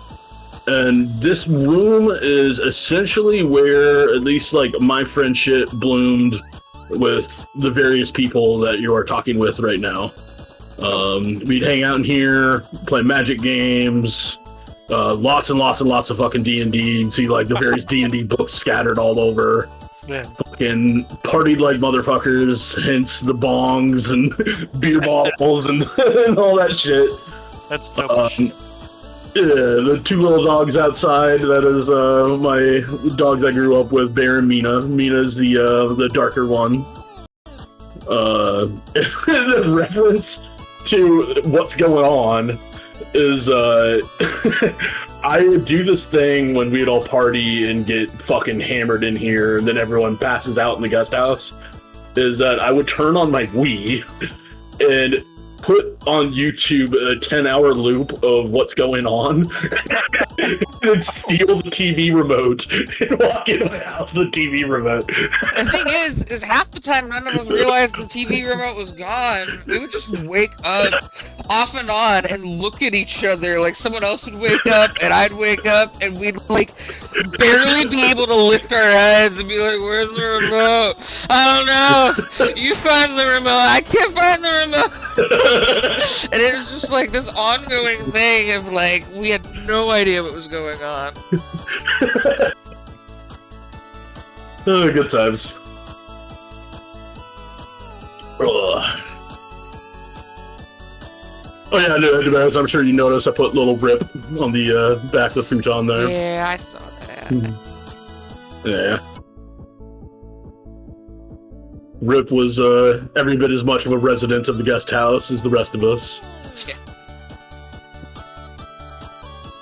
And this room is essentially where at least like my friendship bloomed with the various people that you are talking with right now. We'd hang out in here, play magic games, lots and lots and lots of fucking D&D. You can see like the various D&D books scattered all over. Yeah. Fucking partied like motherfuckers, hence the bongs and beer bottles and, and all that shit. That's dope shit. Yeah, the two little dogs outside, that is my dogs I grew up with, Bear and Mina. Mina's the darker one. The reference to what's going on is I would do this thing when we'd all party and get fucking hammered in here and then everyone passes out in the guest house, is that I would turn on my Wii and put on YouTube a 10-hour loop of what's going on and steal the TV remote and walk into my house with the TV remote. The thing is half the time none of us realized the TV remote was gone. We would just wake up off and on and look at each other. Like someone else would wake up and I'd wake up and we'd like barely be able to lift our heads and be like, where's the remote? I don't know. You find the remote. I can't find the remote. And it was just like this ongoing thing of like we had no idea what was going on. Oh, good times. Ugh. Oh yeah, no, I'm sure you noticed I put little Rip on the back of the futon there. Yeah, I saw that. Yeah. Rip was every bit as much of a resident of the guest house as the rest of us. Yeah.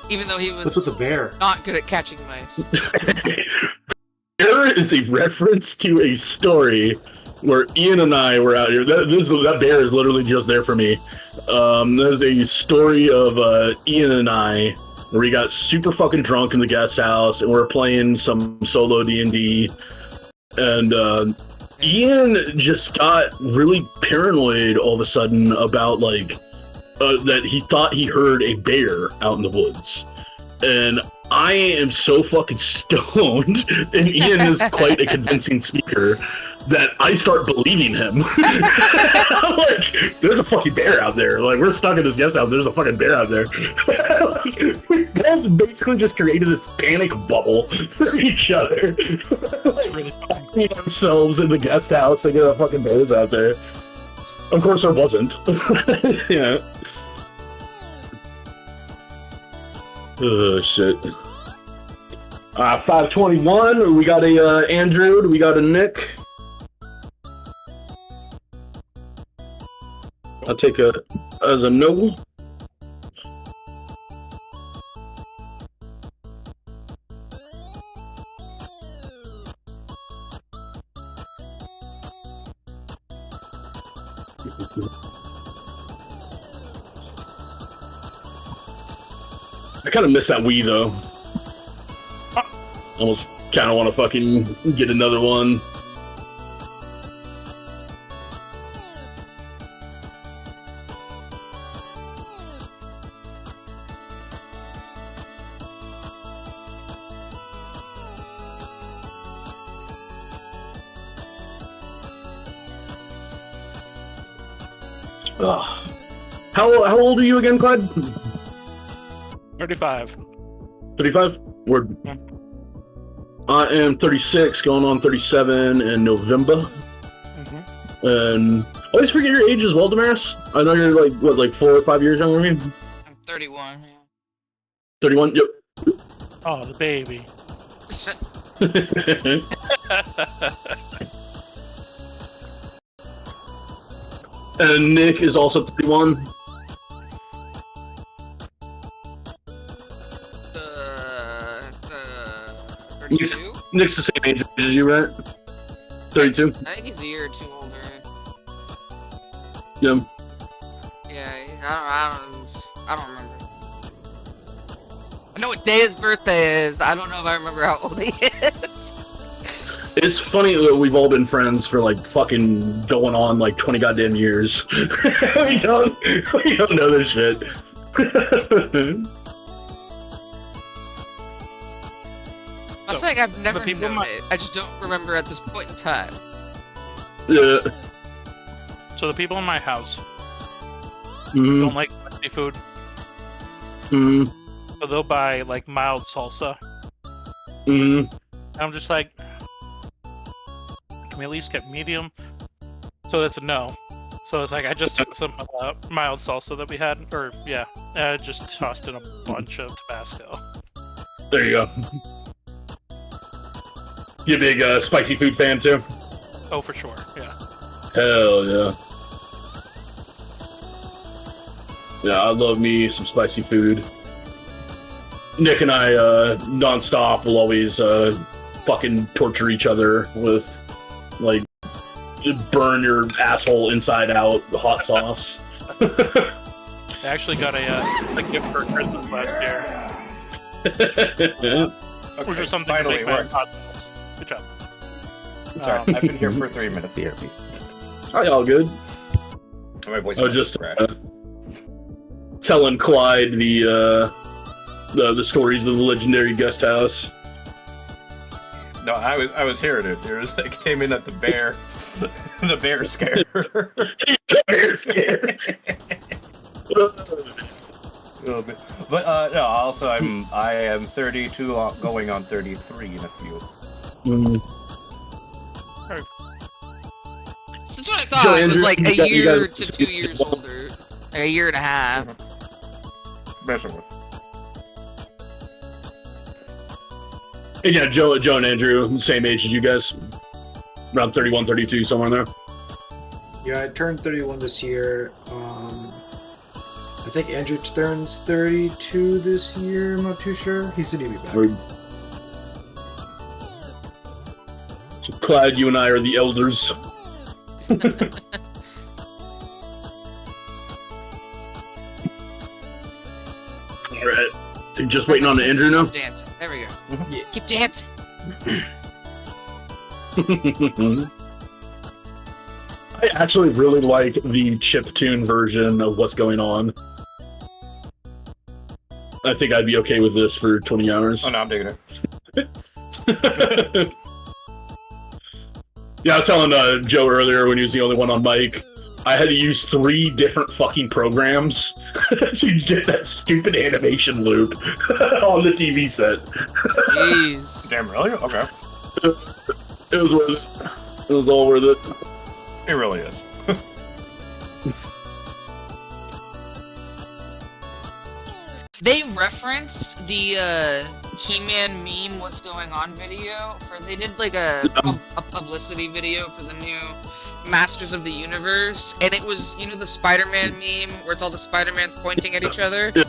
Even though he was What's with the bear? not good at catching mice. There is a reference to a story where Ian and I were out here. That bear is literally just there for me. There's a story of Ian and I where we got super fucking drunk in the guest house and we're playing some solo D&D, and Ian just got really paranoid all of a sudden about like that he thought he heard a bear out in the woods, and I am so fucking stoned, and Ian is quite a convincing speaker, that I start believing him. I'm like, there's a fucking bear out there. Like, we're stuck in this guest house. There's a fucking bear out there. Like, we both basically just created this panic bubble for each other. That's really funny. Ourselves in the guest house thinking the fucking bear's out there. Of course, there wasn't. Yeah. Oh, shit. 521. We got a Andrew. We got a Nick. I'll take a as a no. I kind of miss that Wii though. Almost kind of want to fucking get another one. How old are you again, Clyde? 35. 35? Word. Yeah. I am 36, going on 37 in November. And I always forget your age as well, Damaris. I know you're like, what, like 4 or 5 years younger than me? I'm 31, yeah. 31? Yep. Oh, the baby. And Nick is also 31. Nick's 32? the same age as you, right? 32? I think he's a year or two older. Yeah. Yeah, I don't remember. I know what day his birthday is. I don't know if I remember how old he is. It's funny that we've all been friends for like fucking going on like 20 goddamn years. we don't know this shit. I was like, I've never known it. I just don't remember at this point in time. Yeah. So the people in my house Mm. don't like spicy food, Mm. so they'll buy like mild salsa. Mm. And I'm just like, can we at least get medium? So that's a no. So it's like I just took some mild salsa that we had, or yeah, I just tossed in a bunch of Tabasco. There you go. You a big spicy food fan too? Oh, for sure, yeah. Hell yeah. Yeah, I love me some spicy food. Nick and I, non-stop, will always fucking torture each other with, like, burn your asshole inside out hot sauce. I actually got a gift for Christmas last year, which was something finally to make my worked. hot sauce. Good job. Sorry, I've been here for 3 minutes. BRB. Hi, all good. My voice I was just telling Clyde the stories of the legendary guest house. No, I was hearing it. There was I came in at the bear, the bear scare. Bear scare. But no, also I am 32, going on 33 in a few. Mm. That's what I thought. It was like a you year guys- to 2 years older. Like a year and a half. Basically. Yeah, Joe and Andrew, same age as you guys. Around 31, 32, somewhere in there. Yeah, I turned 31 this year. I think Andrew turns 32 this year. I'm not too sure. He's a newbie back. So Clyde, you and I are the elders. Alright. Just waiting on the Andrew now? Keep dancing. There we go. Yeah. Keep dancing. I actually really like the chiptune version of What's Going On. I think I'd be okay with this for 20 hours. Oh no, I'm digging it. Yeah, I was telling Joe earlier when he was the only one on mic, I had to use 3 different fucking programs to get that stupid animation loop on the TV set. Jeez. Damn, really? Okay. It was worth it. It was all worth it. It really is. They referenced the He-Man meme "What's Going On" video for. They did like a publicity video for the new Masters of the Universe, and it was, you know, the Spider-Man meme where it's all the Spider-Mans pointing at each other. Yeah.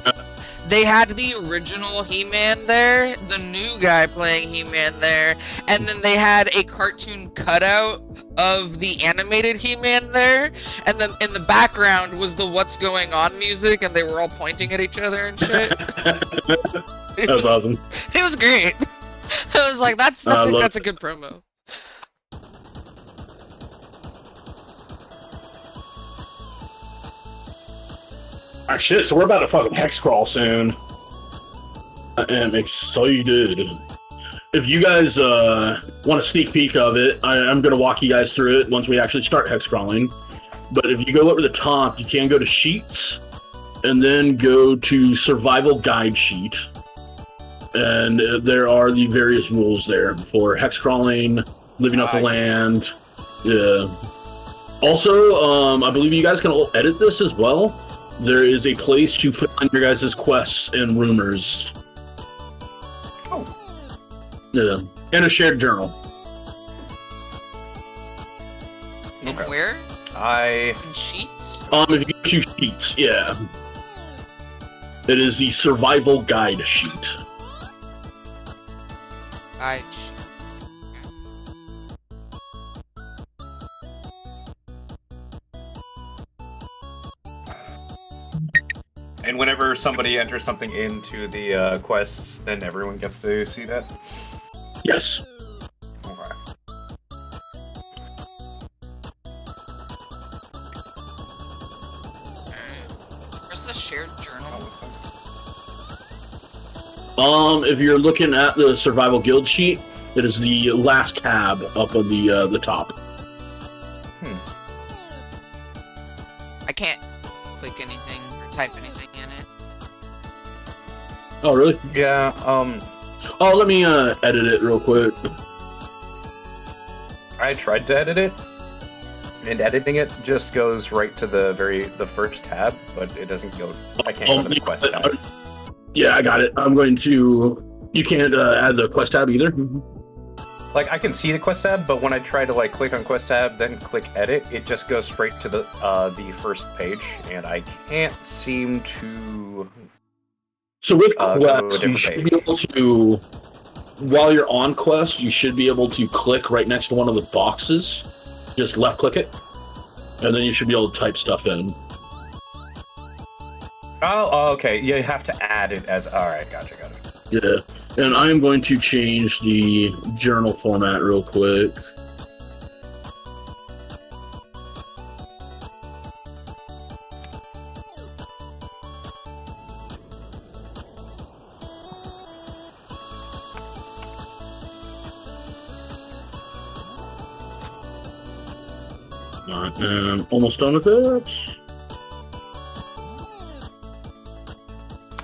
They had the original He-Man there, the new guy playing He-Man there, and then they had a cartoon cutout of the animated He-Man there, and then in the background was the "What's Going On" music, and they were all pointing at each other and shit. That was awesome. It was great. I was like, that's a good promo. Ah, shit, so we're about to fucking hex crawl soon. I am excited. If you guys want a sneak peek of it, I'm going to walk you guys through it once we actually start hex crawling. But if you go over the top, you can go to Sheets, and then go to Survival Guide Sheet. And there are the various rules there for hex crawling, living up the land. Yeah. Also, I believe you guys can all edit this as well. There is a place to find your guys' quests and rumors. Oh. Yeah. And a shared journal. And where? In sheets? If you go to sheets, yeah. It is the survival guide sheet. Guide sheet. And whenever somebody enters something into the quests, then everyone gets to see that? Yes. Okay. Where's the shared journal? If you're looking at the survival guild sheet, it is the last tab up on the top. I can't click anything or type anything in it. Oh, really? Yeah, Oh, let me edit it real quick. I tried to edit it, and editing it just goes right to the first tab, but it doesn't go. I can't go to the quest tab. Yeah, I got it. I'm going to. You can't add the quest tab either. Like, I can see the quest tab, but when I try to like click on quest tab, then click edit, it just goes straight to the first page, and I can't seem to. So with go to a quest, you different should page. be able to. While you're on quest, you should be able to click right next to one of the boxes. Just left click it, and then you should be able to type stuff in. Oh, okay. You have to add it as. All right, gotcha, got it. Yeah, and I'm going to change the journal format real quick. Alright, and I'm almost done with it.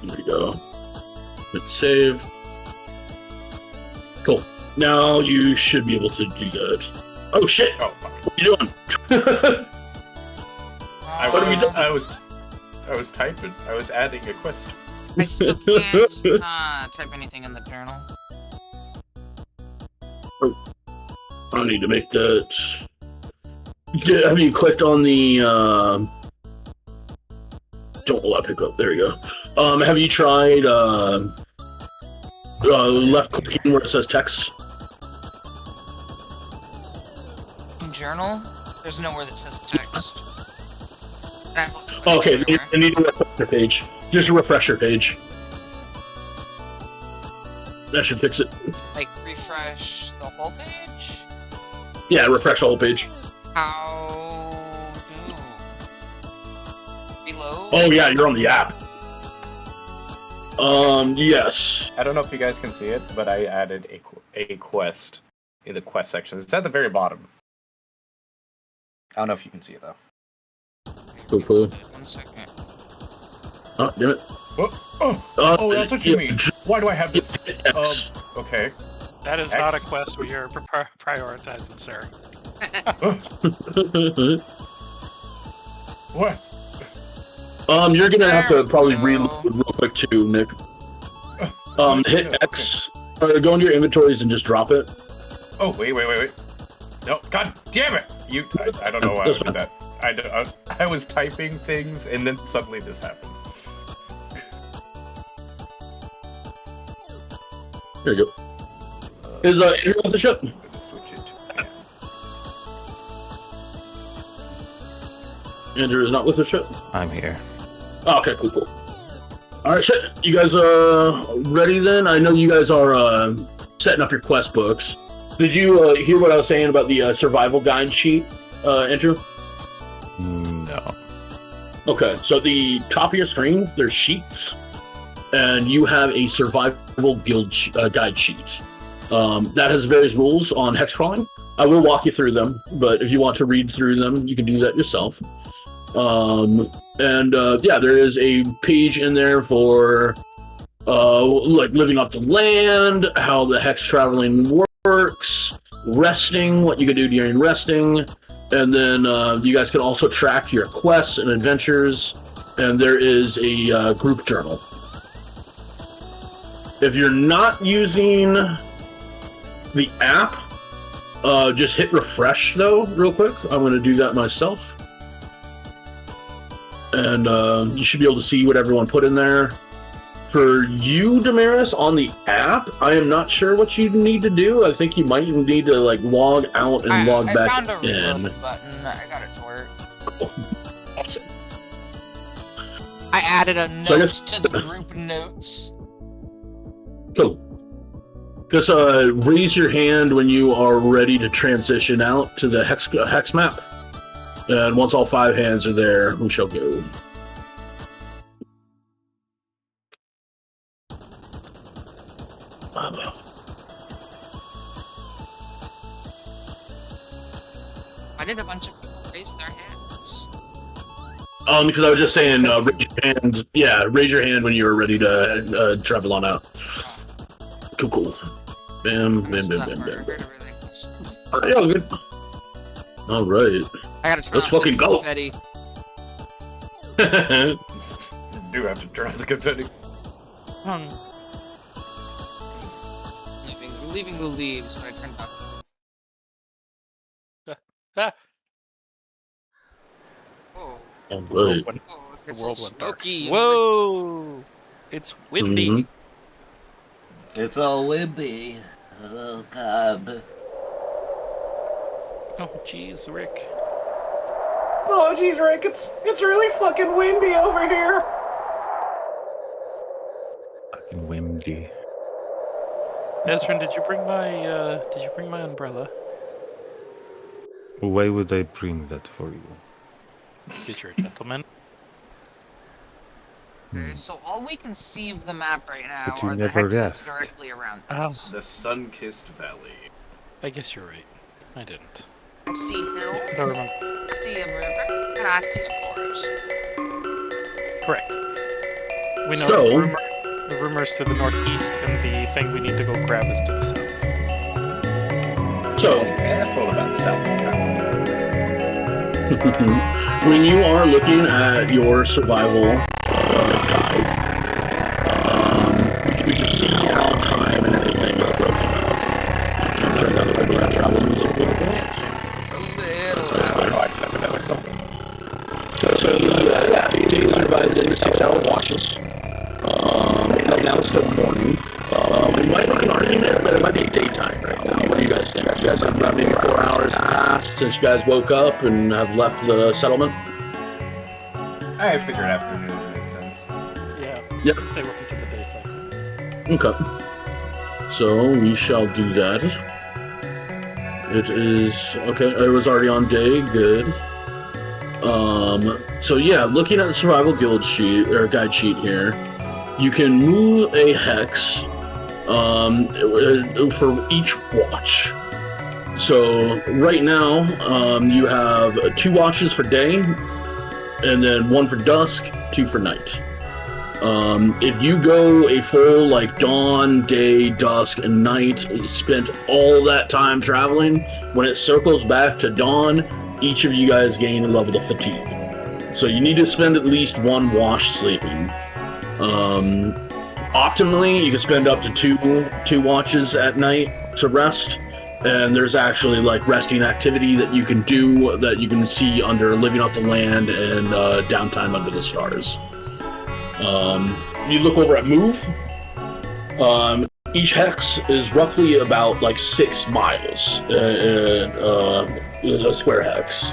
There you go. Hit save. Cool. Now you should be able to do that. Oh shit! Oh, fuck. What are you doing? What have you done? I was typing. I was adding a quest. I still can't type anything in the journal. I need to make that. Have you clicked on the don't allow pickup? There you go. Have you tried left clicking where it says text? In journal, there's nowhere that says text. I've looked Okay, everywhere. I need a refresher page. Just a refresher page. That should fix it. Like, refresh the whole page? Yeah, refresh the whole page. How do? Reload? Oh yeah, you're on the app. Yes. I don't know if you guys can see it, but I added a quest in the quest section. It's at the very bottom. I don't know if you can see it though. Cool. 1 second. Oh, damn it. Oh, that's what you mean. Why do I have this? X. Okay. That is not a quest we are prioritizing, sir. What? You're gonna have to probably There we go. reload real quick too, Nick. Hit X, or go into your inventories and just drop it. Oh, wait. No, god damn it! I don't know why I would do that. I was typing things, and then suddenly this happened. There you go. Is Andrew off the ship? I'm gonna switch it to Andrew is not with the ship. I'm here. Oh, okay, cool. All right, shit. You guys ready then? I know you guys are setting up your quest books. Did you hear what I was saying about the survival guide sheet, Andrew? No. Okay, so at the top of your screen, there's sheets, and you have a survival guild guide sheet. That has various rules on hex crawling. I will walk you through them, but if you want to read through them, you can do that yourself. Yeah, there is a page in there for like living off the land, how the hex traveling works, resting, what you can do during resting, and then you guys can also track your quests and adventures, and there is a group journal. If you're not using the app, just hit refresh though, real quick. I'm going to do that myself. and you should be able to see what everyone put in there. For you, Damaris, on the app, I am not sure what you need to do. I think you might need to like log out and log back I found a in. reload button. I got it to work. Cool. Awesome. I added a So I note guess- to the group notes. Cool. Just raise your hand when you are ready to transition out to the hex map. And once all 5 hands are there, we shall go. I did a bunch of people raise their hands. Because I was just saying, raise your hand. Yeah, raise your hand when you are ready to travel on out. Cool. Bam, bam, bam, bam, bam. Yeah, all good. All right. I gotta turn Let's off fucking the go. confetti. You do have to turn off the confetti. Leaving the leaves, but I turned off. Ah, Oh, All right. oh, the it's world so went dark. spooky. Whoa! It's windy. Mhm. It's all wimpy. Oh, God. Oh, jeez, Rick. Oh, geez, Rick, it's really fucking windy over here. Fucking windy. Ezrin, did you bring my umbrella? Why would I bring that for you? Because you're a gentleman. Okay, so all we can see of the map right now But you are the never hexes asked. directly around Oh, us. The sun-kissed valley. I guess you're right. I didn't. I see hills, I remember. I see a river, and I see a forest. Correct. We know So- the rumors to the northeast, and the thing we need to go grab is to the south. So, Careful about South Carolina. when you are looking at your survival guide, you can see out time and everything. I'm turning down the regular travel music a little bit. It's a little I know, I remember that was something. So, yeah, you days are divided into 6-hour watches. Right now it's the morning. We might run an argument, but it might be daytime right now. What do you guys think? You guys have about maybe 4 hours passed since you guys woke up and have left the settlement? I figured afternoon would make sense. Yeah. Yep. I'd say welcome to the day cycle. Okay. So we shall do that. It is okay. It was already on day. Good. So yeah, looking at the survival guild sheet or guide sheet here, you can move a hex for each watch. So right now, you have 2 watches for day, and then 1 for dusk, 2 for night. If you go a full like dawn, day, dusk, and night, spent all that time traveling, when it circles back to dawn, each of you guys gain a level of fatigue. So you need to spend at least 1 wash sleeping. Optimally, you can spend up to two watches at night to rest. And there's actually like resting activity that you can do that you can see under Living Off the Land and Downtime Under the Stars. You look over at Move. Each hex is roughly about like 6 miles, a square hex.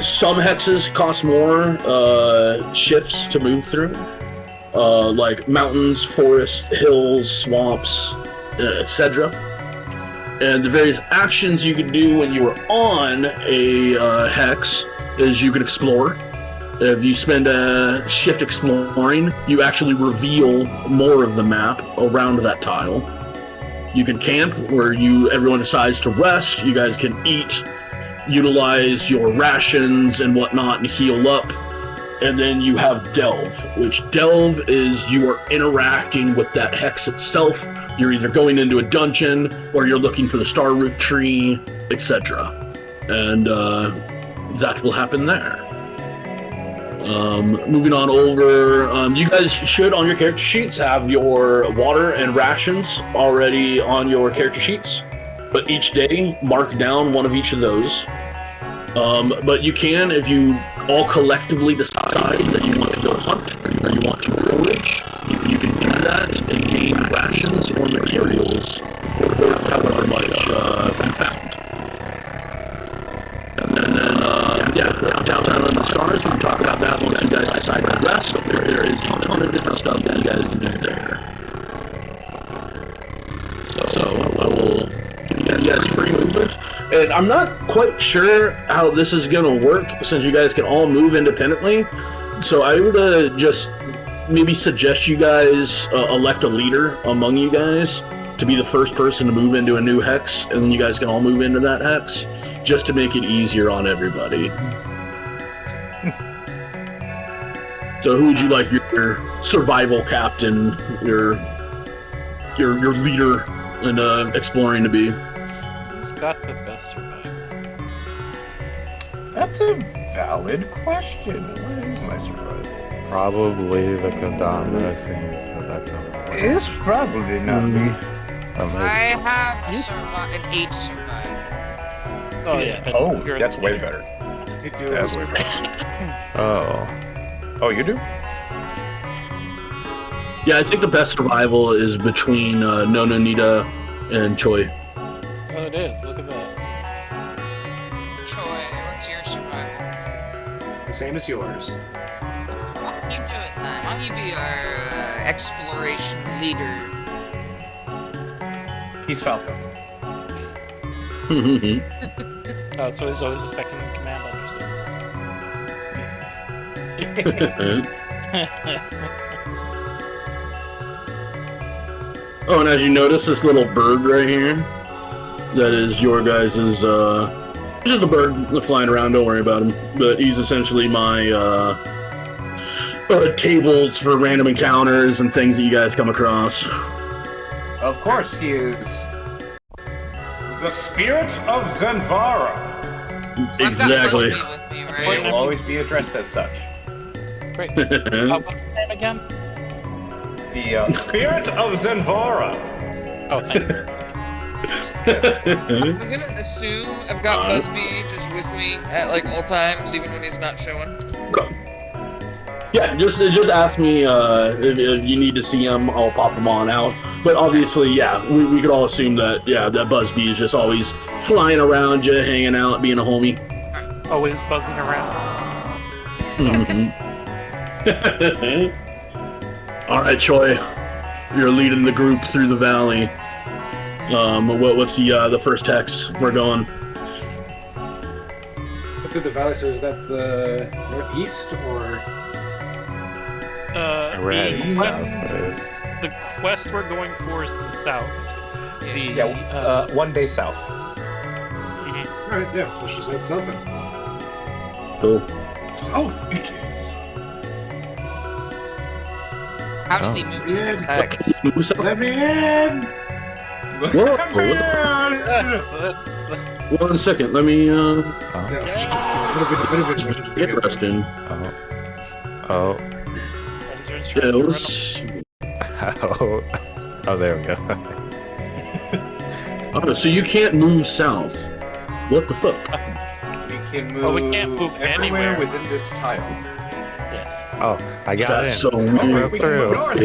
Some hexes cost more shifts to move through, like mountains, forests, hills, swamps, etc. And the various actions you can do when you are on a hex is you can explore. If you spend a shift exploring, you actually reveal more of the map around that tile. You can camp, where everyone decides to rest. You guys can eat, utilize your rations and whatnot, and heal up. And then you have Delve, which Delve is you are interacting with that hex itself. You're either going into a dungeon, or you're looking for the star root tree, etc. And that will happen there. Moving on over, you guys should on your character sheets have your water and rations already on your character sheets, but each day mark down one of each of those. But you can, if you all collectively decide that you want to go hunt or you want to forage, you can do that and gain rations or materials or however much you found. And then, downtown on the stars, we can talk about that once you guys decide the rest. There is a ton of different stuff that you guys can do there. So I will give you guys free movement. And I'm not quite sure how this is going to work since you guys can all move independently. So I would just maybe suggest you guys elect a leader among you guys to be the first person to move into a new hex, and then you guys can all move into that hex, just to make it easier on everybody. So who would you like your survival captain, your leader in exploring to be? Who's got the best survival? That's a valid question. What is my survival? Probably the Kadama thing, so that's all. It's probably not me. I have an 8 survival. Oh yeah. Oh, that's way better. That's way better. Oh, you do? Yeah, I think the best survival is between Nono Nita and Choi. Oh, it is. Look at that. Troy, what's your survival? The same as yours. Why don't you do it then? Why don't you be our exploration leader? He's Falco. Oh, so he's always the second in command under. Oh, and as you notice, this little bird right here, that is your guys' just a bird flying around, don't worry about him. But he's essentially my tables for random encounters and things that you guys come across. Of course, he is the spirit of Zenvara. Exactly. I've got Busby with me, He right? will always be addressed as such. Great. What's his name again? The spirit of Zenvara. Oh, thank you. I'm gonna assume I've got Busby just with me at like all times, even when he's not showing. Yeah, just ask me if you need to see him. I'll pop him on out. But obviously, yeah, we could all assume that that Busby is just always flying around you, hanging out, being a homie. Always buzzing around. All right, Choi, you're leading the group through the valley. What's the first hex we're going? Through the valley, so is that the northeast or? The quest we're going for is to the south. One day south. Alright, yeah, let's just head south then. Cool. South it is. How does he move to the next hex? Let me in! One second, let me get resting. Oh, Is there instructions? Oh, there we go. Oh, so you can't move south. What the fuck? We can move. We can't move everywhere anywhere within this tile. Yes. Oh, I got That's in. so weird. We can move north.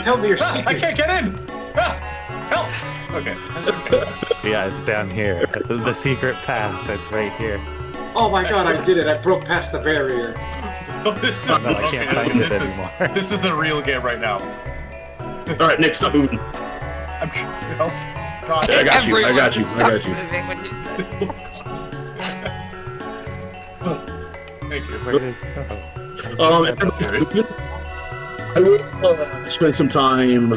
Tell me your I secrets. can't get in. Help! Okay. Yeah, it's down here. The secret path. It's right here. Oh my god, I did it. I broke past the barrier. This No, is I can't find it anymore. This is the real game right now. Alright, Nick, stop moving. I'm God. I got you, I Everyone got you, I stopped got you. moving when you said Thank you. Where did it go? Everybody's moving. I will spend some time.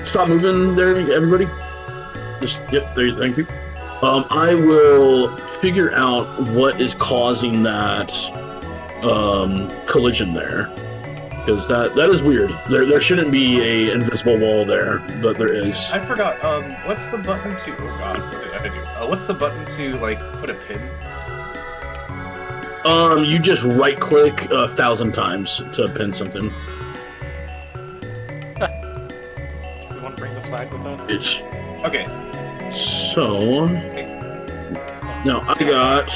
Stop moving there, everybody. Just, yep, there you, thank you. I will figure out what is causing that collision there. Because that is weird. There shouldn't be a invisible wall there, but there is. I forgot. What's the button to? Oh God, what did I do? What's the button to like put a pin? You just right click 1,000 times to pin something. You want to bring the flag with us? It's Okay. so. Now, I got...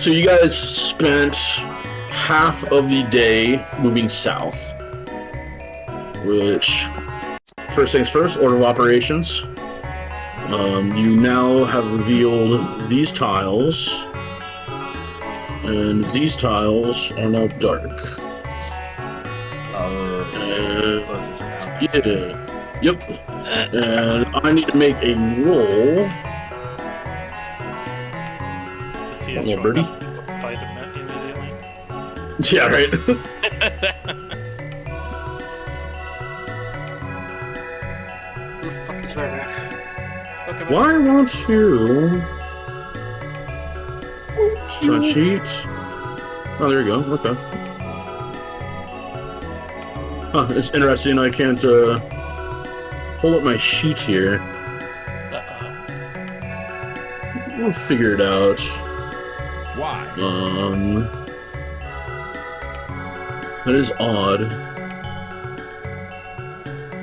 So you guys spent half of the day moving south. Which... First things first, order of operations. You now have revealed these tiles. And these tiles are now dark. Plus it's around. Yeah. Yep. And I need to make a roll. Does he Little birdie. fight him immediately? Yeah, right. Who the fuck is that? Why won't you... Start sheet. Oh, there you go. Okay. Huh, it's interesting. I can't pull up my sheet here. We'll figure it out. Why? That is odd.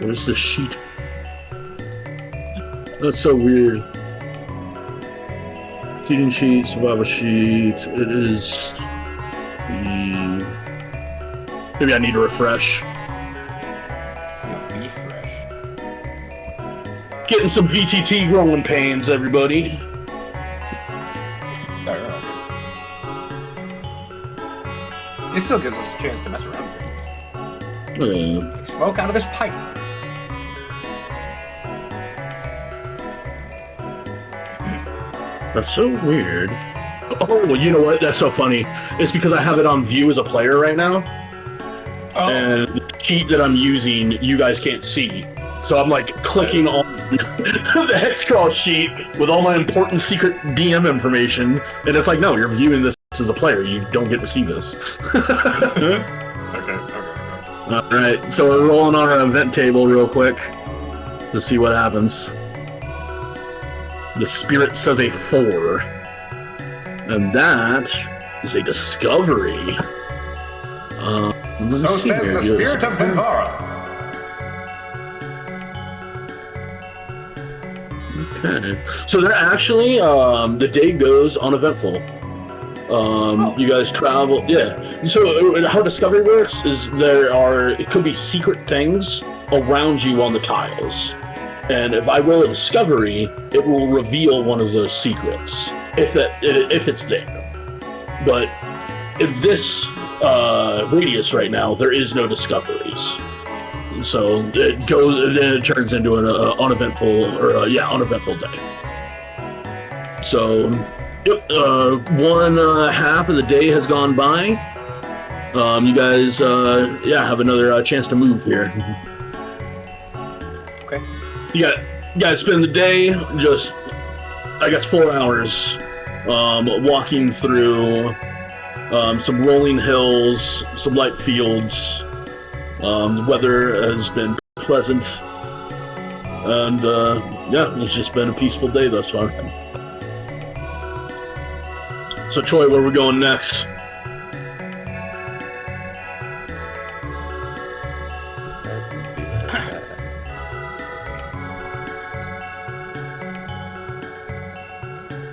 What is the sheet? That's so weird. Seating sheet, survival sheet. It is the... Maybe I need to refresh. Refresh. Getting some VTT growing pains, everybody. It still gives us a chance to mess around with things. Smoke out of this pipe. That's so weird. Oh, well, you know what? That's so funny. It's because I have it on view as a player right now. Oh. And the sheet that I'm using, you guys can't see. So I'm like clicking on the Hexcrawl sheet with all my important secret DM information. And it's like, no, you're viewing this as a player. You don't get to see this. Okay. Alright, so we're rolling on our event table real quick to see what happens. The spirit says a 4. And that is a discovery. So says the spirit of Zenvara. Okay. So they're actually, the day goes uneventful. You guys travel, yeah. So how discovery works is it could be secret things around you on the tiles. And if I roll a discovery, it will reveal one of those secrets, if it's there. But in this radius right now, there is no discoveries. So it turns into an uneventful day. So, yep, one half of the day has gone by. You guys, have another chance to move here. Okay. You guys spend the day just, I guess, 4 hours walking through some rolling hills, some light fields. The weather has been pleasant, and it's just been a peaceful day thus far. So, Troy, where are we going next?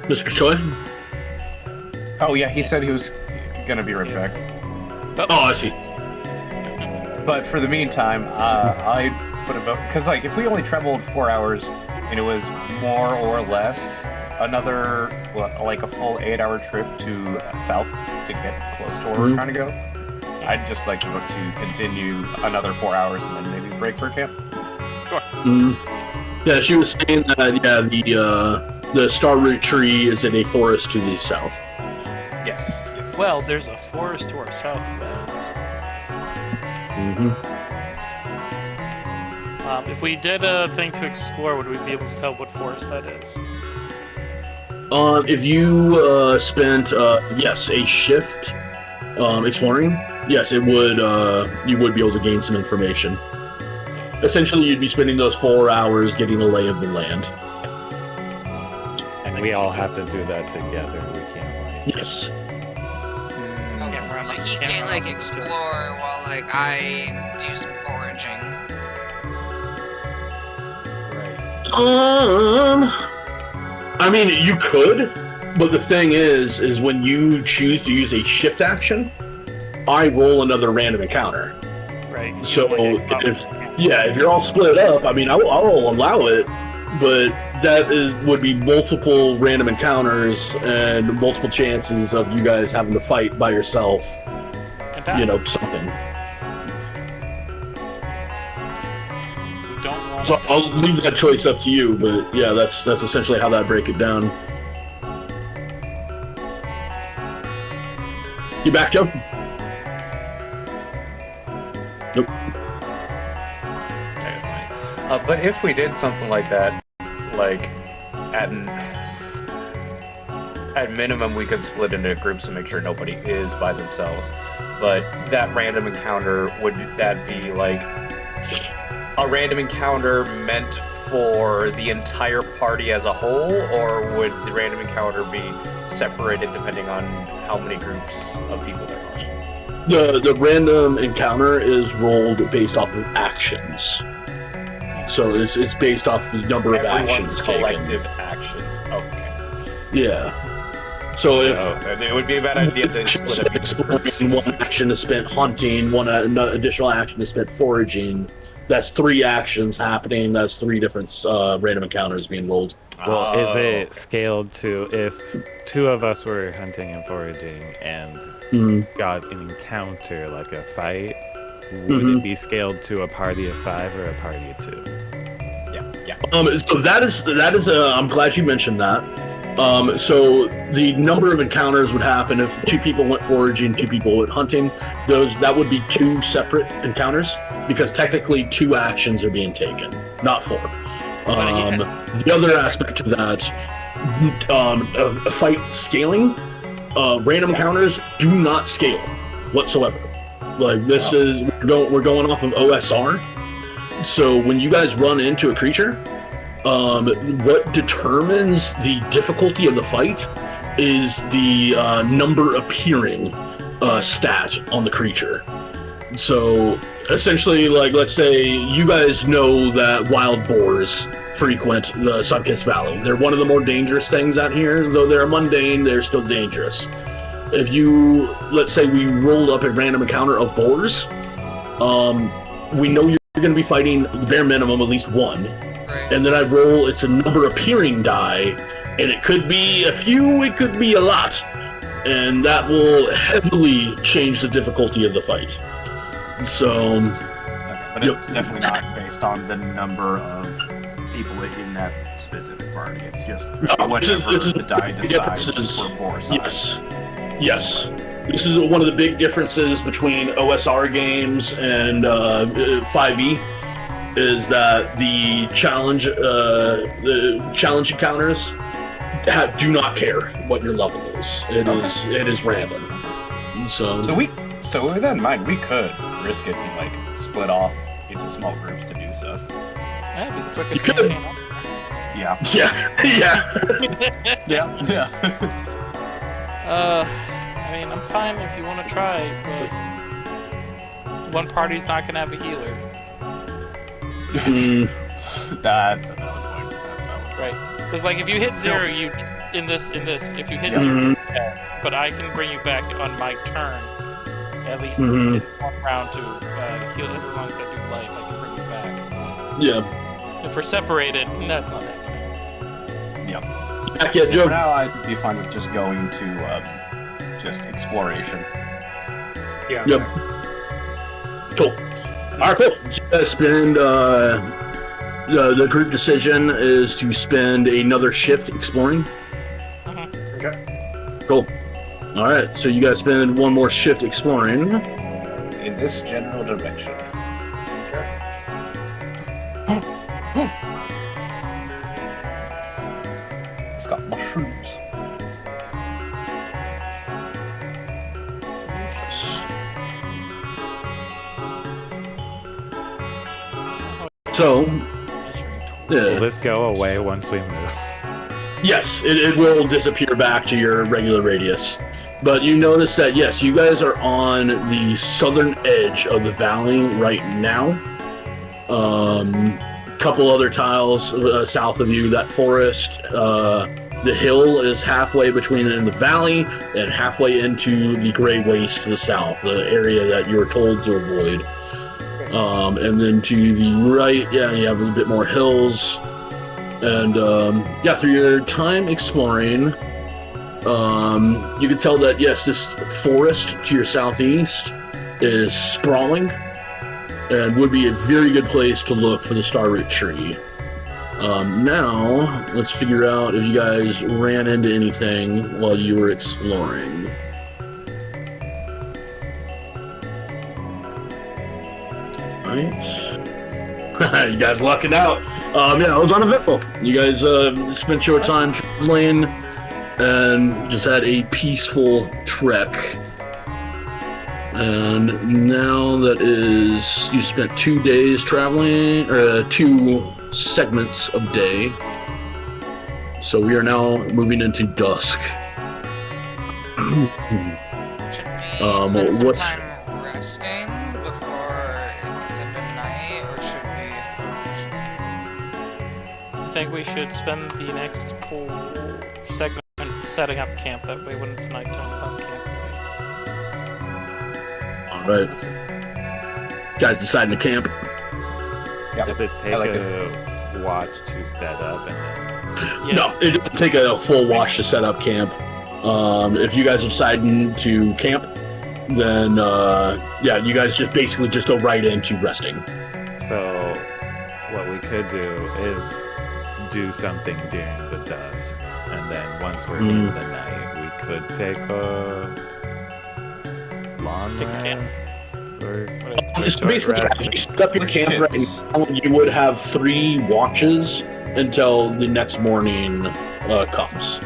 Mr. Choi? Oh yeah, he said he was gonna be right back. Oh, I see. But for the meantime, I put a vote, because like if we only traveled 4 hours and it was more or less another like a full 8-hour trip to south to get close to where we're trying to go, I'd just like to vote to continue another 4 hours and then maybe break for camp. Sure. Yeah, she was saying that the Starroot tree is in a forest to the south. Yes. Well, there's a forest to our southwest. If we did a thing to explore, would we be able to tell what forest that is? If you spent a shift exploring, yes, it would. You would be able to gain some information. Essentially, you'd be spending those 4 hours getting a lay of the land. And we all have to do that together. We can't like. Yes. So he can't like explore while like I do some foraging. Right. I mean, you could, But the thing is when you choose to use a shift action, I roll another random encounter. Right. So if you're all split up, I mean, I'll allow it, but that would be multiple random encounters and multiple chances of you guys having to fight by yourself. Something. So I'll leave that choice up to you, but yeah, that's essentially how that break it down. You back, Joe? Nope. But if we did something like that, like at minimum we could split into groups to make sure nobody is by themselves. But that random encounter, would that be like a random encounter meant for the entire party as a whole, or would the random encounter be separated depending on how many groups of people there are? The random encounter is rolled based off of actions. So it's based off the number of actions taken. Collective actions. Okay. Yeah. So if it would be a bad idea to split up exploring, one action is spent hunting, one additional action is spent foraging. That's 3 actions happening. That's 3 different random encounters being rolled. Well, is it scaled to if 2 of us were hunting and foraging and got an encounter, like a fight, would it be scaled to a party of 5 or a party of 2? Yeah. So that is I'm glad you mentioned that. So the number of encounters would happen if 2 people went foraging, 2 people went hunting. That would be 2 separate encounters, because technically 2 actions are being taken, not 4. The other aspect of that, a fight scaling, random encounters do not scale whatsoever. Like this is we're going off of OSR. So when you guys run into a creature, what determines the difficulty of the fight is the number appearing stat on the creature. So essentially, like, let's say you guys know that wild boars frequent the Sun-Kissed Valley. They're one of the more dangerous things out here. Though they're mundane, they're still dangerous. If let's say we rolled up a random encounter of boars, we know you're going to be fighting the bare minimum at least 1. And then I roll, it's a number appearing die, and it could be a few, it could be a lot. And that will heavily change the difficulty of the fight. So... But it's definitely not based on the number of people in that specific party. It's just whatever the die decides for boar size. Yes. This is one of the big differences between OSR games and 5e. Is that the challenge encounters do not care what your level is. It is random. So with that in mind, we could risk it and like split off into small groups to do stuff. That'd be the quickest. You could. Yeah. I mean, I'm fine if you want to try, but one party's not gonna have a healer. That's a valid point. Right. Because like if you hit 0, you in this if you hit 0, but I can bring you back on my turn. At least in 1 round to heal. As long as I do life, I can bring you back. Yeah. If we're separated, that's not happening. Yep. Yeah, Joe. For now, I'd be fine with just going to just exploration. Yeah. Yep. Cool. Alright, cool. Spend the group decision is to spend another shift exploring. Okay. Cool. Alright, so you guys spend 1 more shift exploring. In this general direction. It's got mushrooms. So, Will this go away once we move? yes, it will disappear back to your regular radius. But you notice that, yes, you guys are on the southern edge of the valley right now. Couple other tiles south of you, that forest The hill is halfway between in the valley and halfway into the gray waste to the south, the area that you're told to avoid. And then to the right, yeah, you have a bit more hills. And yeah, through your time exploring, you can tell that, yes, this forest to your southeast is sprawling and would be a very good place to look for the starroot tree. Now, let's figure out if you guys ran into anything while you were exploring. Right. You guys lucking out. Yeah, it was uneventful. You guys spent your time traveling and just had a peaceful trek. And now that is, you spent 2 days traveling, or 2 segments of day. So we are now moving into dusk. Should we spend some time resting before it gets into night, or should we? I think we should spend the next full segment setting up camp. That way, when it's nighttime, we'll have camp. Right. Guys deciding to camp. Yep. Does it take a watch to set up and then... Yeah. No, it doesn't take a full watch to set up camp. If you guys are deciding to camp, then yeah, you guys just basically just go right into resting. So what we could do is do something during the dusk, and then once we're in the night, we could take a long rest. It's basically, if you set up your camp right now, you would have 3 watches until the next morning comes.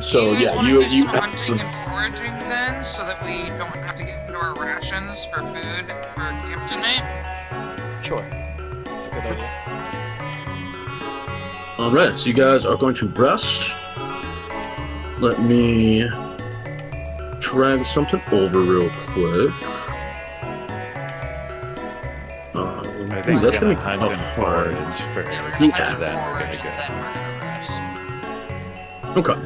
So yeah, you do some hunting and foraging then, so that we don't have to get into our rations for food for camp tonight. Sure, that's a good idea. All right, so you guys are going to rest. Let me drag something over real quick. I think we're gonna hunt and forage first. Yeah, we're gonna hunt and forage, and then we're gonna rest. Okay.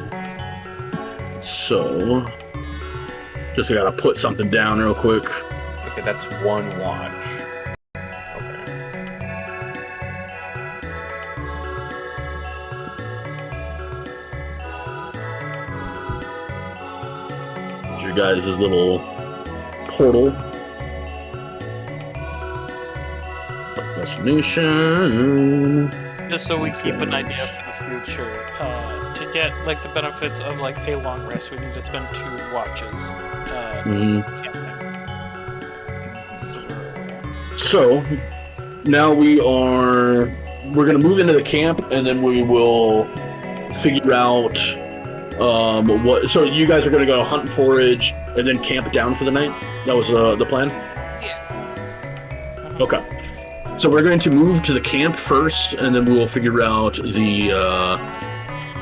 So, just gotta put something down real quick. Okay, that's 1 watch. Your guys' little portal. Destination. Just so we keep an idea for the future. To get like the benefits of like a long rest, we need to spend 2 watches. So now we're gonna move into the camp, and then we will figure out what. So you guys are gonna go hunt and forage, and then camp down for the night. That was the plan. Yeah. Okay. So we're going to move to the camp first, and then we will figure out the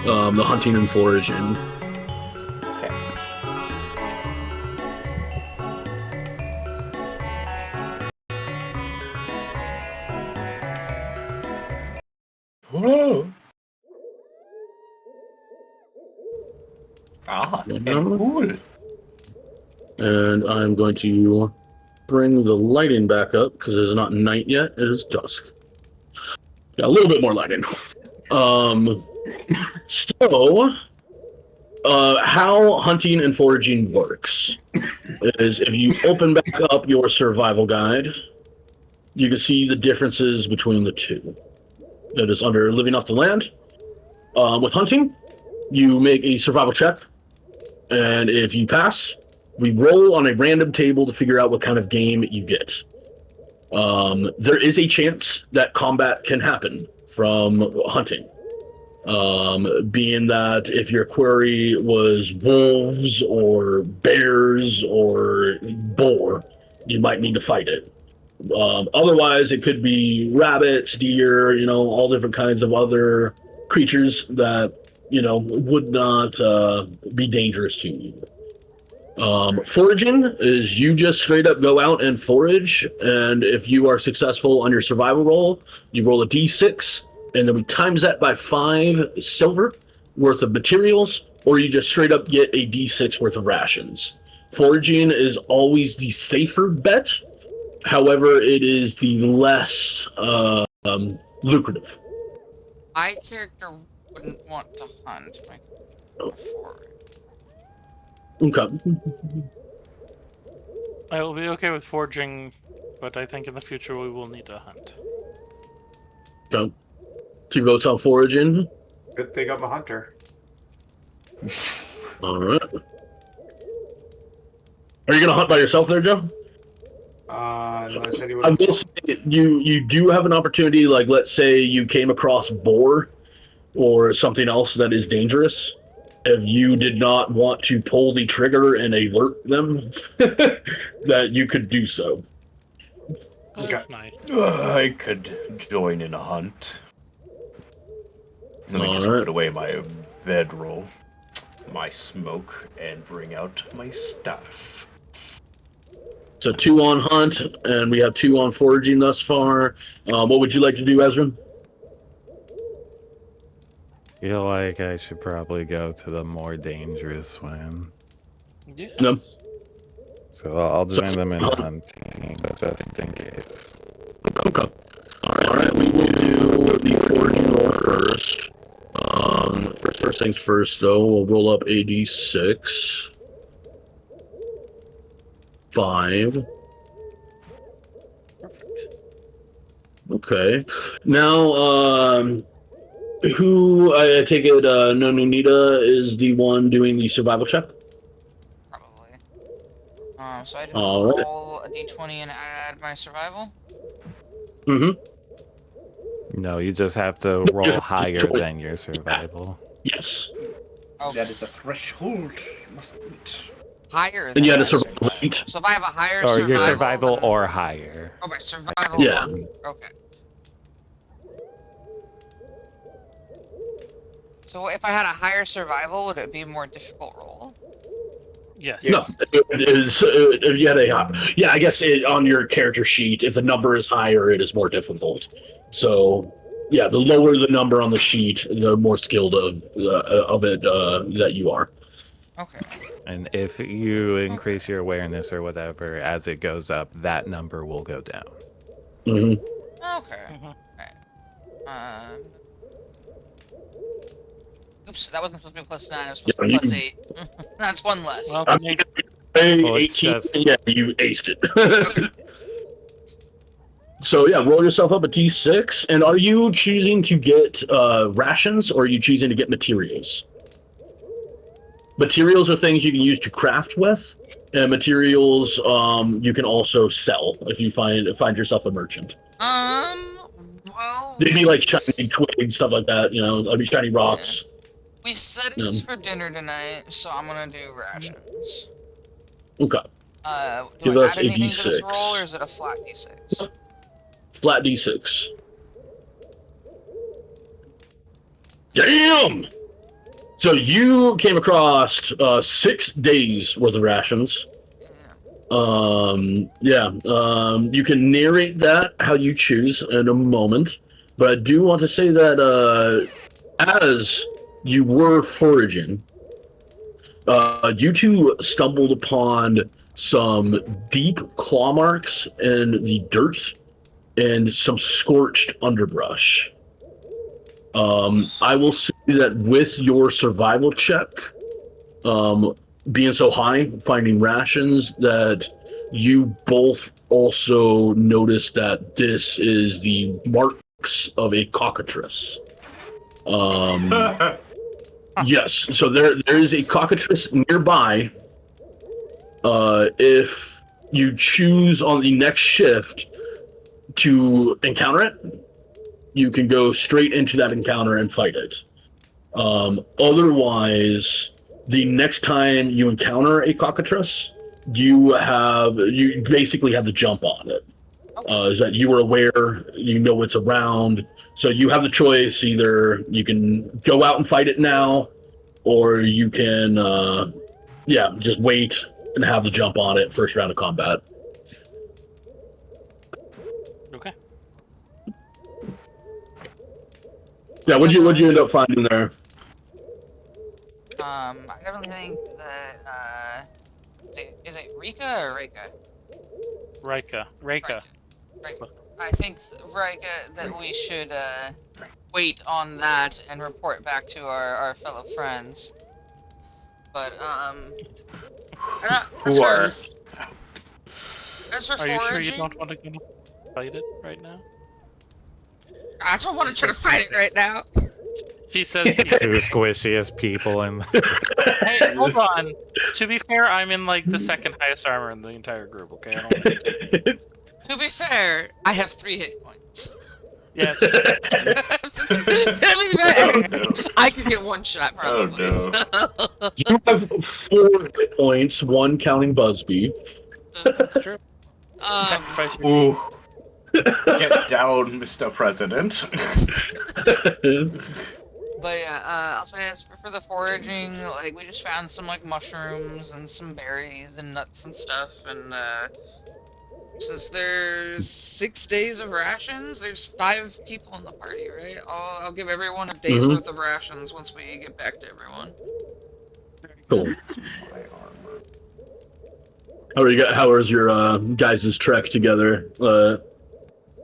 hunting and foraging. Okay. Whoa. Ah, cool. And I'm going to bring the lighting back up because it is not night yet. It is dusk. Yeah, a little bit more lighting. So, how hunting and foraging works is if you open back up your survival guide, you can see the differences between the 2. It is under living off the land. With hunting, you make a survival check, and if you pass, we roll on a random table to figure out what kind of game you get. There is a chance that combat can happen from hunting. Being that if your quarry was wolves or bears or boar, you might need to fight it. Otherwise, it could be rabbits, deer, all different kinds of other creatures that, would not be dangerous to you. Foraging is you just straight up go out and forage, and if you are successful on your survival roll, you roll a d6, and then we times that by 5 silver, worth of materials, or you just straight up get a D6 worth of rations. Foraging is always the safer bet. However, it is the less lucrative. My character wouldn't want to hunt. My character would forage. Okay. I will be okay with foraging, but I think in the future we will need to hunt. Okay. 2 votes on foraging. Good thing I'm a hunter. All right. Are you gonna hunt by yourself there, Joe? Unless anyone I else. will say you do have an opportunity. Like, let's say you came across boar or something else that is dangerous. If you did not want to pull the trigger and alert them, that you could do so. Okay. Nice. I could join in a hunt. Let me just put away my bedroll, my smoke, and bring out my staff. So 2 on hunt, and we have 2 on foraging thus far. What would you like to do, Ezra? Feel like I should probably go to the more dangerous one. Yeah. No. So I'll join them in hunting, just in case. Okay. All right. We will do the foraging roll first. First things first, though. We'll roll up a d6. 5. Perfect. Okay. Now, who I take it? Nonunita is the one doing the survival check. Probably. So I just Alright. roll a d20 and add my survival. Mm-hmm. No, you just have to roll higher than your survival. Yes. Okay. That is the threshold you must meet. Higher than And you had my a survival rate. So if I have a higher Or survival... your survival then- or higher. Oh, my survival. Yeah. Okay. So if I had a higher survival, would it be a more difficult roll? Yes. No, it is. If you had yeah, I guess on your character sheet, if the number is higher, it is more difficult. So, yeah, the lower the number on the sheet, the more skilled of it that you are. Okay. And if you increase your awareness or whatever as it goes up, that number will go down. Mm-hmm. Okay. Alright. Oops, that wasn't supposed to be +9, it was supposed to be +8. That's 1 less. Well, I mean, 18, just... yeah, you aced it. So, yeah, roll yourself up a d6. And are you choosing to get rations, or are you choosing to get materials? Materials are things you can use to craft with, and materials you can also sell if you find yourself a merchant. Well... They'd be like shiny twigs, stuff like that, I'd be shiny rocks. We said it was for dinner tonight, so I'm gonna do rations. Okay. Do Give I us add a anything to this D6. roll, or is it a flat d6? Flat d6. Damn! So you came across 6 days worth of rations. You can narrate that how you choose in a moment, but I do want to say that as you were foraging, you two stumbled upon some deep claw marks in the dirt and some scorched underbrush. I will say that with your survival check, being so high, finding rations, that you both also notice that this is the marks of a cockatrice. Yes, so there is a cockatrice nearby. If you choose on the next shift to encounter it, you can go straight into that encounter and fight it. Otherwise, the next time you encounter a cockatrice, you basically have to jump on it. Is that you are aware, you know it's around, so you have the choice. Either you can go out and fight it now, or you can, just wait and have the jump on it first round of combat. Okay. Yeah, what'd you end up finding there? I definitely think that, is it Rika or Reika? Rika. Rika. I think, Rika, that we should, wait on that and report back to our fellow friends. But, as Who for, are? as for Are you sure you foraging, don't want to go fight it right now? I don't want to try to fight it right now. She says, Two squishiest people in. hey, hold on. To be fair, I'm in like the second highest armor in the entire group, okay? I don't... To be fair, I have 3 hit points. Yeah, To be fair, Oh, no. I could get 1 shot probably. Oh, You have 4 hit points, 1 counting Busby. that's true. Sacrifice your... Ooh. Get down, Mr. President. But yeah, I'll say as for the foraging, like, we just found some, like, mushrooms and some berries and nuts and stuff, and, since there's 6 days of rations, there's 5 people in the party, right? I'll give everyone a day's worth of rations once we get back to everyone. Cool. My armor. How is your guys' trek together?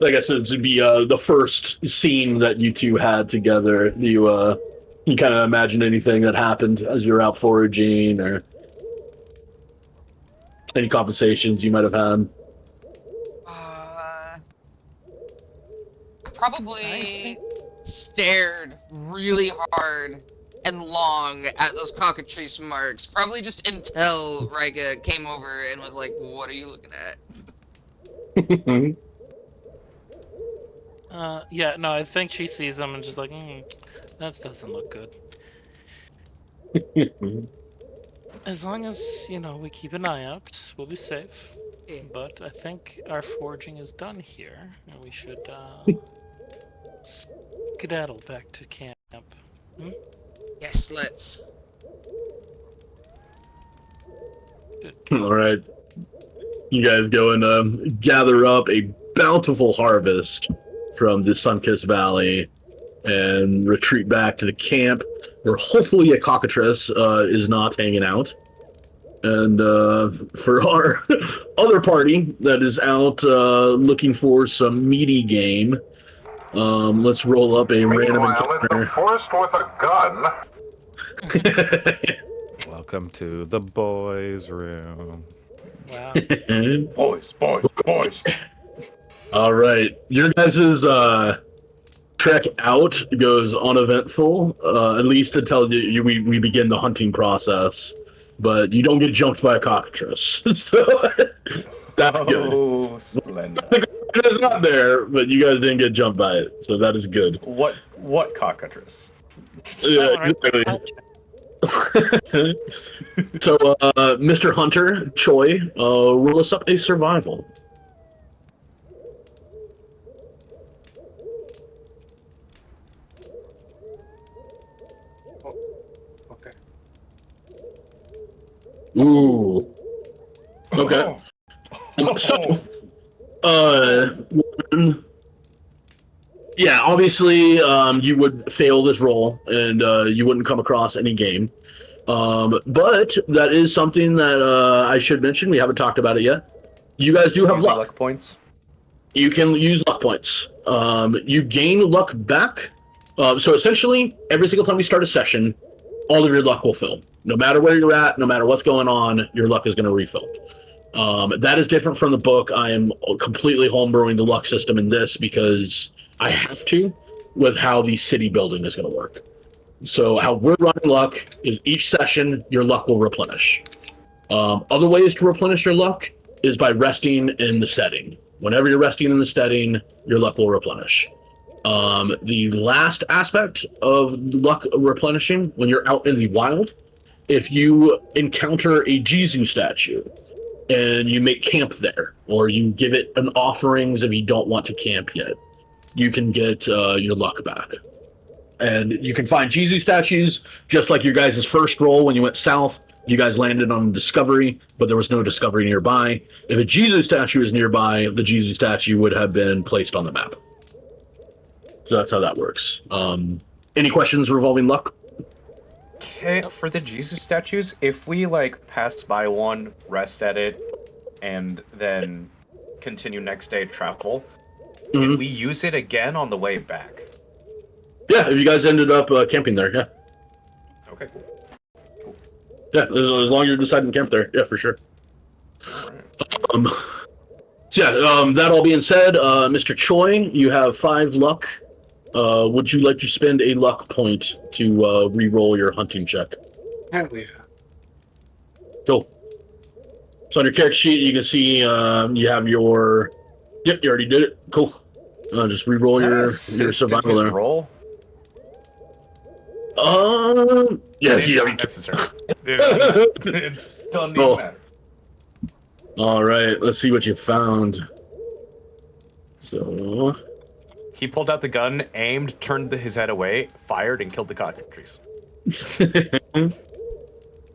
Like I said, to be the first scene that you two had together. Do you kind of imagine anything that happened as you were out foraging, or any conversations you might have had? I probably stared really hard and long at those cockatrice marks, probably just until Riga came over and was like, "What are you looking at?" Yeah, no, I think she sees them and just like, that doesn't look good. As long as, we keep an eye out, we'll be safe. But I think our foraging is done here, and we should, skedaddle back to camp. Yes, let's. Good. Alright. You guys go and gather up a bountiful harvest from the Sunkissed Valley and retreat back to the camp, where hopefully a cockatrice is not hanging out. And for our other party that is out looking for some meaty game, let's roll up a random encounter. In the forest with a gun. Welcome to the boys' room. Wow. Boys. All right, your guys' trek out goes uneventful, at least until we begin the hunting process. But you don't get jumped by a cockatrice, so that's good. Oh, splendid. It's not there, but you guys didn't get jumped by it, so that is good. What cockatrice? Yeah, exactly. So, Mr. Hunter, Choi, roll us up a survival. Okay. Ooh. Okay. So, yeah, obviously, you would fail this roll, and you wouldn't come across any game. But that is something that I should mention. We haven't talked about it yet. You guys do have luck points. You can use luck points. You gain luck back. So essentially, every single time you start a session, all of your luck will fill. No matter where you're at, no matter what's going on, your luck is going to refill. That is different from the book. I am completely homebrewing the luck system in this because I have to, with how the city building is going to work. So how we're running luck is each session, your luck will replenish. Other ways to replenish your luck is by resting in the steading. Whenever you're resting in the steading, your luck will replenish. The last aspect of luck replenishing, when you're out in the wild, if you encounter a Jizu statue and you make camp there, or you give it an offerings if you don't want to camp yet, you can get your luck back. And you can find Jizu statues, just like your guys' first roll when you went south. You guys landed on Discovery, but there was no Discovery nearby. If a Jizu statue is nearby, the Jizu statue would have been placed on the map. So that's how that works. Any questions revolving luck? For the Jesus statues, if we like pass by one, rest at it, and then continue next day travel, can we use it again on the way back? Yeah, if you guys ended up camping there, yeah. Okay, cool. Yeah, as long as you're deciding to camp there, yeah, for sure. Alright. That all being said, Mr. Choi, you have 5 luck. Would you like to spend a luck point to re-roll your hunting check? Hell yeah. Cool. So on your character sheet, you can see you have your... Yep, you already did it. Cool. Just re-roll your survival there. Roll? Yeah, necessary. Don't need that. All right, let's see what you found. So... He pulled out the gun, aimed, turned his head away, fired, and killed the cockatrice.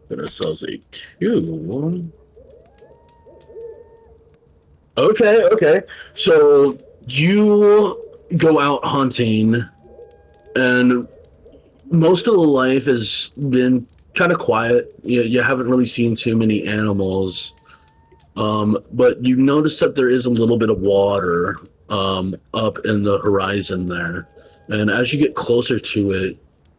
Got ourselves a 2. Okay. So you go out hunting, and most of the life has been kind of quiet. You haven't really seen too many animals, but you notice that there is a little bit of water up in the horizon there, and as you get closer to it,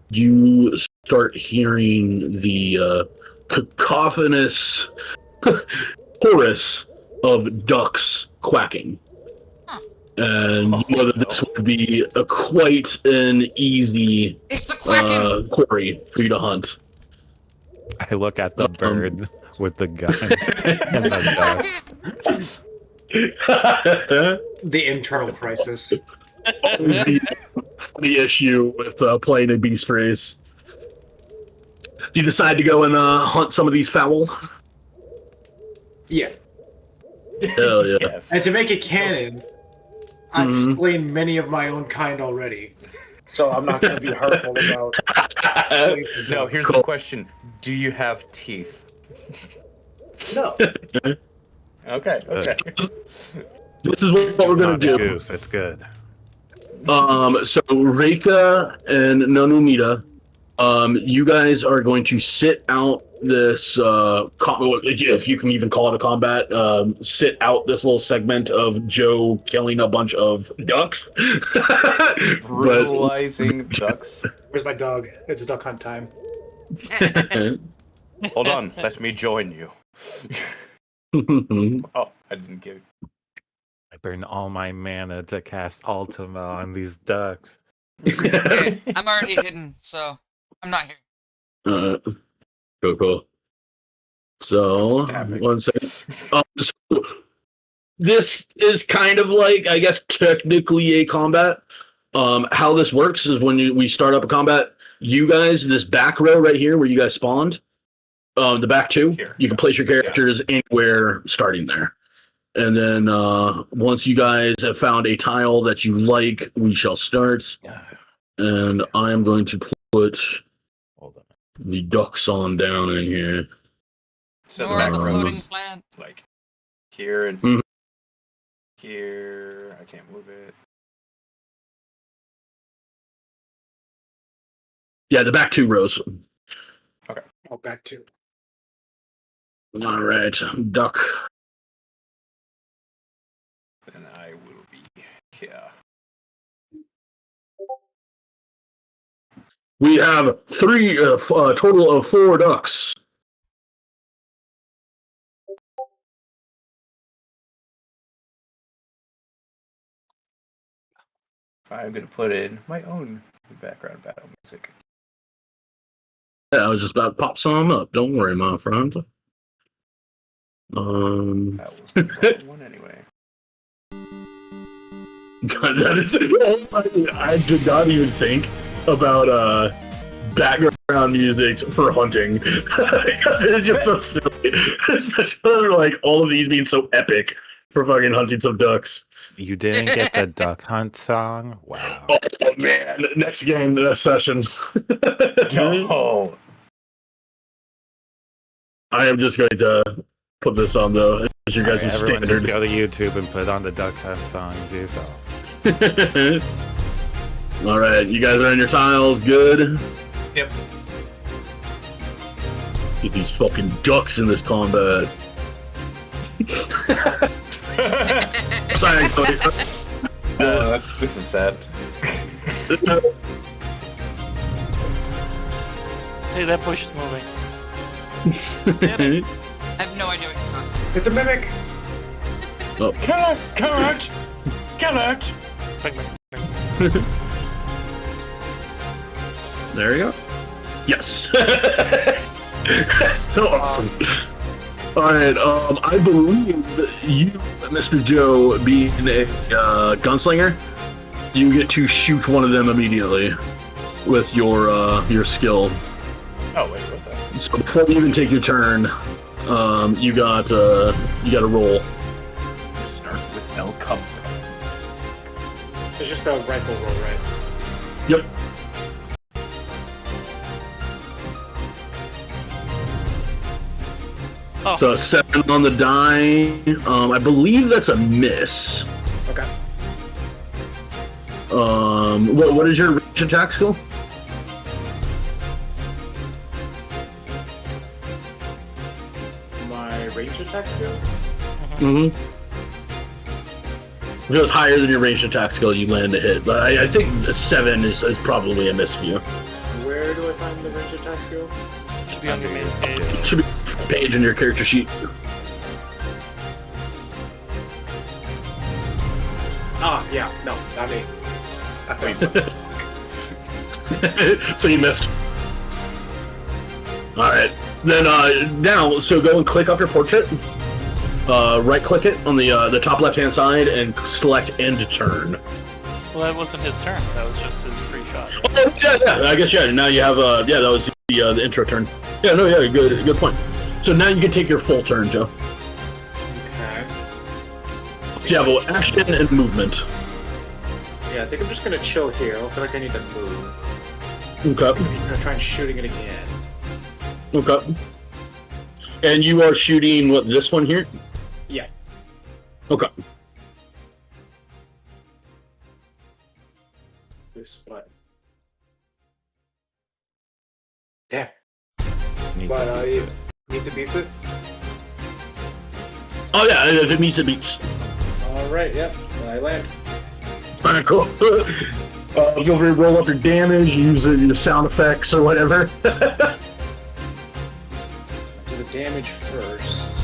you start hearing the cacophonous chorus of ducks quacking. And you know that this would be quite an easy quarry for you to hunt. I look at the bird with the gun and the ducks. The internal crisis. The issue with playing a beast race. Do you decide to go and hunt some of these fowl? Yeah. Hell yeah. Yes. And to make it canon, I've slain many of my own kind already. So I'm not going to be hurtful about... No, here's the question. Do you have teeth? No. Okay. This is what we're going to do. Goose, it's good. So Reika and Nanumita, you guys are going to sit out this, if you can even call it a combat, sit out this little segment of Joe killing a bunch of ducks. Brutalizing ducks. Where's my dog? It's duck hunt time. Hold on, let me join you. Oh, I didn't give. I burn all my mana to cast Ultima on these ducks. Okay, I'm already hidden, so I'm not here. Cool. So, one second. So this is kind of like, I guess, technically a combat. How this works is when we start up a combat, you guys, this back row right here where you guys spawned, the back 2, here. You can place your characters anywhere starting there. And then once you guys have found a tile that you like, we shall start. And I am going to put the ducks on down in here. So More the floating plant. Like here and here. I can't move it. Yeah, the back 2 rows. Okay. Oh, back 2. All right, duck. Then I will be here. We have a total of 4 ducks. I'm gonna put in my own background battle music. Yeah, I was just about to pop some up. Don't worry, my friend. That was the wrong one anyway. God, that is. I did not even think about background music for hunting. It's just so silly. Especially like all of these being so epic for fucking hunting some ducks. You didn't get the duck hunt song? Wow. Oh man, next game, session. Oh. I am just going to put this on though. As you guys' Everyone standard. just go to YouTube and put on the duck hunt songs yourself. All right, you guys are in your tiles. Good. Yep. Get these fucking ducks in this combat. Sorry, Cody. This is sad. Hey, that bush is moving. I have no idea what you're talking about. It's a mimic. Oh. Kill it! Kill it! Bang, bang, bang. There you go. Yes. So awesome. All right. I believe you, Mr. Joe, being a gunslinger, you get to shoot one of them immediately with your skill. Oh wait, what the? So before you even take your turn, you got to roll. Start with El Cub. It's just a rifle roll, right? Yep. Oh, So a 7 on the die. I believe that's a miss. Okay. What is your range attack skill? My range attack skill? Mm-hmm. If it was higher than your range attack skill, you land a hit. But I think a 7 is probably a miss for you. Where do I find the range attack skill? should be on your main page. It should be a page in your character sheet. Ah, yeah, no, not me. So you missed. Alright. Then now, so go and click up your portrait. Right click it on the top left hand side and select end turn. Well, that wasn't his turn. That was just his free shot. Oh, yeah. I guess now you have that was the intro turn. Yeah, no, yeah, good point. So now you can take your full turn, Joe. Okay. So you have action and movement. Yeah, I think I'm just gonna chill here. I don't feel like I need to move. Okay. I'm gonna try shooting it again. Okay. And you are shooting this one here? Yeah. Okay. This button. Damn. Needs But to beat it. needs it beats it? Oh yeah, if it meets, it beats. Alright, yep. I land. Alright, cool. Feel free to roll up your damage, use your sound effects or whatever. Do the damage first.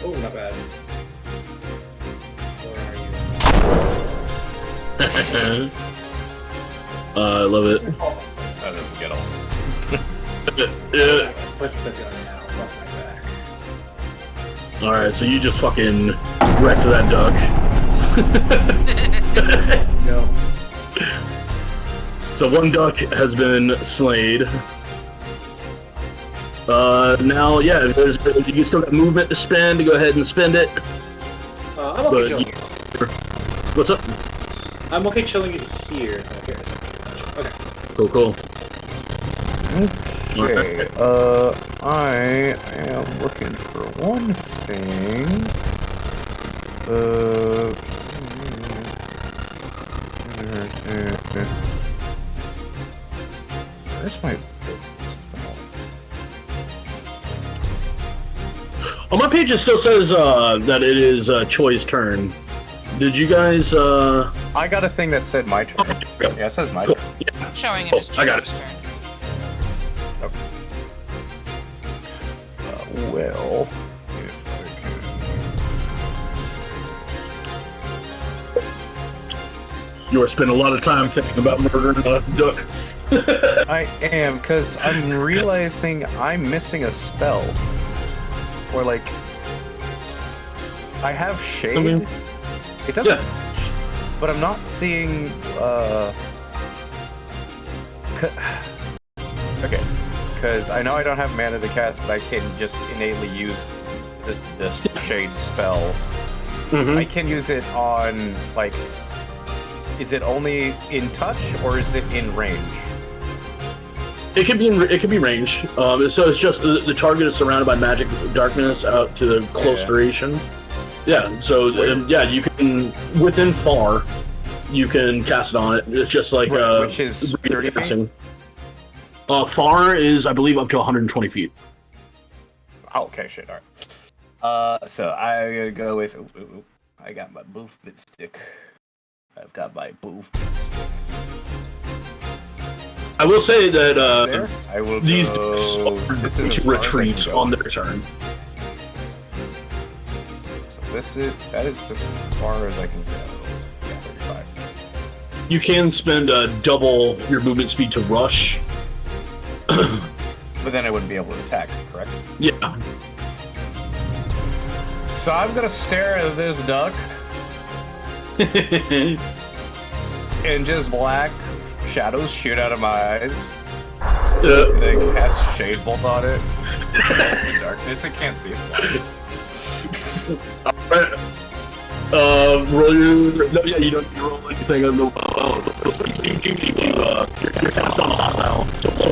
Oh, not bad. Where are you? I love it. That doesn't get old. Yeah. Put the gun now. It's off my back. Alright, so you just fucking wrecked that duck. No. So one duck has been slayed. Now, yeah, you still got movement to spend. Go ahead and spend it. I'm okay chilling it. What's up? I'm okay chilling it here. Okay. Cool. Okay, I am looking for one thing. Where's my spell? On my page, it still says that it is Choi's turn. Did you guys? I got a thing that said my turn. Yeah, it says my turn. I'm showing it as I got Joe's it. turn. Well, if I can. You are spending a lot of time thinking about murdering a duck. I am, because I'm realizing I'm missing a spell. Or like, I have Shade. I mean, it doesn't, but I'm not seeing. Okay, because I know I don't have mana to cast, but I can just innately use this Shade spell. Mm-hmm. I can use it on like. Is it only in touch or is it in range? It can be range. So it's just the target is surrounded by magic darkness out to the close duration. Yeah. So you can within far, you can cast it on it. It's just like which is 30 feet. Far is, I believe, up to 120 feet. Oh, okay, shit, alright. So I gotta go with. I got my movement stick. I've got my movement stick. I will say that There. I will these go. This is as far as I can retreat go. on their turn. So that is just as far as I can go. Yeah, 35. You can spend double your movement speed to rush. But then I wouldn't be able to attack, correct? Yeah. So I'm gonna stare at this duck and just black shadows shoot out of my eyes. And then cast Shade Bolt on it. In the darkness, it can't see. It's blind. Alright. Roll your. No, yeah, you don't need to roll anything on the. You're cast on hostile. So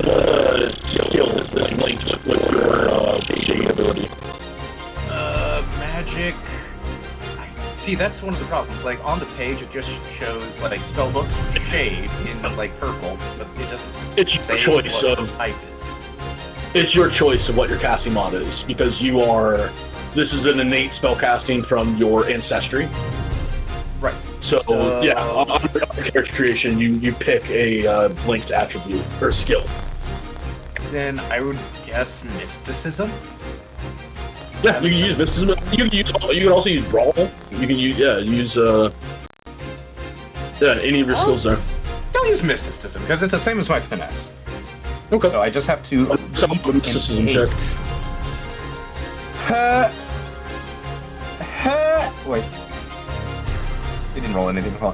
skill is linked with your shade ability. Magic. See, that's one of the problems. Like, on the page, it just shows, like, spellbook shade in, like, purple, but it doesn't say your choice what of the type is. It's your choice of what your casting mod is, because you are. This is an innate spell casting from your ancestry. Right. So yeah, on your character creation, you pick a linked attribute or skill. Then I would guess mysticism. Yeah, you can use mysticism. You can also use brawl. You can use any of your skills there. I'll use mysticism because it's the same as my finesse. Okay. So I just have to. Mysticism check. Wait. It didn't roll in. It didn't roll.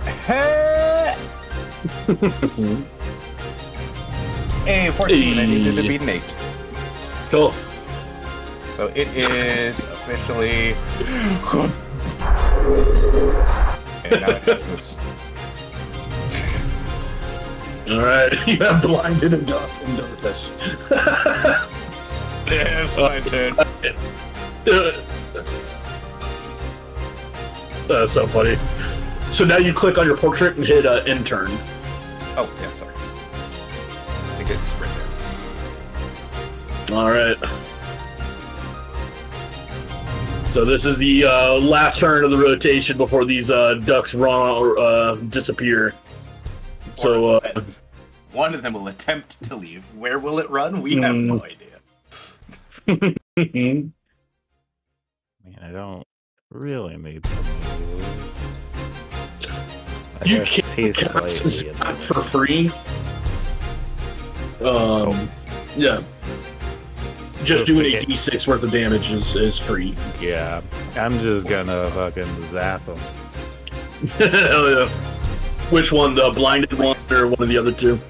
Hey, 14. I needed to beat an 8. Cool. So it is officially. And now it has this. Alright, you have blinded and darkness. Yes, my turn. That's so funny. So now you click on your portrait and hit end turn. Oh, yeah, sorry. I think it's right there. Alright. So this is the last turn of the rotation before these ducks run or disappear. So one of them will attempt to leave. Where will it run? We have no idea. Man, I don't really need to move. You can't cast this for free. Yeah. Just doing a d6 worth of damage is free. Yeah, I'm just gonna fucking zap them. Hell yeah. Which one, the blinded one or one of the other two?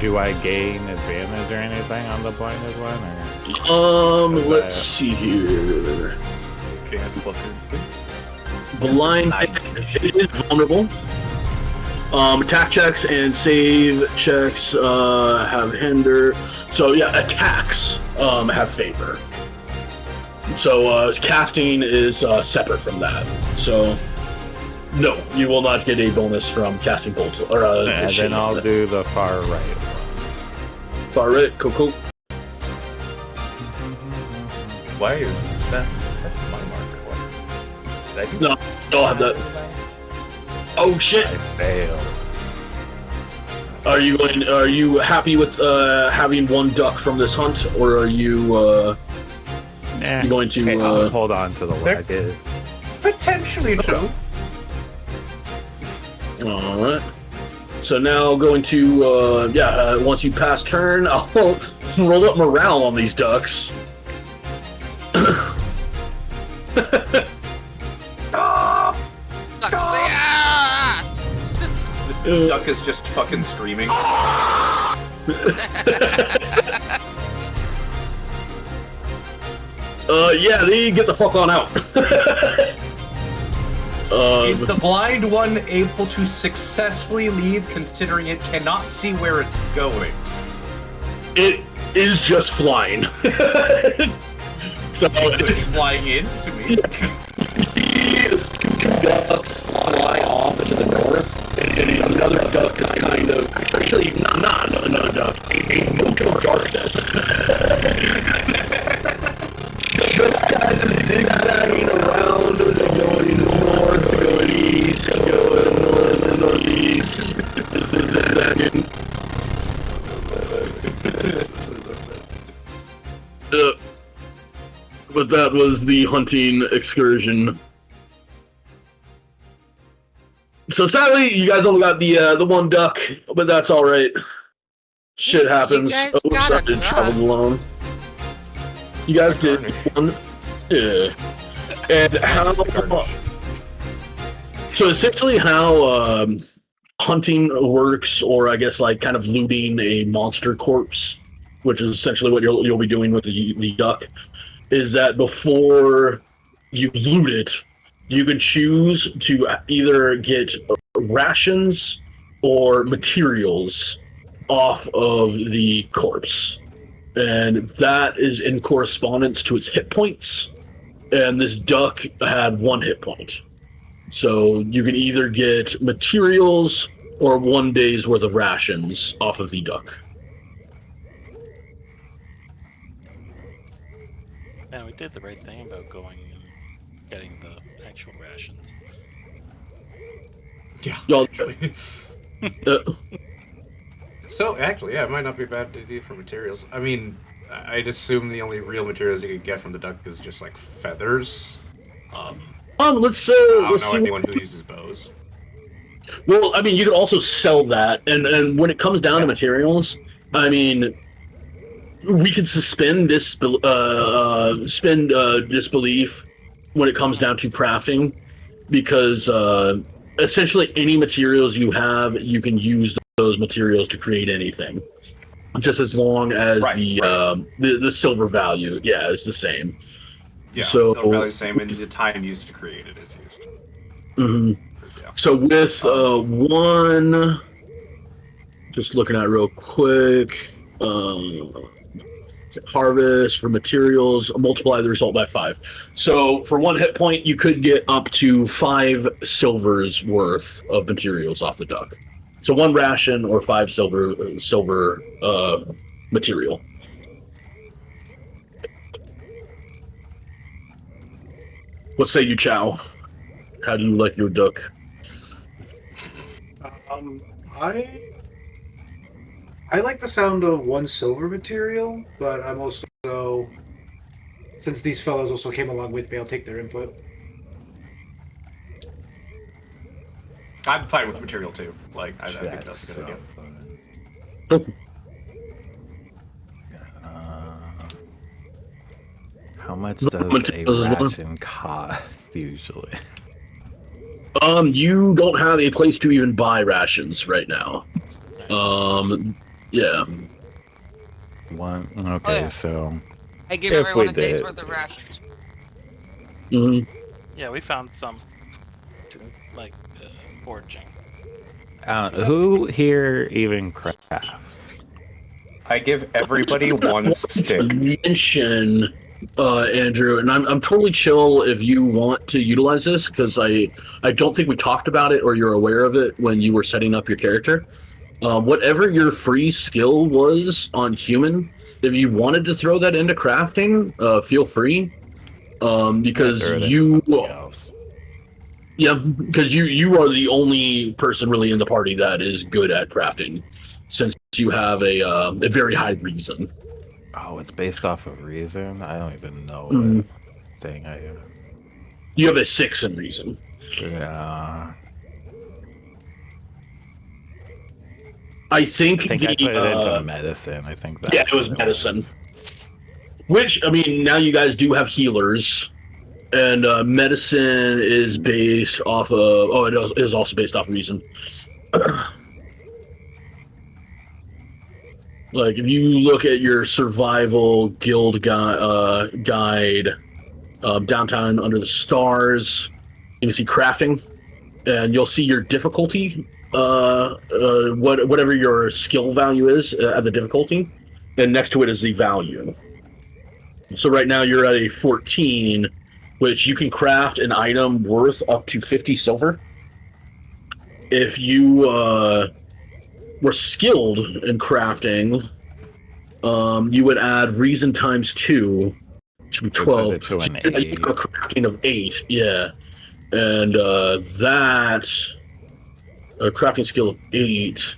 Do I gain advantage or anything on the blinded one, or? Let's see here. Can't fucking see. Blind, it is vulnerable. Attack checks and save checks have hinder. So yeah, attacks have favor. So casting is separate from that. So no, you will not get a bonus from casting bolts or. And then I'll do the far right one. Far right, cool. Why is that? That's my marker. What? Did I do No, don't have that. Oh shit! I failed. Are you happy with having one duck from this hunt, or are you you going to I'll hold on to the wagon? Potentially true. Alright. So now going to once you pass turn, I'll roll up morale on these ducks. The duck is just fucking screaming. Yeah, they get the fuck on out. Is the blind one able to successfully leave, considering it cannot see where it's going? It is just flying. So It's flying into me. Ducks fly off into the north and another duck is kind of actually not another duck, a mote of darkness. Just kind of zigzagging around, going north, going east, going north and northeast. Zigzagging. But that was the hunting excursion. So sadly, you guys only got the one duck, but that's all right. Shit happens. You guys got I did travel alone. You guys did one. Yeah. And how? So essentially, how hunting works, or I guess like kind of looting a monster corpse, which is essentially what you'll be doing with the duck, is that before you loot it, you can choose to either get rations or materials off of the corpse. And that is in correspondence to its hit points. And this duck had 1 hit point. So you can either get materials or 1 day's worth of rations off of the duck. Man, we did the right thing about going and getting the actual rations. Yeah. Y'all, So, actually, yeah, it might not be a bad idea for materials. I mean, I'd assume the only real materials you could get from the duck is just, like, feathers. let's I don't let's know see. anyone who uses bows. Well, I mean, you could also sell that, and when it comes down to materials, I mean, we could suspend disbelief when it comes down to crafting, because essentially any materials you have, you can use those materials to create anything, just as long as the silver value, is the same. Yeah, so silver value is the same, and the time used to create it is used. Mm-hmm. Yeah. So with one, just looking at it real quick, harvest for materials, multiply the result by 5. So for 1 hit point, you could get up to 5 silvers worth of materials off the duck. So 1 ration or 5 silver material. What say you, Chow? How do you like your duck? I like the sound of 1 silver material, but I'm also, since these fellows also came along with me, I'll take their input. I'm fine with material too. Like, I think that's a good idea. How much does a ration cost usually? You don't have a place to even buy rations right now. Yeah. One. Okay, yeah. so I give everyone a day's worth of rations. Mm-hmm. Yeah, we found some, like, foraging. Who here even crafts? I give everybody 1 stick. Mention, Andrew, and I'm totally chill if you want to utilize this, because I don't think we talked about it or you're aware of it when you were setting up your character. Whatever your free skill was on human, if you wanted to throw that into crafting, feel free. Because you are the only person really in the party that is good at crafting, since you have a very high reason. Oh, it's based off of reason? I don't even know what thing I have. You have a 6 in reason. Yeah. I think I put it into medicine. I think that. Yeah, it was medicine. Which, I mean, now you guys do have healers, and medicine is based off of. Oh, it is also based off reason. Like, if you look at your survival guild guide, downtown under the stars, you can see crafting, and you'll see your difficulty, whatever your skill value is at the difficulty, and next to it is the value. So right now you're at a 14, which you can craft an item worth up to 50 silver. if you were skilled in crafting, you would add reason times 2, which would be 12. To an You 8. got a crafting of 8, yeah. And that a crafting skill of 8,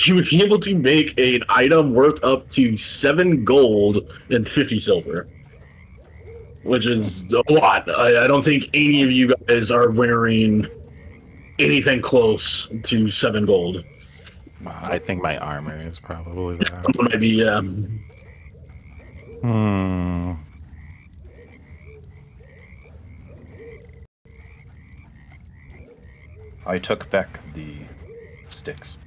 you would be able to make an item worth up to 7 gold and 50 silver. Which is a lot. I don't think any of you guys are wearing anything close to 7 gold. I think my armor is probably that. Maybe, yeah. I took back the sticks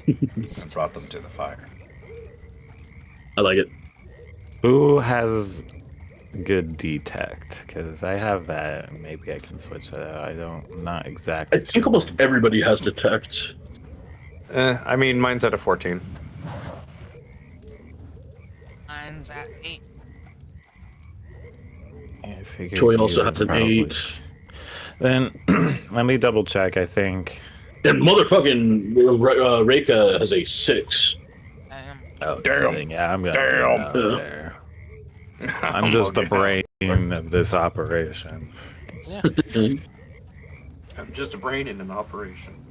and brought them to the fire. I like it. Who has good detect? Because I have that. Maybe I can switch that out. Not exactly. I think almost everybody has detect. I mean, mine's at a 14. Mine's at 8. I figured Troy also you has an probably- 8. Then let me double check. I think. And motherfucking Reika has a 6. Oh damn! Yeah, I'm gonna. Damn. There. I'm just the brain of this operation. Yeah. I'm just a brain in an operation.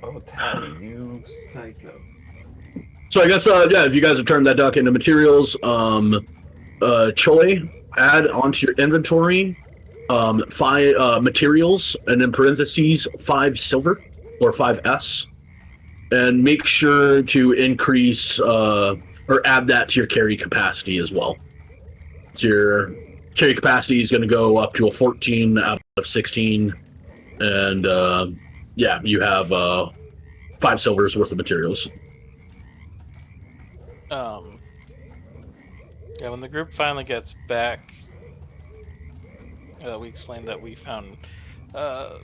Oh, Tally, you psycho. So I guess, yeah, if you guys have turned that duck into materials, Choi, add onto your inventory 5 materials, and in parentheses 5 silver, or 5s, and make sure to increase or add that to your carry capacity as well. So your carry capacity is going to go up to a 14 out of 16, and yeah, you have 5 silvers worth of materials. Yeah, when the group finally gets back, we explained that we found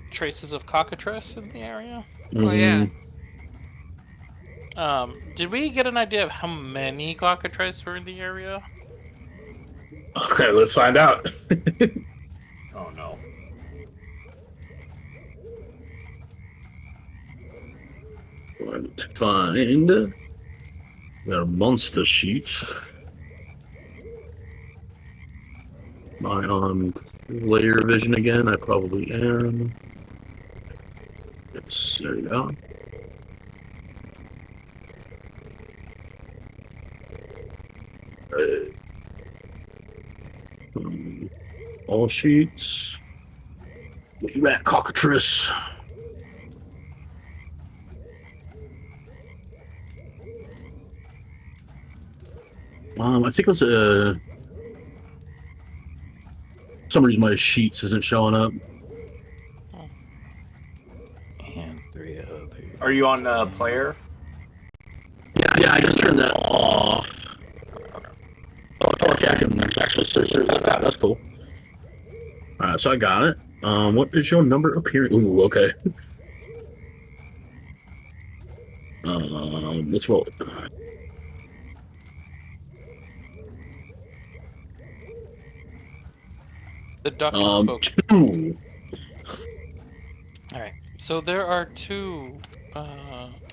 traces of cockatrice in the area. Oh, yeah. Did we get an idea of how many cockatrice were in the area? Okay, let's find out. Oh no. Going to find their monster sheet. Am I on layer vision again? I probably am. Yes, there you go. All sheets. Where you at, cockatrice? I think it was for some reason my sheets isn't showing up. And 3 others. Are you on player? Yeah, I just turned that off. Okay, I can actually search that. That's cool. Alright, so I got it. What is your number appearing? Ooh, okay. Let's roll it. The duck spoke. 2. Alright, so there are 2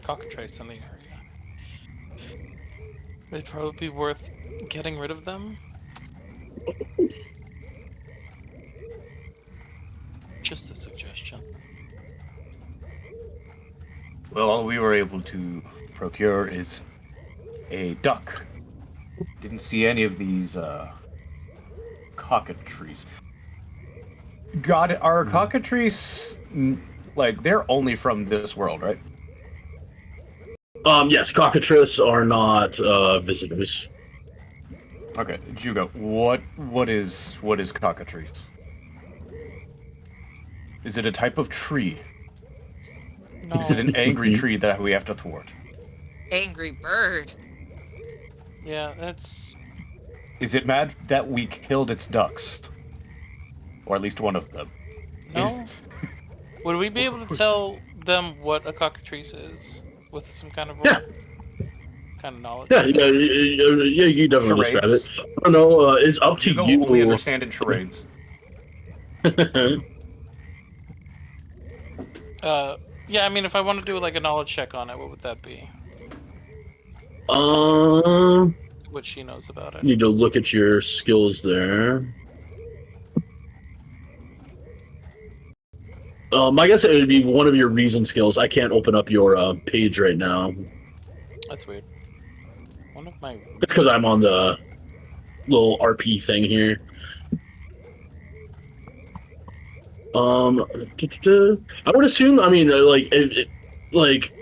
cockatrice in the area. It'd probably be worth getting rid of them. Just a suggestion. Well, all we were able to procure is a duck. Didn't see any of these cockatrice. God, are cockatrice like they're only from this world, right? Yes, cockatrice are not visitors. Okay, Jugo, what is cockatrice? Is it a type of tree? No. Is it an angry tree that we have to thwart? Angry bird. Yeah, that's... Is it mad that we killed its ducks? Or at least one of them? No. Would we be able to tell them what a cockatrice is? With some kind of kind of knowledge? Yeah, you definitely describe Charades? it. I don't know, it's up to You you. only understand in charades. Yeah, I mean, if I want to do like a knowledge check on it, what would that be? What she knows about it. Need to look at your skills there. I guess it would be one of your reason skills. I can't open up your page right now. That's weird. One of my. It's because I'm on the little RP thing here. I would assume. I mean, like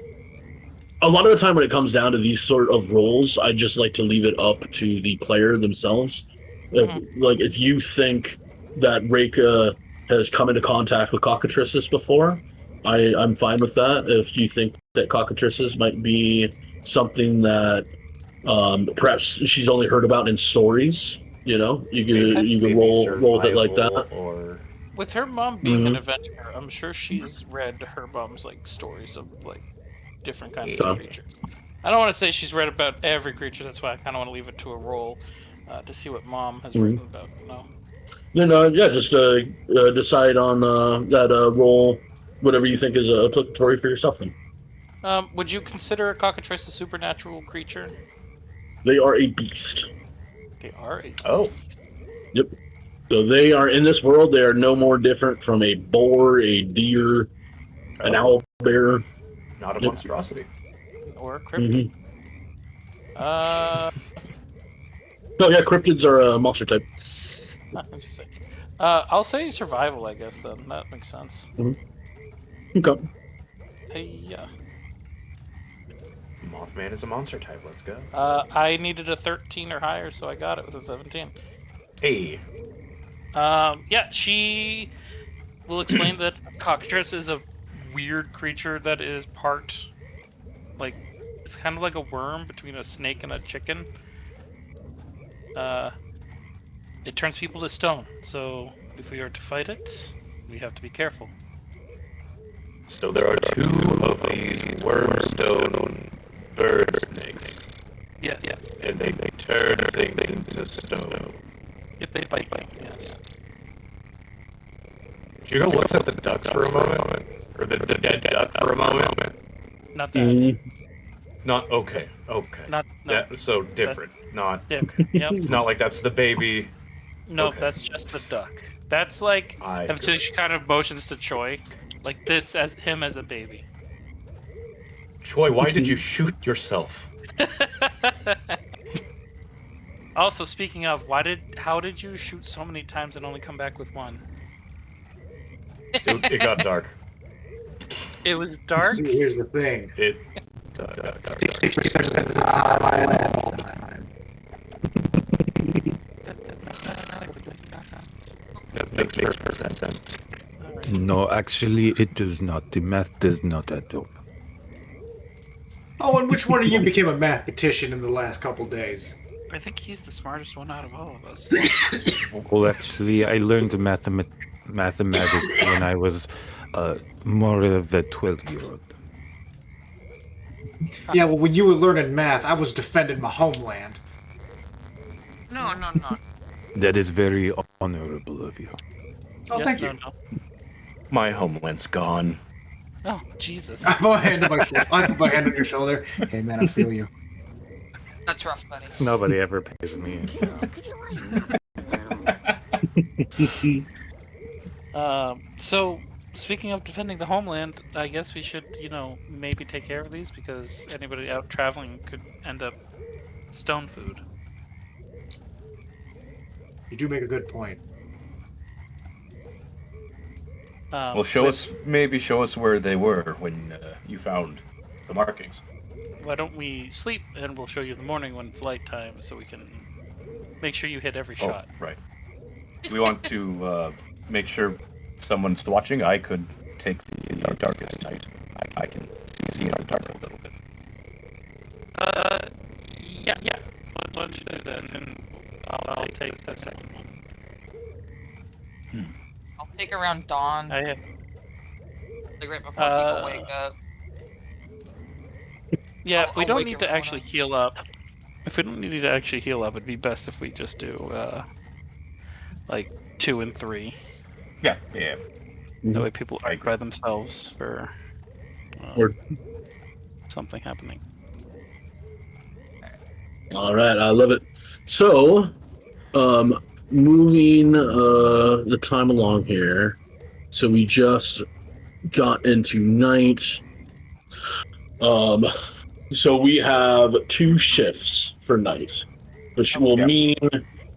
a lot of the time when it comes down to these sort of roles, I just like to leave it up to the player themselves. If you think that Reika has come into contact with cockatrices before, I'm fine with that. If you think that cockatrices might be something that perhaps she's only heard about in stories, you could roll with it like that. Or with her mom being an adventurer, I'm sure she's read her mom's like stories of like different kinds of creatures. I don't want to say she's read about every creature. That's why I kind of want to leave it to a roll to see what mom has written about. Then just decide on that roll, whatever you think is applicatory for yourself. Then. Would you consider a cockatrice a supernatural creature? They are a beast. They are a beast. Oh. Yep. So they are in this world. They are no more different from a boar, a deer, an owl bear. Not a monstrosity. Or a cryptid. Oh yeah, cryptids are a monster type. Interesting. I'll say survival, I guess. Then that makes sense. Okay. Hey. Mothman is a monster type. Let's go. I needed a 13 or higher, so I got it with a 17. Hey. Yeah, she will explain that cockatrice is a weird creature that is part, like, it's kind of like a worm between a snake and a chicken. It turns people to stone, so if we are to fight it, we have to be careful. So there are two of these wormstone bird snakes. Yes. And they turn things into stone. If they bite, yes. Hugo looks at the ducks for a moment, or the dead duck for a moment. Not that. Not okay. No. That, so different. Not different. Yep. It's not like that's the baby. No, that's just the duck. That's like. So she kind of motions to Choi, like this as him as a baby. Choi, why did you shoot yourself? Also, speaking of, how did you shoot so many times and only come back with one? It got dark. It was dark? See, here's the thing. It. 60% of the time I land all the time. That makes perfect sense. No, actually, it does not. The math does not add up. Oh, and which one of you became a mathematician in the last couple days? I think he's the smartest one out of all of us. Well, actually, I learned mathematics when I was more of a 12-year-old. Yeah, well, when you were learning math, I was defending my homeland. No. That is very honorable of you. Oh, thank you. No. My homeland's gone. Oh, Jesus. I put my hand on your shoulder. Hey, man, I feel you. That's rough, buddy. Nobody ever pays me. So, speaking of defending the homeland, I guess we should, maybe take care of these because anybody out traveling could end up stone food. You do make a good point. Well, show us where they were when you found the markings. Why don't we sleep and we'll show you in the morning when it's light time so we can make sure you hit every shot. Right. We want to make sure someone's watching. I could take the darkest night. I can see in the dark a little bit. Yeah. Why don't you do that and I'll take the second one. I'll take around dawn. Like right before people wake up. Yeah, if we don't need to actually heal up. If we don't need to actually heal up, it'd be best if we just do, like, 2 and 3. Yeah. That way people aren't by themselves for Or something happening. all right, I love it. So, moving the time along here. So we just got into night. So we have 2 shifts for night, which will mean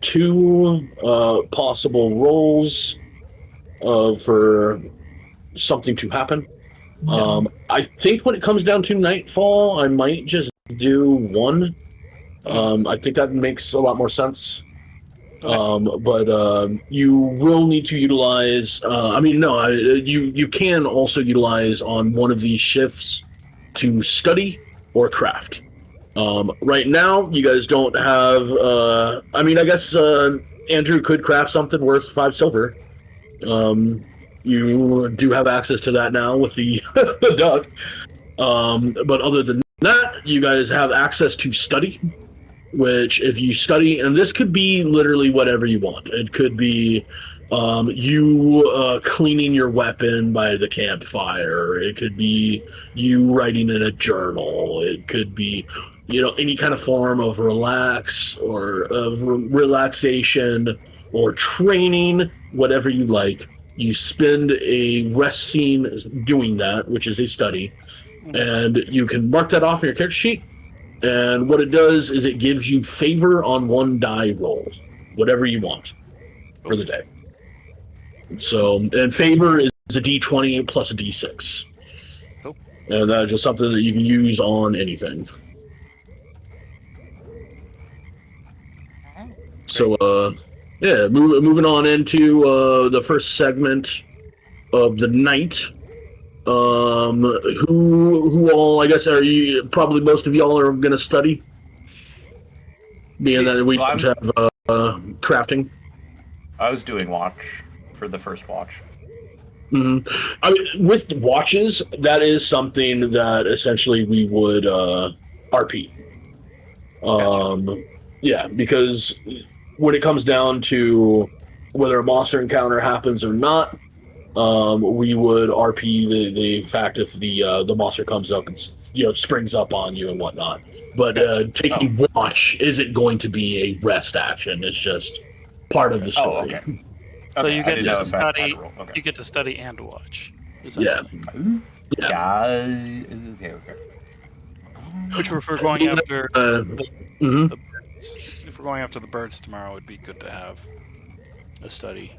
2 possible rolls for something to happen. I think when it comes down to nightfall, I might just do 1. I think that makes a lot more sense. But you will need to utilize. You can also utilize on one of these shifts to study or craft. Right now, you guys don't have. I guess Andrew could craft something worth 5 silver. You do have access to that now with the the duck. But other than that, you guys have access to study. Which, if you study, and this could be literally whatever you want. It could be you cleaning your weapon by the campfire. It could be you writing in a journal. It could be, any kind of form of relaxation or training, whatever you like. You spend a rest scene doing that, which is a study, and you can mark that off on your character sheet. And what it does is it gives you favor on 1 die roll, whatever you want for the day. So, and favor is a d20 plus a d6. Cool. And that's just something that you can use on anything. So, moving on into the first segment of the night. Who all, I guess, probably most of y'all are going to study? Being that we don't have crafting. I was doing watch for the first watch. With watches, that is something that essentially we would RP. Gotcha. Yeah, because when it comes down to whether a monster encounter happens or not, we would RP the fact if the monster comes up and springs up on you and whatnot. But taking watch isn't going to be a rest action. It's just part of the story. Okay. So you get to study. You get to study and watch. Yeah. Okay. Which, if we're going after the birds, if we're going after the birds tomorrow, it'd be good to have a study.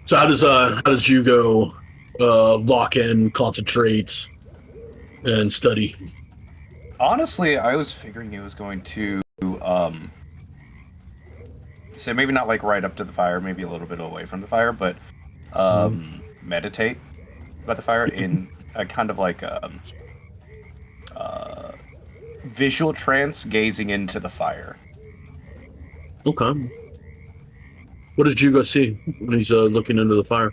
So how does Hugo lock in, concentrate, and study? Honestly, I was figuring he was going to say maybe not like right up to the fire, maybe a little bit away from the fire, but meditate by the fire in a kind of like visual trance, gazing into the fire. Okay. What does Hugo see when he's looking into the fire?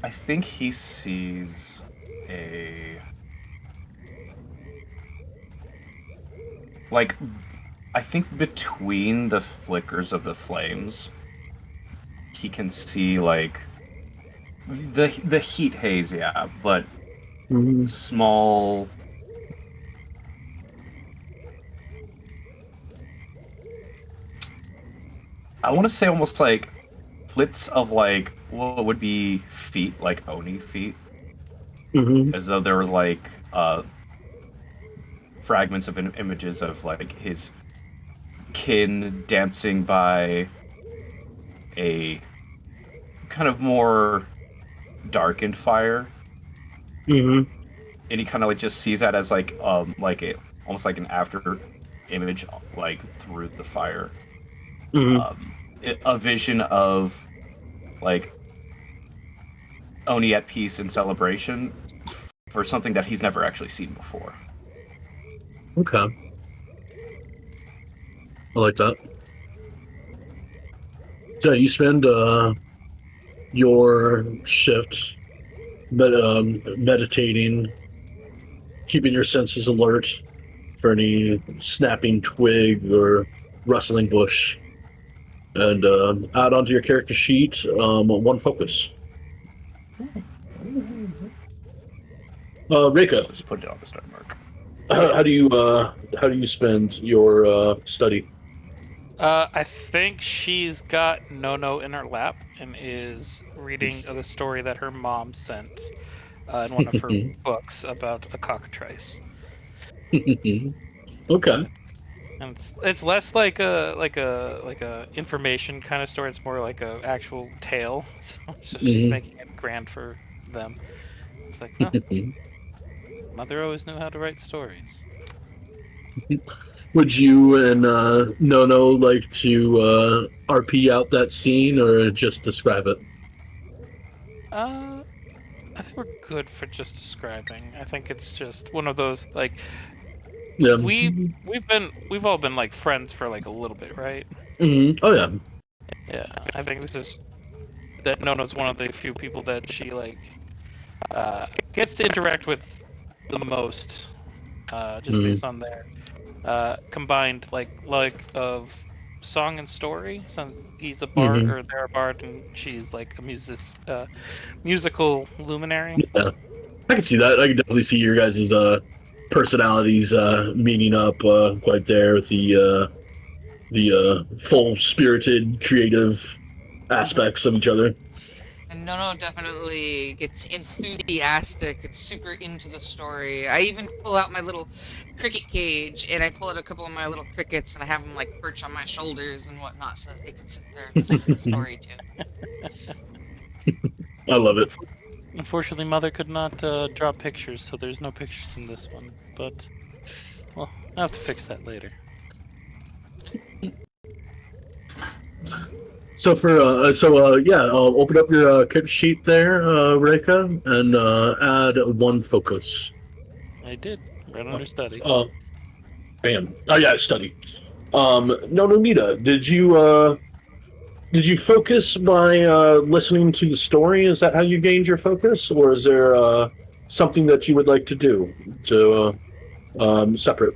I think he sees I think between the flickers of the flames, he can see like the heat haze, but small. I want to say almost like flits of like what would be feet, like Oni feet, as though there were like fragments of images of like his kin dancing by a kind of more darkened fire. And he kind of like just sees that as like almost like an after image, like through the fire. A vision of like Oni at peace and celebration for something that he's never actually seen before. Okay. I like that. So you spend your shift meditating, keeping your senses alert for any snapping twig or rustling bush, and add onto your character sheet 1 focus. Reika, Just put it on the start mark. how do you spend your study? I think she's got Nono in her lap and is reading the story that her mom sent in one of her books about a cockatrice. Okay. And it's less like a information kind of story. It's more like a actual tale. So she's making it grand for them. It's like, huh, mother always knew how to write stories. Would you and Nono like to RP out that scene or just describe it? I think we're good for just describing. I think it's just one of those like Yeah. we've all been like friends for like a little bit, right? Oh yeah. Yeah, I think this is that Nono's one of the few people that she like gets to interact with the most, just based on their combined like of song and story. Since he's a bard or they're a bard, and she's like a musical luminary. Yeah, I can see that. I can definitely see your guys' personalities meeting up quite there with the full spirited, creative aspects of each other. And Nono definitely gets enthusiastic. It's super into the story. I even pull out my little cricket cage, and I pull out a couple of my little crickets, and I have them like perch on my shoulders and whatnot, so that they can sit there and listen to the story too. I love it. Unfortunately, Mother could not draw pictures, so there's no pictures in this one. But, well, I'll have to fix that later. So I'll open up your character sheet there, Reika, and add 1 focus. I did. Right under study. Bam. Oh yeah, study. No, Nita, did you focus by listening to the story? Is that how you gained your focus, or is there something that you would like to do to separate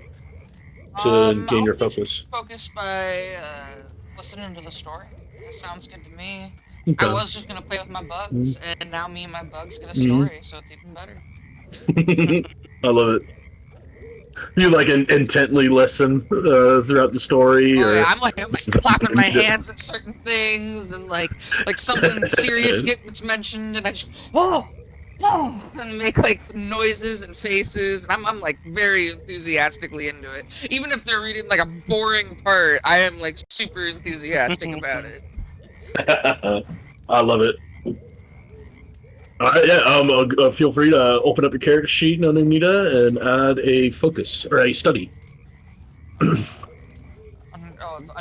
to gain your focus? Focus by listening to the story. That sounds good to me. Okay. I was just gonna play with my bugs, and now me and my bugs get a story, so it's even better. I love it. You like intently listen throughout the story, or I'm like clapping my hands at certain things, and like something serious gets mentioned, and I just and make like noises and faces, and I'm like very enthusiastically into it. Even if they're reading like a boring part, I am like super enthusiastic about it. I love it. All right, yeah. Feel free to open up your character sheet, Nita, and add a focus or a study.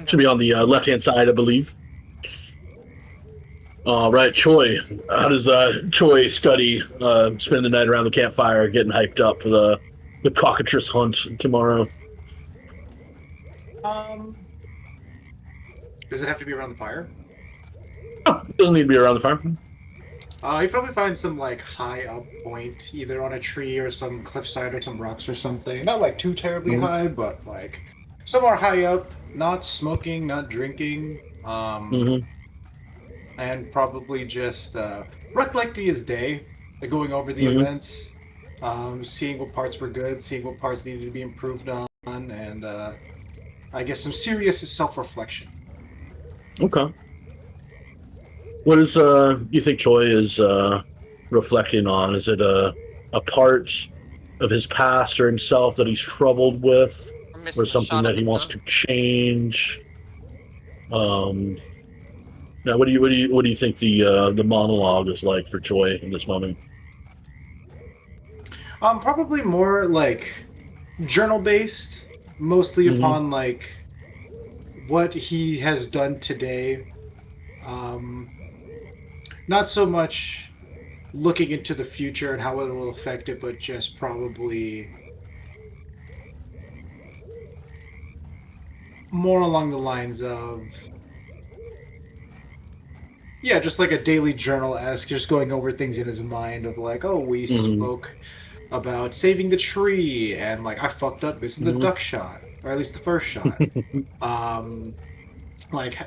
Should be on the left-hand side, I believe. All right, Choi. How does Choi study? Spend the night around the campfire, getting hyped up for the cockatrice hunt tomorrow. Does it have to be around the fire? Oh, doesn't need to be around the fire. You'd probably find some like high up point, either on a tree or some cliffside or some rocks or something. Not like too terribly high, but like somewhere high up. Not smoking, not drinking. And probably just recollecting his day, like going over the events, seeing what parts were good, seeing what parts needed to be improved on, and I guess some serious self-reflection. Okay. What is you think Choi is reflecting on? Is it a part of his past or himself that he's troubled with, or something that he wants to change? Now, what do you think the monologue is like for Choi in this moment? Probably more like journal based, mostly upon like what he has done today. Not so much looking into the future and how it will affect it, but just probably more along the lines of, yeah, just like a daily journal-esque, just going over things in his mind of like, oh, we spoke about saving the tree, and like I fucked up missing the duck shot, or at least the first shot. Like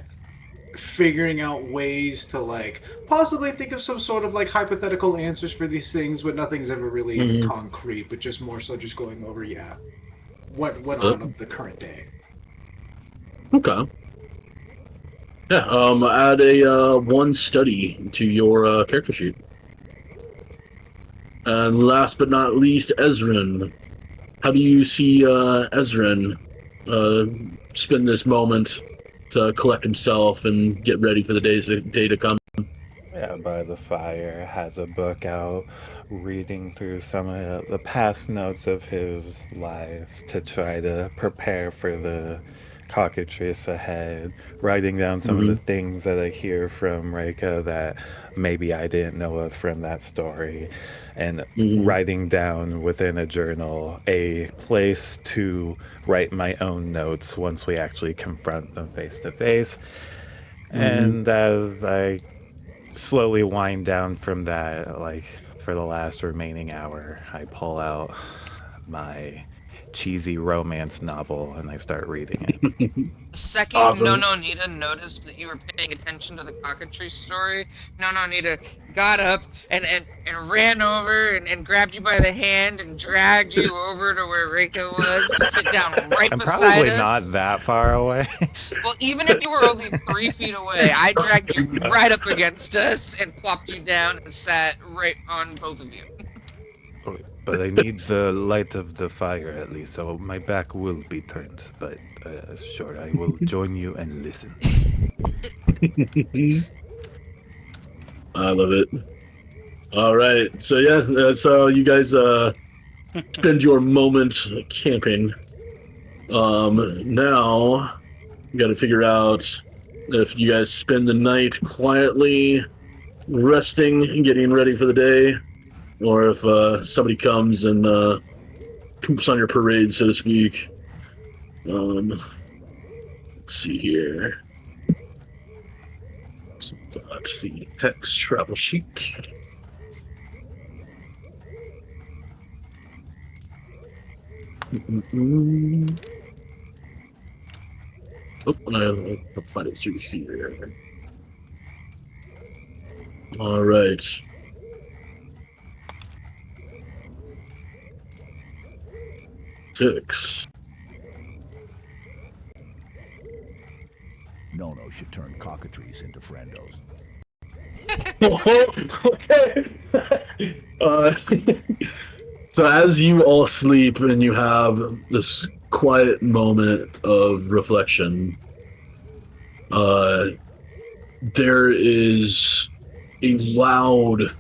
figuring out ways to like possibly think of some sort of like hypothetical answers for these things, but nothing's ever really concrete. But just more so just going over what went on of the current day. Okay. Yeah. Add a 1 study to your character sheet. And last but not least, Ezrin. How do you see Ezrin spend this moment to collect himself and get ready for the day to come? Yeah, by the fire, has a book out, reading through some of the past notes of his life to try to prepare for the cockatrice ahead, writing down some of the things that I hear from Reika that maybe I didn't know of from that story, and writing down within a journal a place to write my own notes once we actually confront them face to face. And as I slowly wind down from that, like for the last remaining hour, I pull out my cheesy romance novel and I start reading it. The second Awesome. No Nita noticed that you were paying attention to the cockatrice story, No Nita got up and ran over and grabbed you by the hand and dragged you over to where Reiko was to sit down right I'm beside probably us. not that far away. Well, even if you were only 3 feet away, I dragged you right up against us and plopped you down and sat right on both of you. But I need the light of the fire at least, so my back will be turned. But sure, I will join you and listen. I love it. All right, so yeah, that's how you guys spend your moment camping. Now you got to figure out if you guys spend the night quietly resting and getting ready for the day, or if somebody comes and poops on your parade, so to speak. Let's see here. Got the Hex travel sheet. Oh, I'll find it through here. All right. Six. Nono should turn cockatrice into friendos. Okay. So as you all sleep and you have this quiet moment of reflection, there is a loud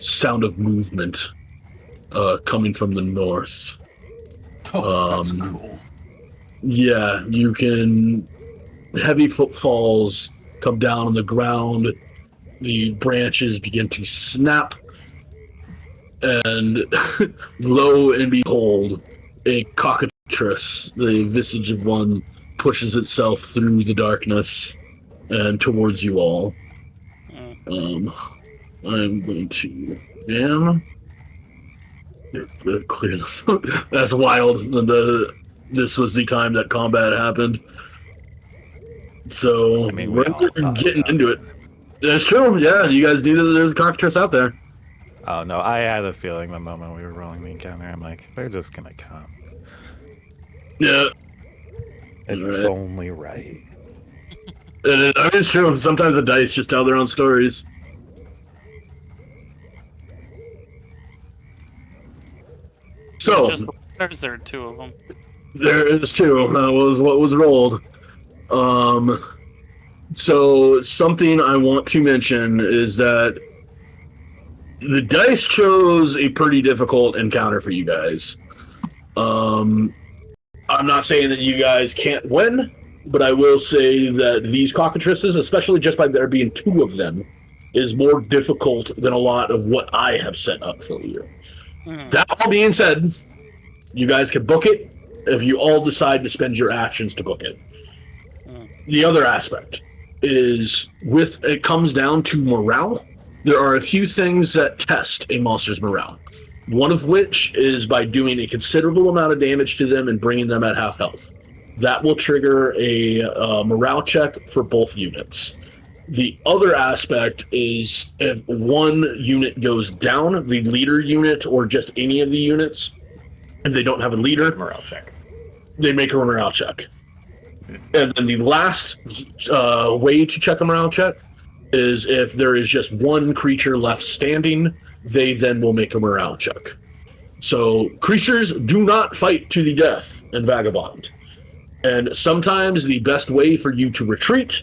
sound of movement coming from the north. Oh, that's cool. Yeah, you can... Heavy footfalls come down on the ground. The branches begin to snap. And lo and behold, a cockatrice, the visage of one, pushes itself through the darkness and towards you all. I'm going to... clear this. That's wild. This was the time that combat happened. So, we're getting into it. That's true, yeah. You guys knew that there's a cockatrice out there. Oh no, I had a feeling the moment we were rolling the encounter, I'm like, they're just gonna come. Yeah. It's only right. It's true. Sometimes the dice just tell their own stories. So, there's 2 of them. There is 2. What was rolled. So something I want to mention is that the dice chose a pretty difficult encounter for you guys. I'm not saying that you guys can't win, but I will say that these cockatrices, especially just by there being 2 of them, is more difficult than a lot of what I have set up for you. That all being said, you guys can book it if you all decide to spend your actions to book it. The other aspect is, it comes down to morale. There are a few things that test a monster's morale. One of which is by doing a considerable amount of damage to them and bringing them at half health. That will trigger a morale check for both units. The other aspect is if one unit goes down, the leader unit or just any of the units, if they don't have a leader, Morale check. they make a morale check. And then the last way to check a morale check is if there is just one creature left standing, they then will make a morale check. So creatures do not fight to the death in Vagabond. And sometimes the best way for you to retreat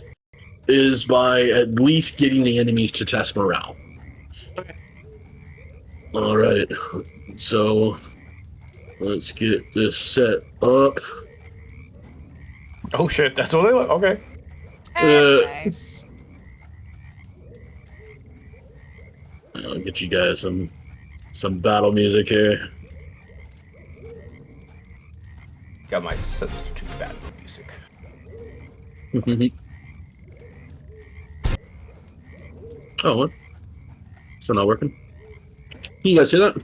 is by at least getting the enemies to test morale. Okay. All right. So let's get this set up. Oh shit, that's what they look. Okay. Nice. I'll get you guys some battle music here. Got my substitute battle music. Oh, what? Still not working? Can you guys hear that?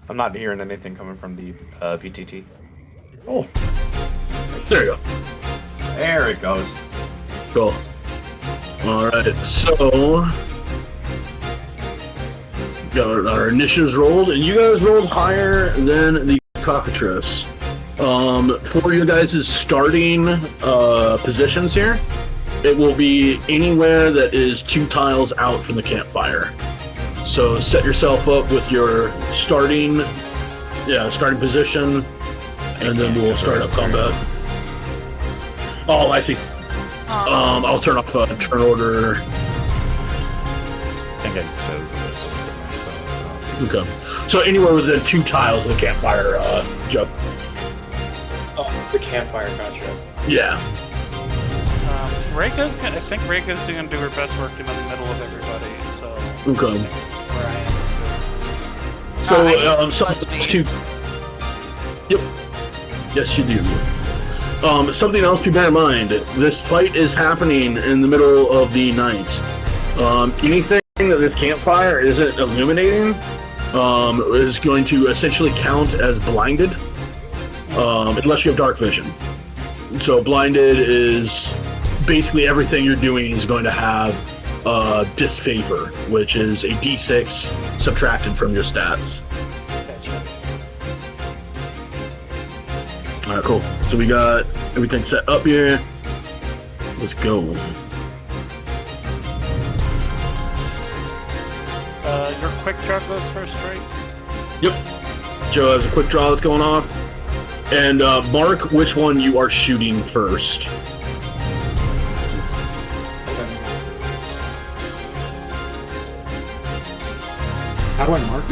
I'm not hearing anything coming from the VTT. Oh. There you go. There it goes. Cool. Alright, so got our initiatives rolled, and you guys rolled higher than the cockatrice. For you guys' starting positions here, it will be anywhere that is 2 tiles out from the campfire. So set yourself up with your starting position, and then we'll start up combat. Oh, I see. I'll turn off turn order. I think I chose this one for myself. Okay. So anywhere within 2 tiles of the campfire, Joe. Oh, the campfire, gotcha. Yeah. I think Reika's going to do her best work in the middle of everybody, so... Okay. Where I am is good. So, Yep. Yes, you do. Something else to bear in mind. This fight is happening in the middle of the night. Anything that this campfire isn't illuminating is going to essentially count as blinded, unless you have dark vision. So blinded is basically everything you're doing is going to have disfavor, which is a d6 subtracted from your stats. Gotcha. Alright, cool. So we got everything set up here. Let's go. Your quick draw goes first, right? Yep. Joe has a quick draw that's going off. And mark which one you are shooting first. How do I mark?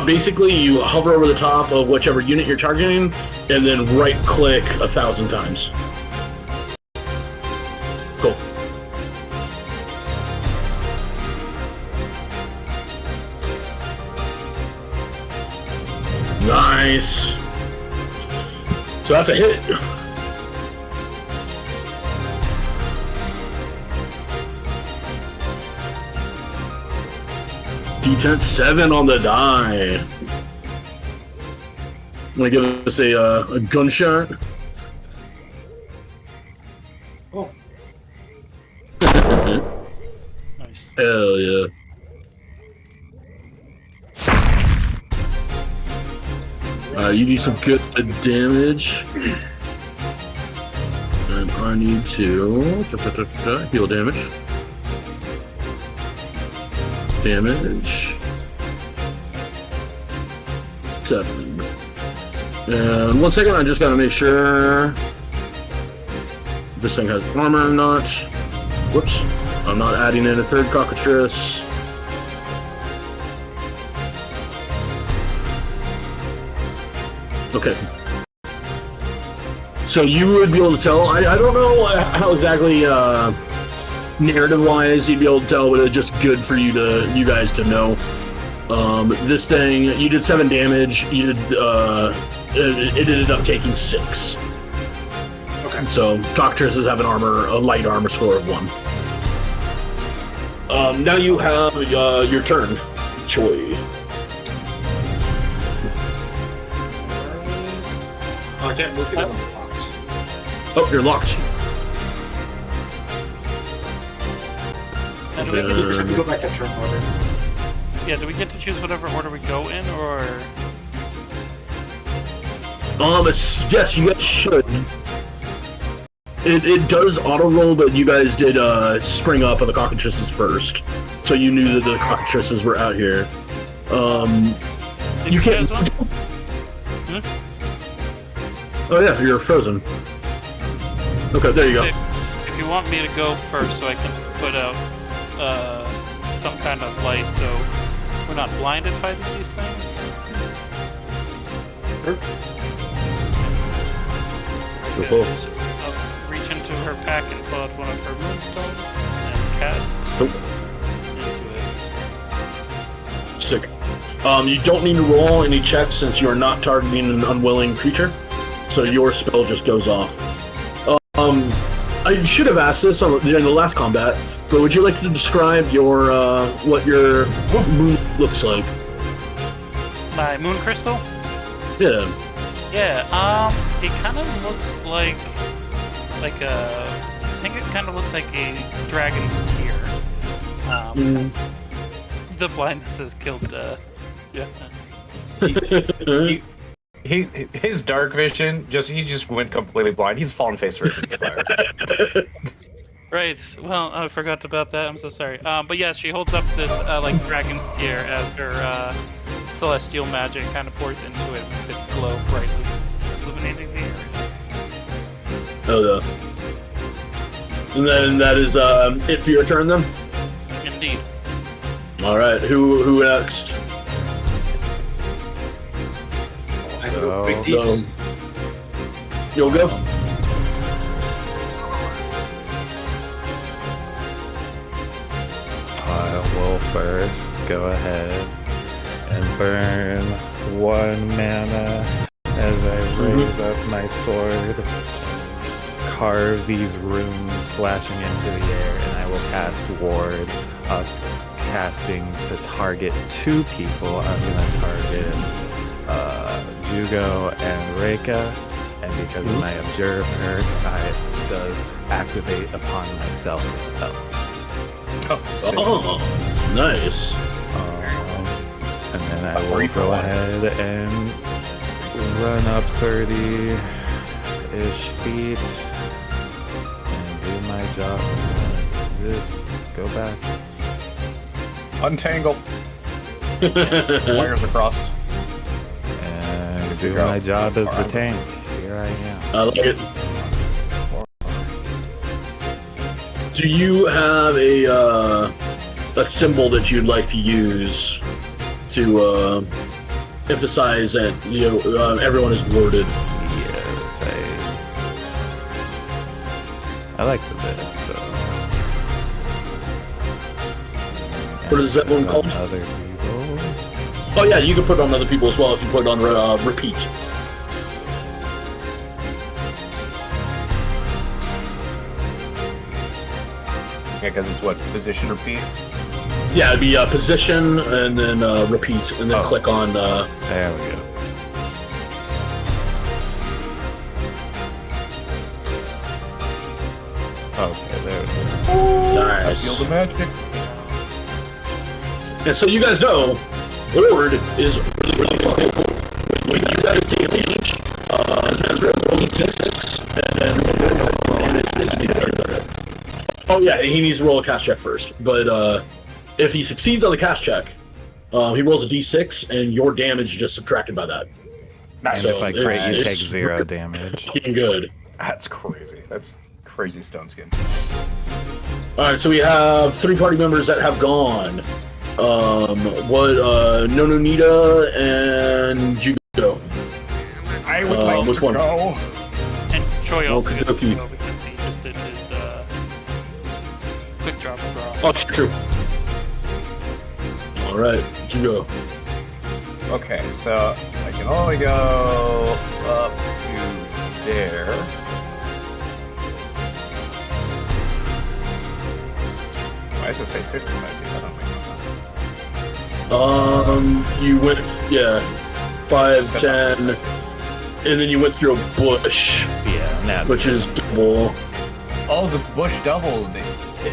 Basically, you hover over the top of whichever unit you're targeting, and then right-click 1,000 times. Cool. Nice. So that's a hit. D10 7 on the die. Want to give us a gunshot? Oh. Nice. Hell yeah. You do some good damage. And I need to heal damage. Damage 7. And 1 second, I just gotta make sure this thing has armor or not. Whoops, I'm not adding in a third cockatrice. Okay. So you would be able to tell. I don't know how exactly narrative-wise you'd be able to tell, but it's just good for you guys to know. This thing, you did 7 damage. You did. It ended up taking 6. Okay. So cockatrices have a light armor score of 1. Now you have your turn, Choi. can't move because I'm locked. Oh, you're locked. And do we get Should we go back to turn order? Yeah, do we get to choose whatever order we go in, or? Yes, you guys should. It does auto roll, but you guys did spring up on the cockatrices first, so you knew that the cockatrices were out here. You can't. Oh yeah, you're frozen. Okay, there you go. If you want me to go first, so I can put out some kind of light, so we're not blinded fighting these things. Sure. So I'll reach into her pack and pull out one of her moonstones and cast into it. Sick. You don't need to roll any checks since you are not targeting an unwilling creature, so your spell just goes off. I should have asked this during the last combat, but would you like to describe your what your moon looks like? My moon crystal? Yeah. Yeah, it kind of looks like a, I think it kind of looks like a dragon's tear. The blindness has killed, yeah. His dark vision, he just went completely blind. He's fallen face first into fire. Right, well, I forgot about that, I'm so sorry. But yeah, she holds up this, like, dragon's tear as her, celestial magic kind of pours into it, makes it glow brightly, illuminating the area. Oh, yeah. And then that is it for your turn, then? Indeed. Alright, who next? I go big deeps. You'll go? I will first go ahead and burn 1 mana as I raise up my sword, carve these runes slashing into the air, and I will cast Ward up, casting to target 2 people. I'm going to target Jugo and Reika, and because of my Observe perk, it does activate upon myself as well. Oh, nice. And then I will go ahead and run up 30-ish feet and do my job. Go back. Untangle. Wires are crossed. And do my job as the tank. Here I am. I like it. Do you have a symbol that you'd like to use to emphasize that everyone is warded? Yes, I like the bit, so. What is that one called? Other people. Oh yeah, you can put it on other people as well if you put it on repeat. Yeah, because it's what? Position repeat? Yeah, it'd be position and then repeat, and then click on. There we go. Okay, there we go. Nice. I feel the magic. And so you guys know, Ward is really, really fucking cool. When you guys take a damage, Ezra rolls d6, and oh yeah, he needs to roll a cast check first. But if he succeeds on the cast check, he rolls a d6, and your damage is just subtracted by that. Nice. And if I crit, you take 0 damage. Fucking good. That's crazy. That's crazy stone skin. Alright, so we have 3 party members that have gone. Nononita and Jugo. I would like which to one? go. And Choi also gets to Okey-dokey. go because he just did his quick drop draw. Oh, true. Alright, Jugo. Okay, so I can only go up to there. Why does it say 55 feet? That don't make any sense. You went, 5, That's 10, and then you went through a bush. Yeah, which is double. Oh, the bush doubled.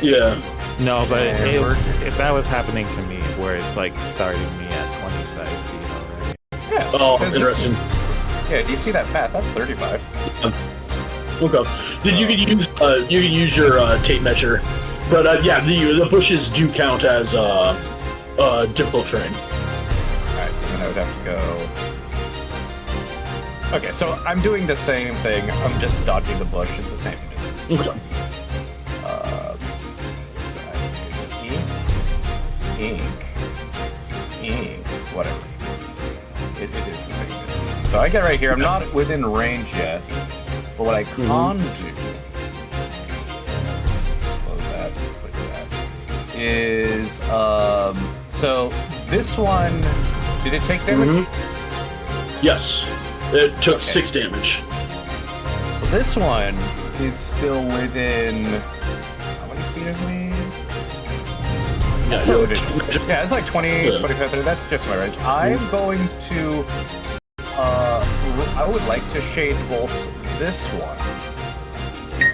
Yeah. No, but if that was happening to me, where it's like starting me at 25 feet already. Yeah. Oh, interesting. Yeah, do you see that path? That's 35. Okay. Then you could use your tape measure, but yeah, the bushes do count as difficult terrain. Alright, so then I would have to go. Okay, so I'm doing the same thing. I'm just dodging the bush. It's the same distance. Okay. So I'm just gonna ink, whatever. It is the same distance. So I get right here. I'm not within range yet, but what I can do, let's close that, put that, is, so this one, did it take damage? Yes. It took 6 damage. So this one is still within, how many feet of me? Yeah, it's like 20, 25, 30, that's just my range. I'm going to, I would like to Shade Bolt this one.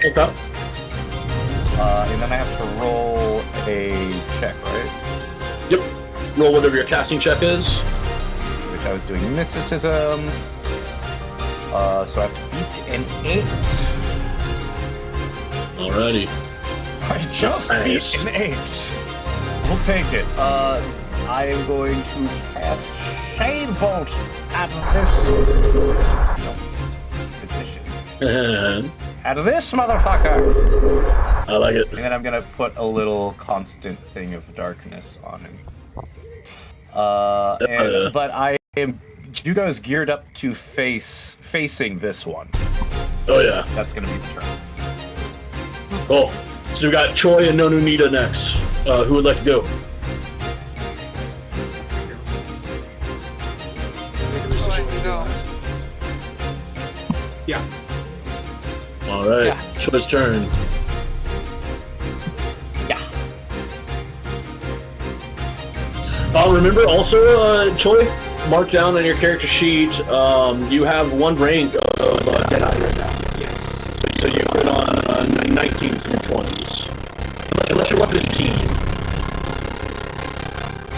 Okay. And then I have to roll a check, right? Yep. Roll whatever your casting check is. Which I was doing mysticism. So I have to beat an 8. Alrighty. I just beat an 8. We'll take it. I am going to cast Shade Bolt at this position. At this motherfucker! I like it. And then I'm gonna put a little constant thing of darkness on him. But I am. Jugo is geared up to facing this one. Oh yeah. That's gonna be the turn. Cool. So we got Choi and Nonu Nita next. Who would like to go? So I can go. Yeah. All right. Yeah. Choi's turn. Yeah. Remember also, Choi, mark down on your character sheet. You have 1 rank of Deadeye right now. Yes. So you put on 19 through 20s. Unless your weapon is keen.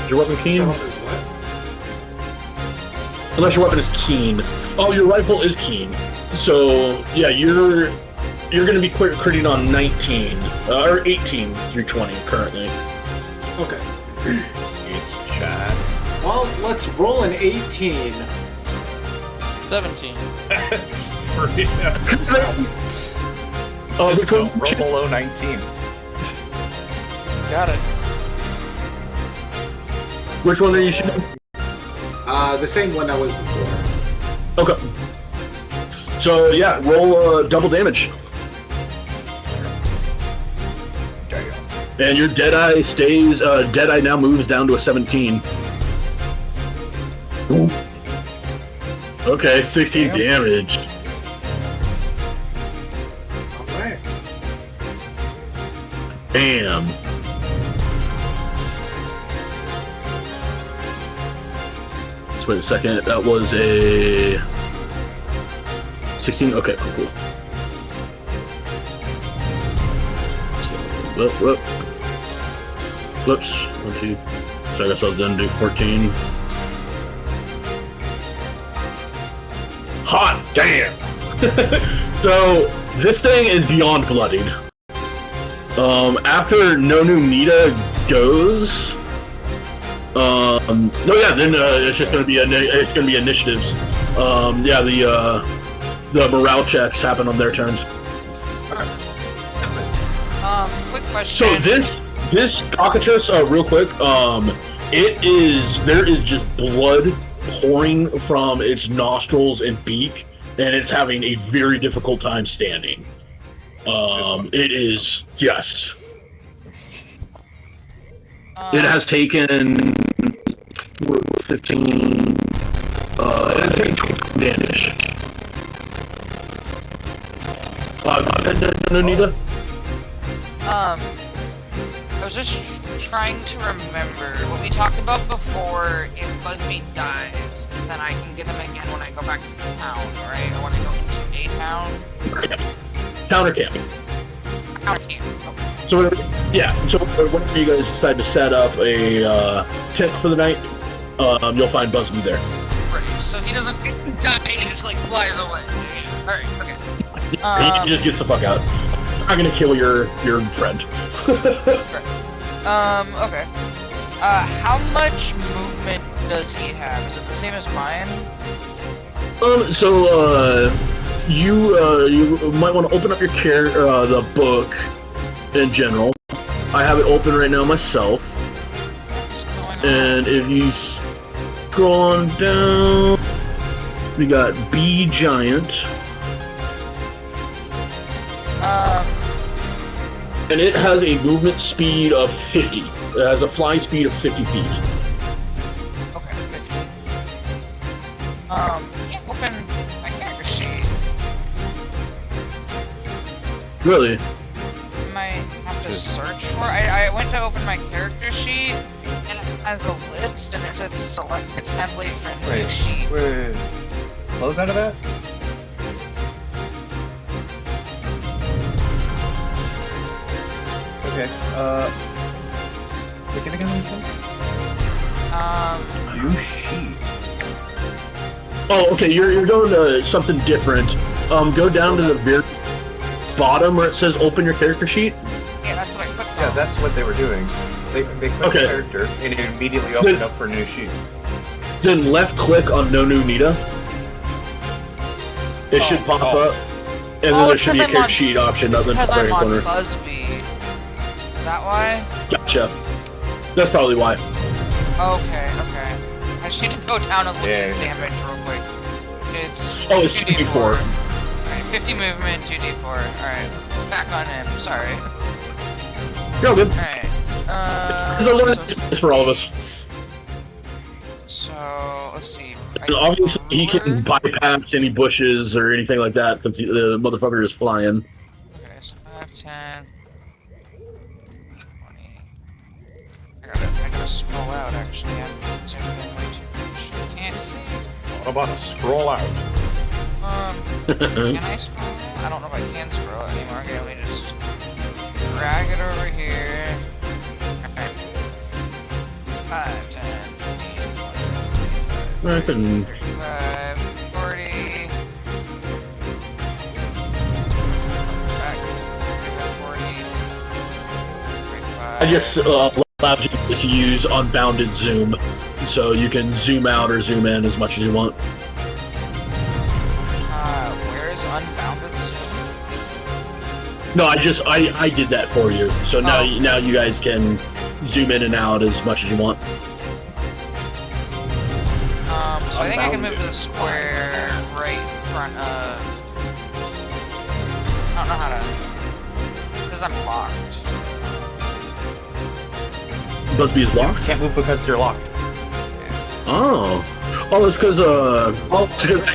Is your weapon keen? Unless your weapon is keen. Oh, your rifle is keen. So yeah, you're going to be critting on 19 or 18 through 20 currently. Okay. It's Chad. Well, let's roll an 18. 17. That's pretty. Just roll below 19. Got it. Which one are you shooting? The same one that was before. Okay. So yeah, roll double damage. And your Deadeye stays. Deadeye now moves down to a 17. Ooh. Okay, 16 damage. Alright. Bam. Let's wait a second. That was a 16. Okay, cool. Whoop. Whoops. 1, 2. So I guess I'll then do 14. Hot damn! So this thing is beyond bloodied. After Nonu Nita goes, no, yeah, then it's just gonna be initiatives. Yeah, the morale checks happen on their turns. Quick question. So this cockatrice, real quick, there is just blood pouring from its nostrils and beak, and it's having a very difficult time standing. It is, yes. It has taken 15. It has taken 20 damage. I was just trying to remember what we talked about before. If Busby dies, then I can get him again when I go back to town, right? Or when I go into a town? Counter camp. Counter camp, okay. So, whenever you guys decide to set up a tent for the night, you'll find Busby there. Right, so he doesn't die, he just like flies away. Alright, okay. He just gets the fuck out. I'm not gonna kill your friend. Right. Okay. How much movement does he have? Is it the same as mine? You might want to open up your the book in general. I have it open right now myself. And if you scroll on down, we got B Giant. And it has a movement speed of 50. It has a flying speed of 50 feet. Okay, 50. Can't open my character sheet. Really? I might have to search for it. I went to open my character sheet, and it has a list, and it says select a template for a new sheet. Wait. Close out of that? Okay, click it again on this one? New sheet. Oh, okay, you're going to something different. Go down to the very bottom where it says open your character sheet. Yeah, that's what I clicked on. Yeah, that's what they were doing. They clicked character, and it immediately opened up for a new sheet. Then left click on No New Nita. It should pop up. And then there should be a character sheet option It's in the because right I'm on corner. Busby. Is that why? Gotcha. That's probably why. Okay. I just need to go down and look at his damage real quick. It's 2d4. Alright, 50 movement, 2d4. Alright, back on him. Sorry. You're all good. Alright. There's a learning experience for all of us. So, let's see. Obviously, he can bypass any bushes or anything like that since the motherfucker is flying. Okay, so 5, 10, 20. I gotta scroll out actually. I'm zoomed in way too much. I can't see. What about a scroll out? Can I scroll out? I don't know if I can scroll out anymore. Okay, let me just drag it over here. Alright. 5, 10, 15, 20, 25, 35, 40. Back. 40. 45. I just allowed you to use unbounded zoom, so you can zoom out or zoom in as much as you want. Where is unbounded zoom? No, I did that for you, so now you guys can zoom in and out as much as you want. So I think I can move to the square right in front of. I don't know how to. Because I'm locked. Busby is locked? Can't move because you're locked. Oh. Oh, it's because, I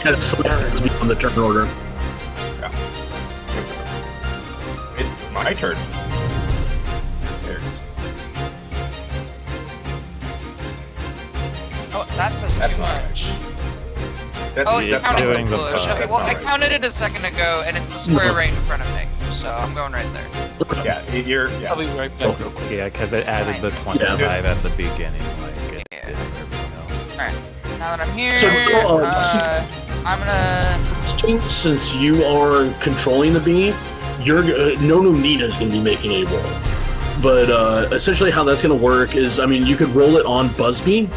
had to select Busby on the turn order. Yeah. It's my turn. There it is. Oh, that says too much. Oh, it's counting the bush. Okay, well, I counted it a second ago, and it's the square right in front of me. So I'm going right there. Yeah, I'll be right back. Yeah, because it added the 25 at the beginning, like it did everyone else. Alright, now that I'm here, So, I'm gonna... Since you are controlling the bee, No Nita is going to be making a roll. But essentially how that's going to work is, I mean, you could roll it on Busby,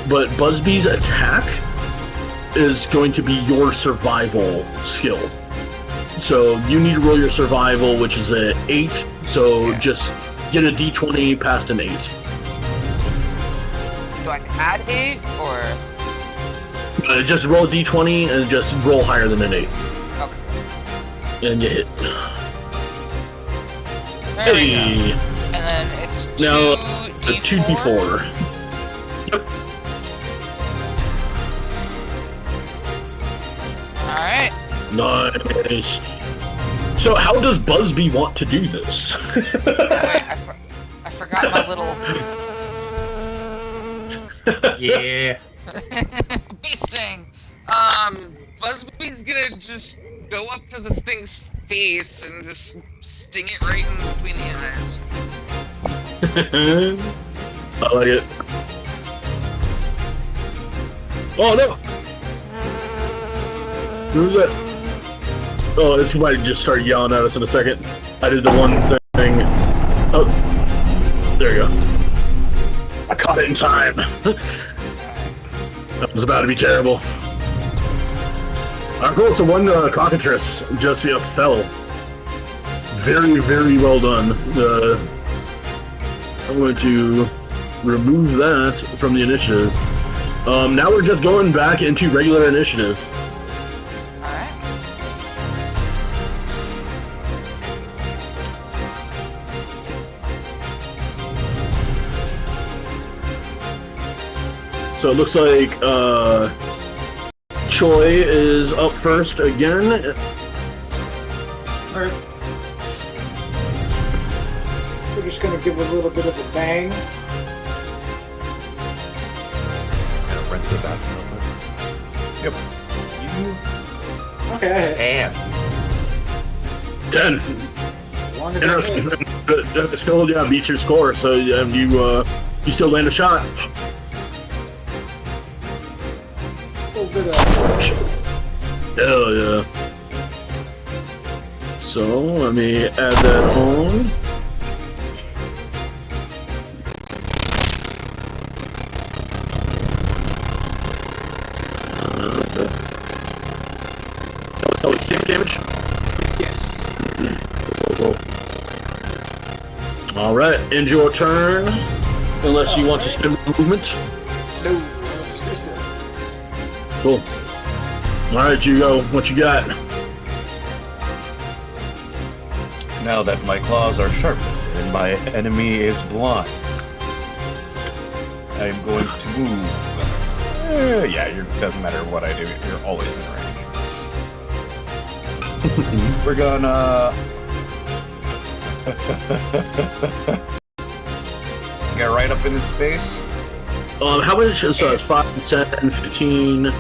but Busby's attack is going to be your survival skill. So you need to roll your survival, which is an 8, so just get a d20 past an 8. Do I add 8, or...? Just roll a d20 and just roll higher than an 8. Okay. And you hit. There we go. And then it's 2d4. Yep. Alright. Nice. So how does Busby want to do this? Wait, I forgot my little... Yeah. bee sting. Buzzbee's gonna just go up to this thing's face and just sting it right in between the eyes. I like it. Oh no! Who's that? Oh, it's somebody just started yelling at us in a second. I did the one thing. Oh, there you go. I caught it in time. That was about to be terrible. Our goal, so one cockatrice just fell. Very, very well done. I'm going to remove that from the initiative. Now we're just going back into regular initiative. Alright. So it looks like Choi is up first again. Alright. We're just gonna give it a little bit of a bang. And rent the best. Yep. Okay. And 10. As long as Interesting. Still, beats your score, so you still land a shot. a little bit of... Hell yeah. So, let me add that on. That was 6 damage? Yes. Alright, end your turn. Unless you want to spend movement. No, stay still. Cool. Alright, Hugo, what you got? Now that my claws are sharp and my enemy is blind, I am going to move. Yeah, it doesn't matter what I do, you're always in range. We're gonna... get right up in his face. How much is it's 5, 10, 15,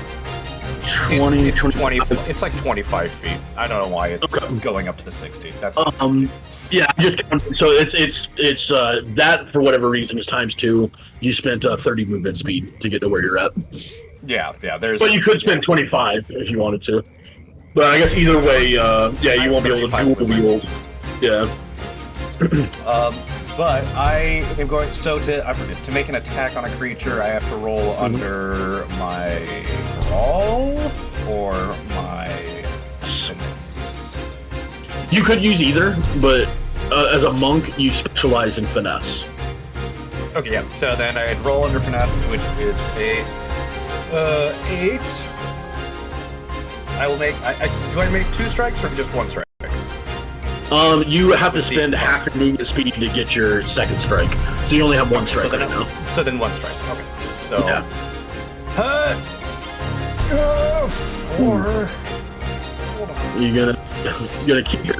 20, it's 20. It's like 25 feet. I don't know why it's going up to 60. That's yeah, just so it's that for whatever reason is times 2. You spent 30 movement speed to get to where you're at. Yeah. There's. But you could spend 25 if you wanted to. But I guess either way, yeah, you won't be able to dual wield. Yeah. But I am going to make an attack on a creature. I have to roll under my brawl or my finesse. You could use either, but as a monk, you specialize in finesse. Okay, yeah. So then I'd roll under finesse, which is a 8. I will make. Do I make 2 strikes or just 1 strike? You have to spend half your movement speed to get your second strike, so you only have 1 strike right now. So then 1 strike. Okay. So. Yeah. 4. Hold on. You gonna keep your.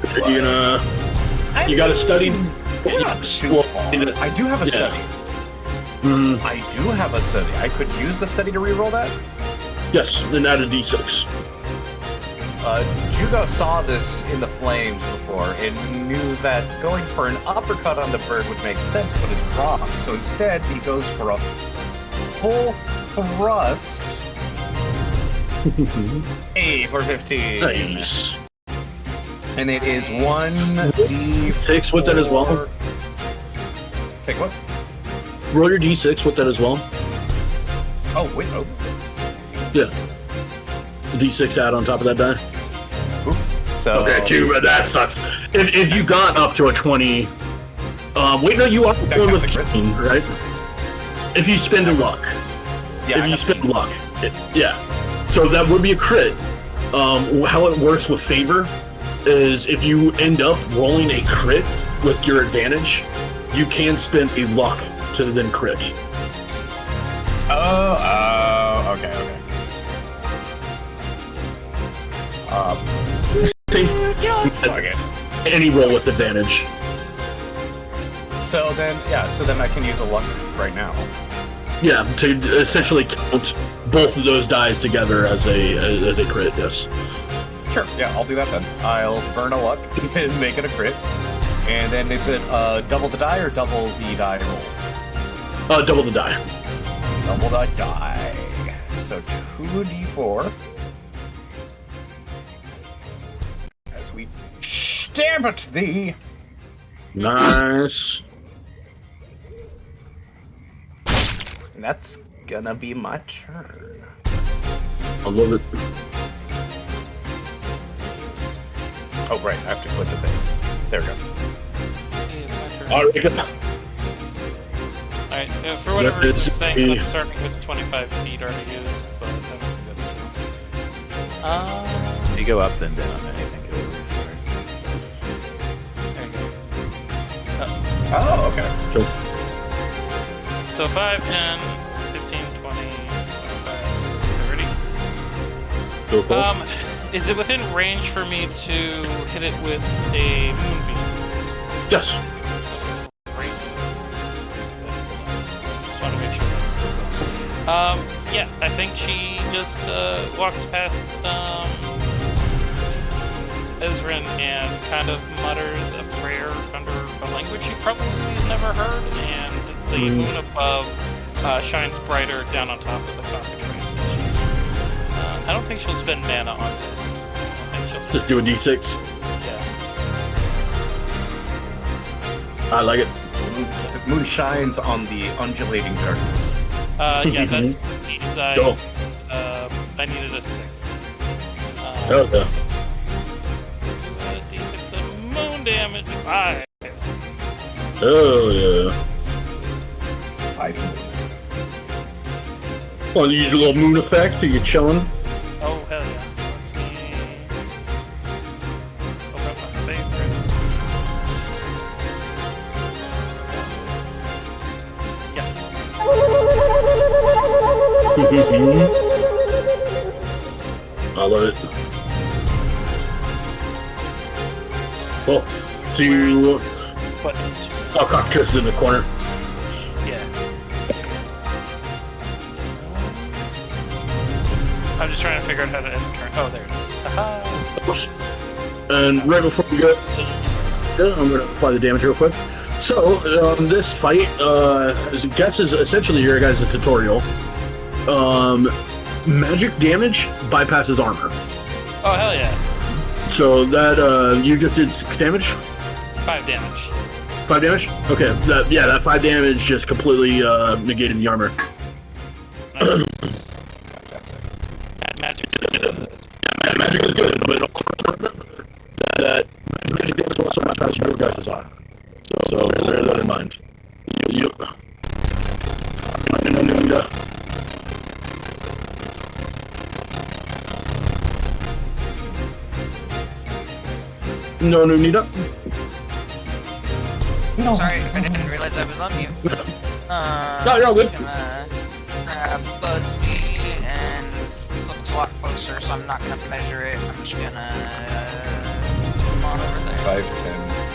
You gotta study. I do have a study. Mm. I do have a study. I could use the study to reroll that? Yes, then add a d6. Jugo saw this in the flames before and knew that going for an uppercut on the bird would make sense, but is wrong. So instead, he goes for a full thrust. A for 15. Nice. And it is 1d6 with that as well. Take what? Roll your d6 with that as well. Oh, wait, oh. Yeah. D6 add on top of that die. So... Okay, that sucks. If you got up to a 20... wait, no, you are going with King, right? If you spend a luck. Yeah, if you spend luck. Yeah. So that would be a crit. How it works with favor is if you end up rolling a crit with your advantage, you can spend a luck to then crit. Okay. Fuck it. Any roll with advantage. So then I can use a luck right now. Yeah, to essentially count both of those dies together as a crit. Yes. Sure. Yeah, I'll do that then. I'll burn a luck and make it a crit. And then is it double the die or double the die roll? Double the die. Double the die. So 2d4. As we stab at thee. Nice. And that's gonna be my turn. I love it. Oh, right, I have to click the thing. There we go. Alright, good. Alright, for whatever reason, it's saying that I'm starting with 25 feet already used, but I'm good. If you go up then down, I think it will restart. There you go. Oh, okay. Cool. So 5, 10, 15, 20, 25. Ready? Go cool. Is it within range for me to hit it with a moonbeam? Yes. Great. Just want to make sure that was still going. Yeah, I think she just walks past Ezrin and kind of mutters a prayer under a language she probably has never heard, and the moon above shines brighter down on top of the cockatrice. I don't think she'll spend mana on this. I think she'll Just do a d6. Yeah. I like it. The moon shines on the undulating darkness. Yeah, that's means Go. I needed a 6. Okay. D6 of moon damage. 5. Oh yeah. 5 moon. Want to use your little moon effect? Are you chilling? Oh hell yeah! Let me open up my favorites. Yeah. I love it. Well, so you... What? Oh, cockatrice in the corner. Yeah. I'm just trying to figure out how to end turn. Oh, there it is. Haha. And right before we go, I'm going to apply the damage real quick. So, this fight, as I guess, is essentially your guys' tutorial. Magic damage bypasses armor. Oh, hell yeah. So that, you just did 6 damage? 5 damage. 5 damage? Okay, that 5 damage just completely negated the armor. Nice. Magic's good. Magic is good, but that magic damage also bypasses your guys' armor. So bear that in mind. No, Nunita. No. Sorry, I didn't realize I was on mute. No, you're all good. I'm just gonna grab Budsby, and this looks a lot closer, so I'm not gonna measure it. I'm just gonna come on over there. 5, 10,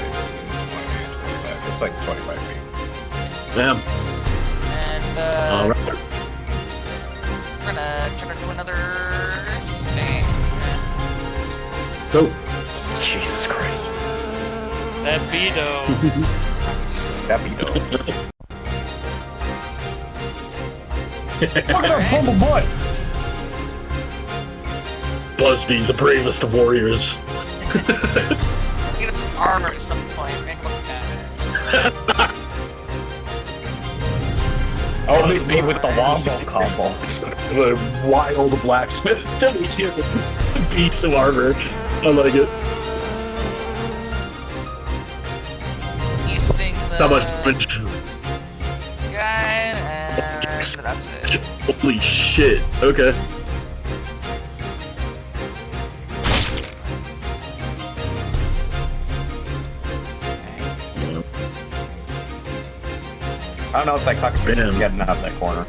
15, 20, 25. It's like 25 feet. Yeah. And Alright. we're gonna turn into another sting. Go. Jesus Christ. That Beto. That Beto. Look at that humble boy! Busby, the bravest of warriors. Get him some armor at some point. Make him look at it. Oh, this beat with the wombo combo. The wild blacksmith piece of armor. I like it. You sting the Not much damage. guy, and that's it. Holy shit. Okay. I don't know if that cockatrice is getting out of that corner.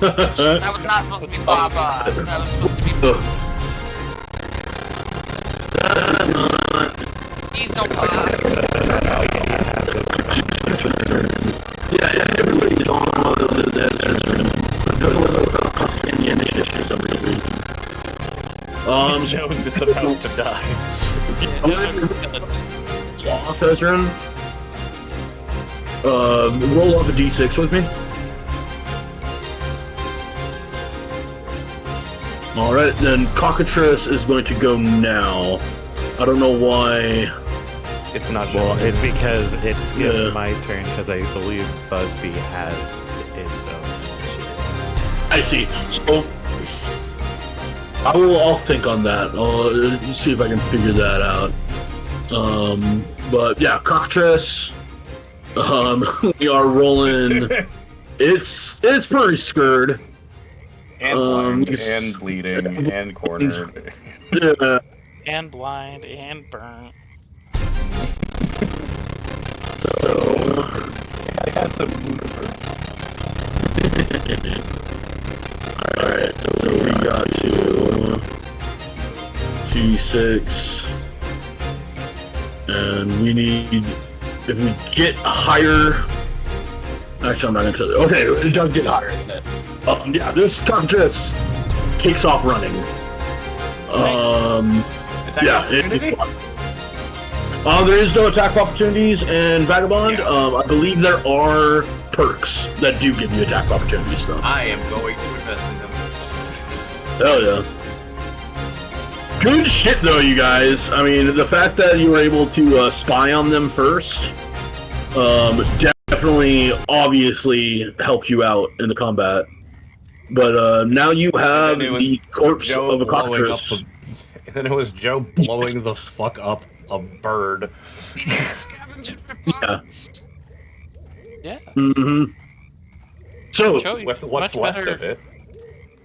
That was not supposed to be Baba. That was supposed to be Boots. Please don't talk. knows it's about to die. Off, Ezrin. Roll off a d6 with me. Alright, then Cockatrice is going to go now. I don't know why. It's not Well, it's because it skipped my turn because I believe Busby has its own initiative. I see. So I'll think on that. I'll see if I can figure that out. But yeah, Cockatrice. We are rolling. It's pretty scared. And blind, and bleeding, and cornered. Yeah. And blind, and burnt. So I had some Lucifer. Alright, so we got to 2d6. And we need, if we get higher, actually I'm not gonna tell you. Okay, it does get higher than that. Yeah, this contest takes off running. Attack opportunity? There is no attack opportunities in Vagabond. I believe there are perks that do give you attack opportunities, though. I am going to invest in them. Hell yeah. Good shit, though, you guys. I mean, the fact that you were able to spy on them first definitely, obviously, helped you out in the combat. But now you have the corpse of a cockatrice. And then it was Joe blowing the fuck up a bird. Yeah. Yeah. Mm-hmm. So, with what's left of it.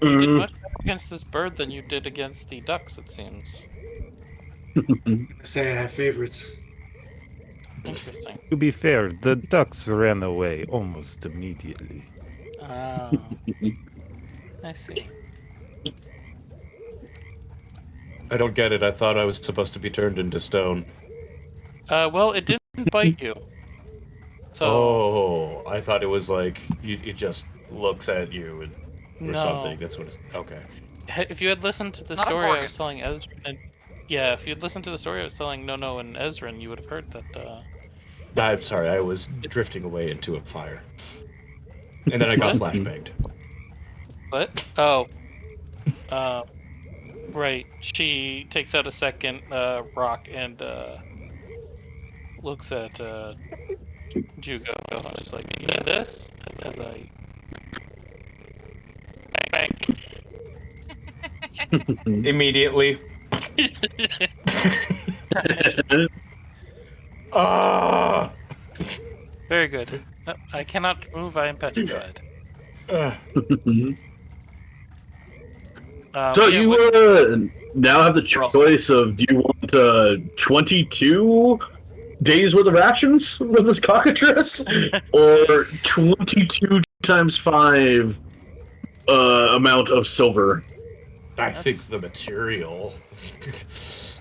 You did much better against this bird than you did against the ducks, it seems. Say I have favorites. Interesting. To be fair, the ducks ran away almost immediately. Oh. I see. I don't get it. I thought I was supposed to be turned into stone. Well, it didn't bite you. So. Oh, I thought it was like it just looks at you or something. That's what it's. Okay. If you had listened to the story I was telling Ezrin, if you had listened to the story I was telling Nono and Ezrin, you would have heard that. I'm sorry, I was drifting away into a fire, and then I got flashbanged. What? Oh. Right. She takes out a second rock and looks at Jugo. She's like, "You need this?" As I bang. Immediately. Ah! Very good. I cannot move. I am petrified. So you now have the choice of, do you want 22 days worth of rations from this cockatrice, or 22 times 5 amount of silver? I think the material.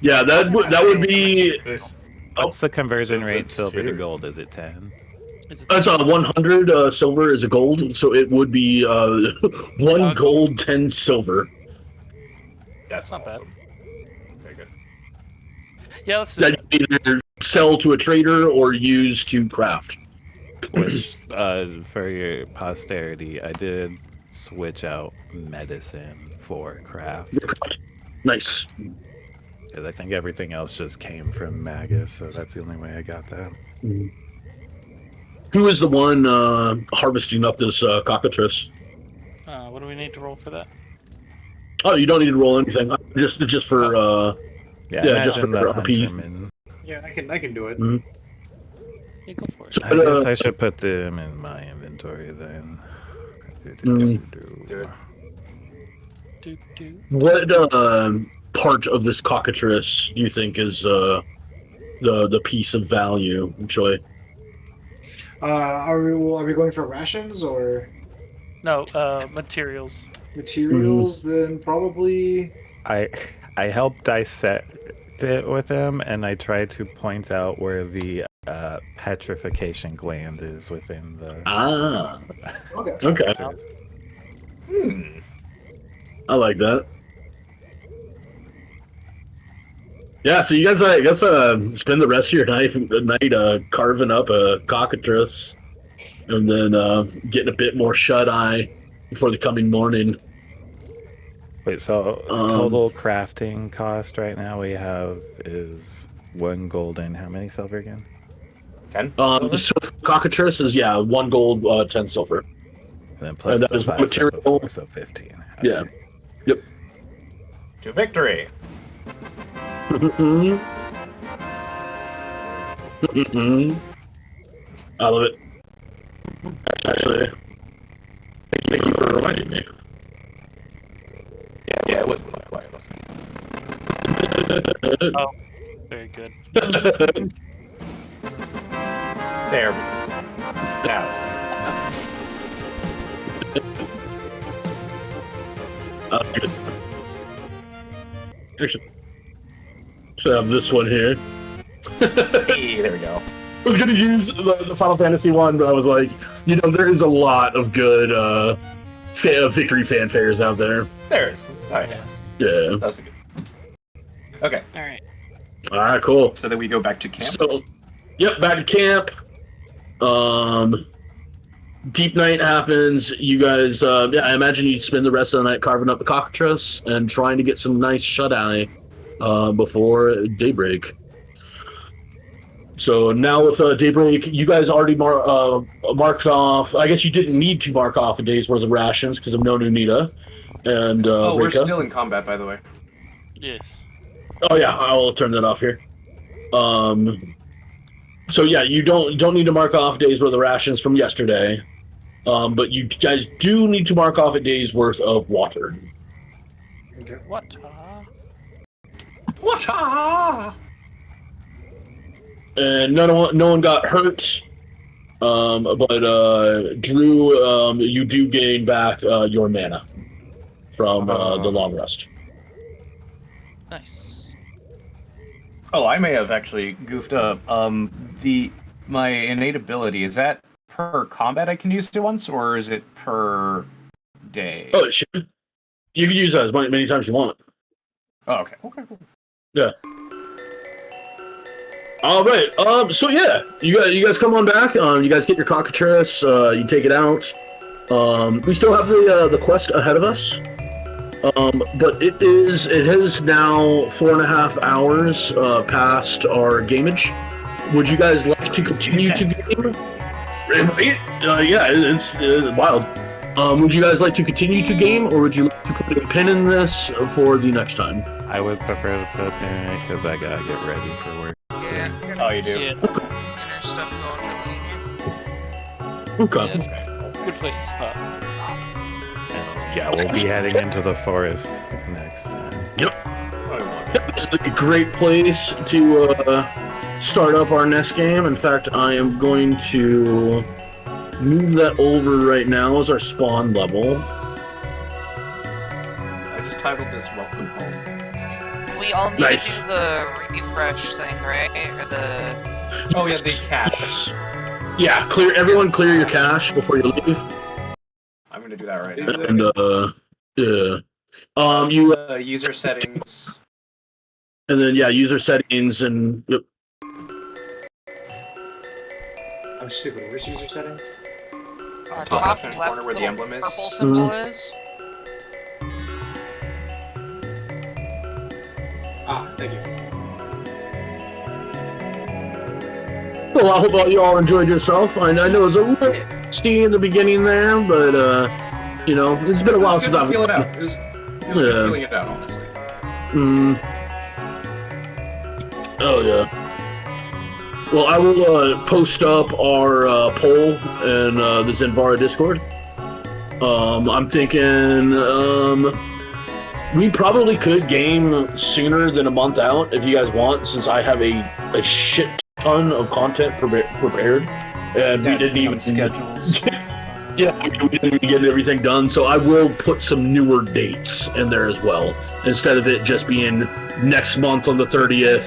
Yeah, that would be. What's the conversion rate, silver to gold? Is it 10? That's 100 silver is a gold, so it would be 1 gold, 10 silver. That's not awesome. Very good. Yeah, let's do that. You either sell to a trader or use to craft. Which, for your posterity, I did switch out medicine for craft. Nice. Because I think everything else just came from Magus, so that's the only way I got that. Mm. Who is the one harvesting up this cockatrice? What do we need to roll for that? Oh, you don't need to roll anything. Just for just for RP. Yeah, I can do it. Mm-hmm. Yeah, go for it. So, I guess I should put them in my inventory then. Do what part of this cockatrice do you think is the piece of value, Joy? Are we going for rations or? No, materials. Materials, then probably. I helped dissect it with him, and I tried to point out where the petrification gland is within the. Okay. I like that. Yeah, so you guys, I guess, spend the rest of your night carving up a cockatrice, and then getting a bit more shut-eye before the coming morning. Wait, so total crafting cost right now we have is 1 gold and how many silver again? 10? So cockatrice is 1 gold, 10 silver. And then plus that the is 5 material. before, so 15. Okay. Yeah. Yep. To victory! I love it. Actually, thank you for reminding me. Yeah, it wasn't quiet, was it? Oh, very good. There we go. Now it's Good. Actually, should have this one here. hey, there we go. I was going to use the Final Fantasy one, but I was like, there is a lot of good victory fanfares out there. There is. Oh, yeah. Yeah. That was good. Okay. Alright. Alright, cool. So then we go back to camp? So, yep, back to camp. Deep night happens. You guys, I imagine you'd spend the rest of the night carving up the cockatrice and trying to get some nice shut-eye before daybreak. So now with daybreak, you guys already marked off. I guess you didn't need to mark off a day's worth of rations because of no Nunita and we're Rika. still in combat, by the way. Yes. Oh yeah, I'll turn that off here. So yeah, you don't need to mark off a day's worth of rations from yesterday, but you guys do need to mark off a day's worth of water. Okay. What? What? And no one got hurt, but Drew, you do gain back your mana from the long rest. Nice. Oh, I may have actually goofed up. My innate ability, is that per combat I can use it once, or is it per day? Oh, shit. You can use that as many times as you want. Oh, okay. Okay, cool. Yeah. All right. So yeah, you guys come on back. You guys get your cockatrice. You take it out. We still have the quest ahead of us. But it has now 4.5 hours past our gameage. Would you guys like to continue to game? Yeah, it's wild. Would you guys like to continue to game, or would you like to put a pin in this for the next time? I would prefer to put a pin in it because I gotta get ready for work. Yeah. Oh, you do? Dinner stuff going for Okay. Yes. Good place to start. Yeah, we'll be heading into the forest next time. Yep. This is a great place to start up our next game. In fact, I am going to move that over right now as our spawn level. I just titled this Welcome Home. We all need Nice. to do the refresh thing, right? Or the... Oh yeah, the cache. Yeah, everyone clear your cache before you leave. I'm gonna do that right now. And yeah. You User settings. and then user settings and yep. I'm stupid. Where's user settings? top left-hand left corner where the little emblem is. purple symbol is. Ah, thank you. Well, I hope you all enjoyed yourself. I know it was a little rusty in the beginning there, but it's been a while since I've feel it out. It was good feeling it out, honestly. Oh yeah. Well, I will post up our poll in the Zenvara Discord. I'm thinking we probably could game sooner than a month out if you guys want, since I have a shit ton of content prepared, and we didn't even schedules. Yeah, we didn't even get everything done, so I will put some newer dates in there as well, instead of it just being next month on the 30th.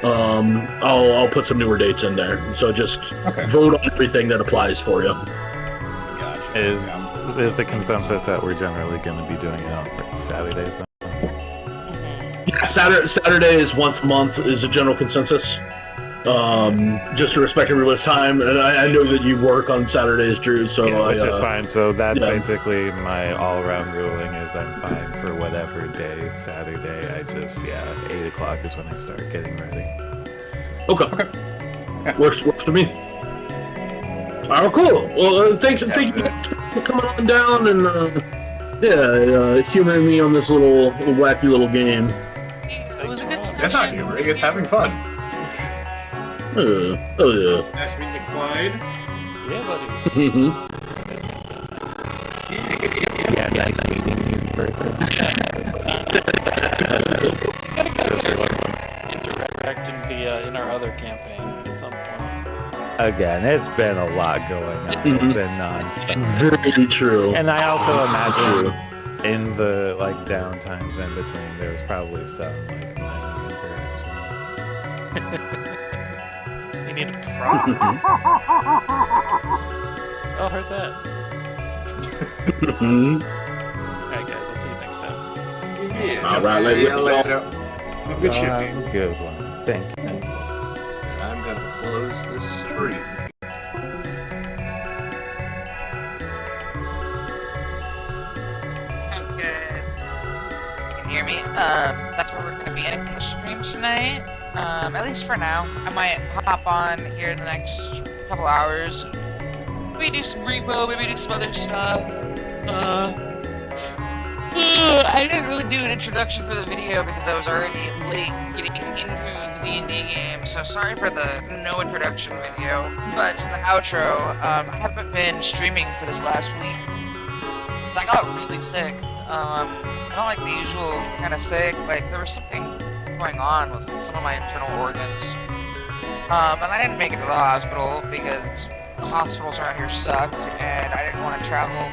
I'll put some newer dates in there, so just vote on everything that applies for you. Gotcha. Is the consensus that we're generally going to be doing it on like Saturdays? Saturday is once a month is a general consensus. Just to respect everybody's time, and I know that you work on Saturdays, Drew. So yeah, which is fine. So that's basically my all-around ruling is I'm fine for whatever day. Saturday, 8 o'clock is when I start getting ready. Okay. Yeah. Works for me. Oh, cool. Well, thank you for coming on down and humoring me on this little wacky little game. It was a good session. That's not humoring, it's having fun. Oh yeah. Nice meeting you, Clyde. Yeah, buddies. Yeah, nice meeting you in person. Interact in our other campaign at some point. Again, it's been a lot going on. It's been nonstop. Very true. And I also imagine in the downtimes in between, there was probably some minor interaction. You need a prop. Oh, heard that. Alright, guys, I'll see you next time. Yeah. All right, Good Good one. Thank you. I'm gonna close this stream. Okay, so you can hear me. That's where we're gonna be ending the stream tonight. At least for now. I might hop on here in the next couple hours. Maybe do some Repo, maybe do some other stuff. I didn't really do an introduction for the video because I was already late getting into the D&D game, so sorry for the no introduction video. But for the outro, I haven't been streaming for this last week. I got really sick. Not like the usual kind of sick, there was something going on with some of my internal organs. And I didn't make it to the hospital because the hospitals around here suck, and I didn't want to travel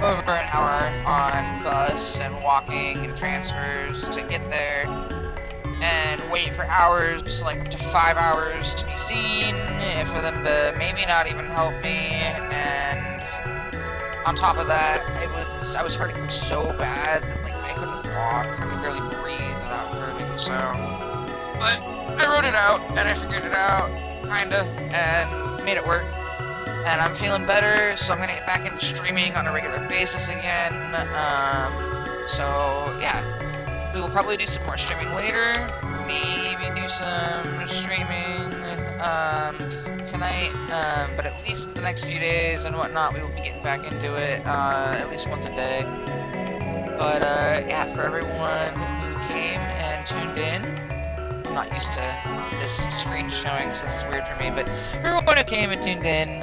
over an hour on bus and walking and transfers to get there and wait for hours, up to 5 hours to be seen, and for them to maybe not even help me. And on top of that, I was hurting so bad that I couldn't walk, I could barely breathe without hurting. So, but I wrote it out and I figured it out, kinda, and made it work. And I'm feeling better, so I'm gonna get back into streaming on a regular basis again. So yeah, we will probably do some more streaming later. Maybe do some streaming tonight, but at least the next few days and whatnot, we will be getting back into it at least once a day. But yeah, for everyone who came and tuned in. I'm not used to this screen showing, so this is weird for me, but for everyone who came and tuned in,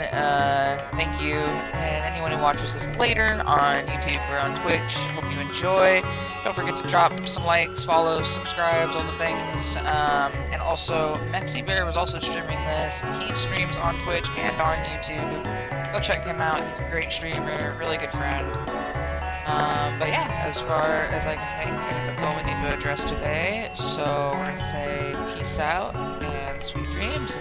thank you, and anyone who watches this later on YouTube or on Twitch, hope you enjoy. Don't forget to drop some likes, follows, subscribes, all the things, and also, Mexi Bear was also streaming this. He streams on Twitch and on YouTube. Go check him out, he's a great streamer, really good friend. But yeah, as far as I think that's all we need to address today. So we're gonna say peace out and sweet dreams.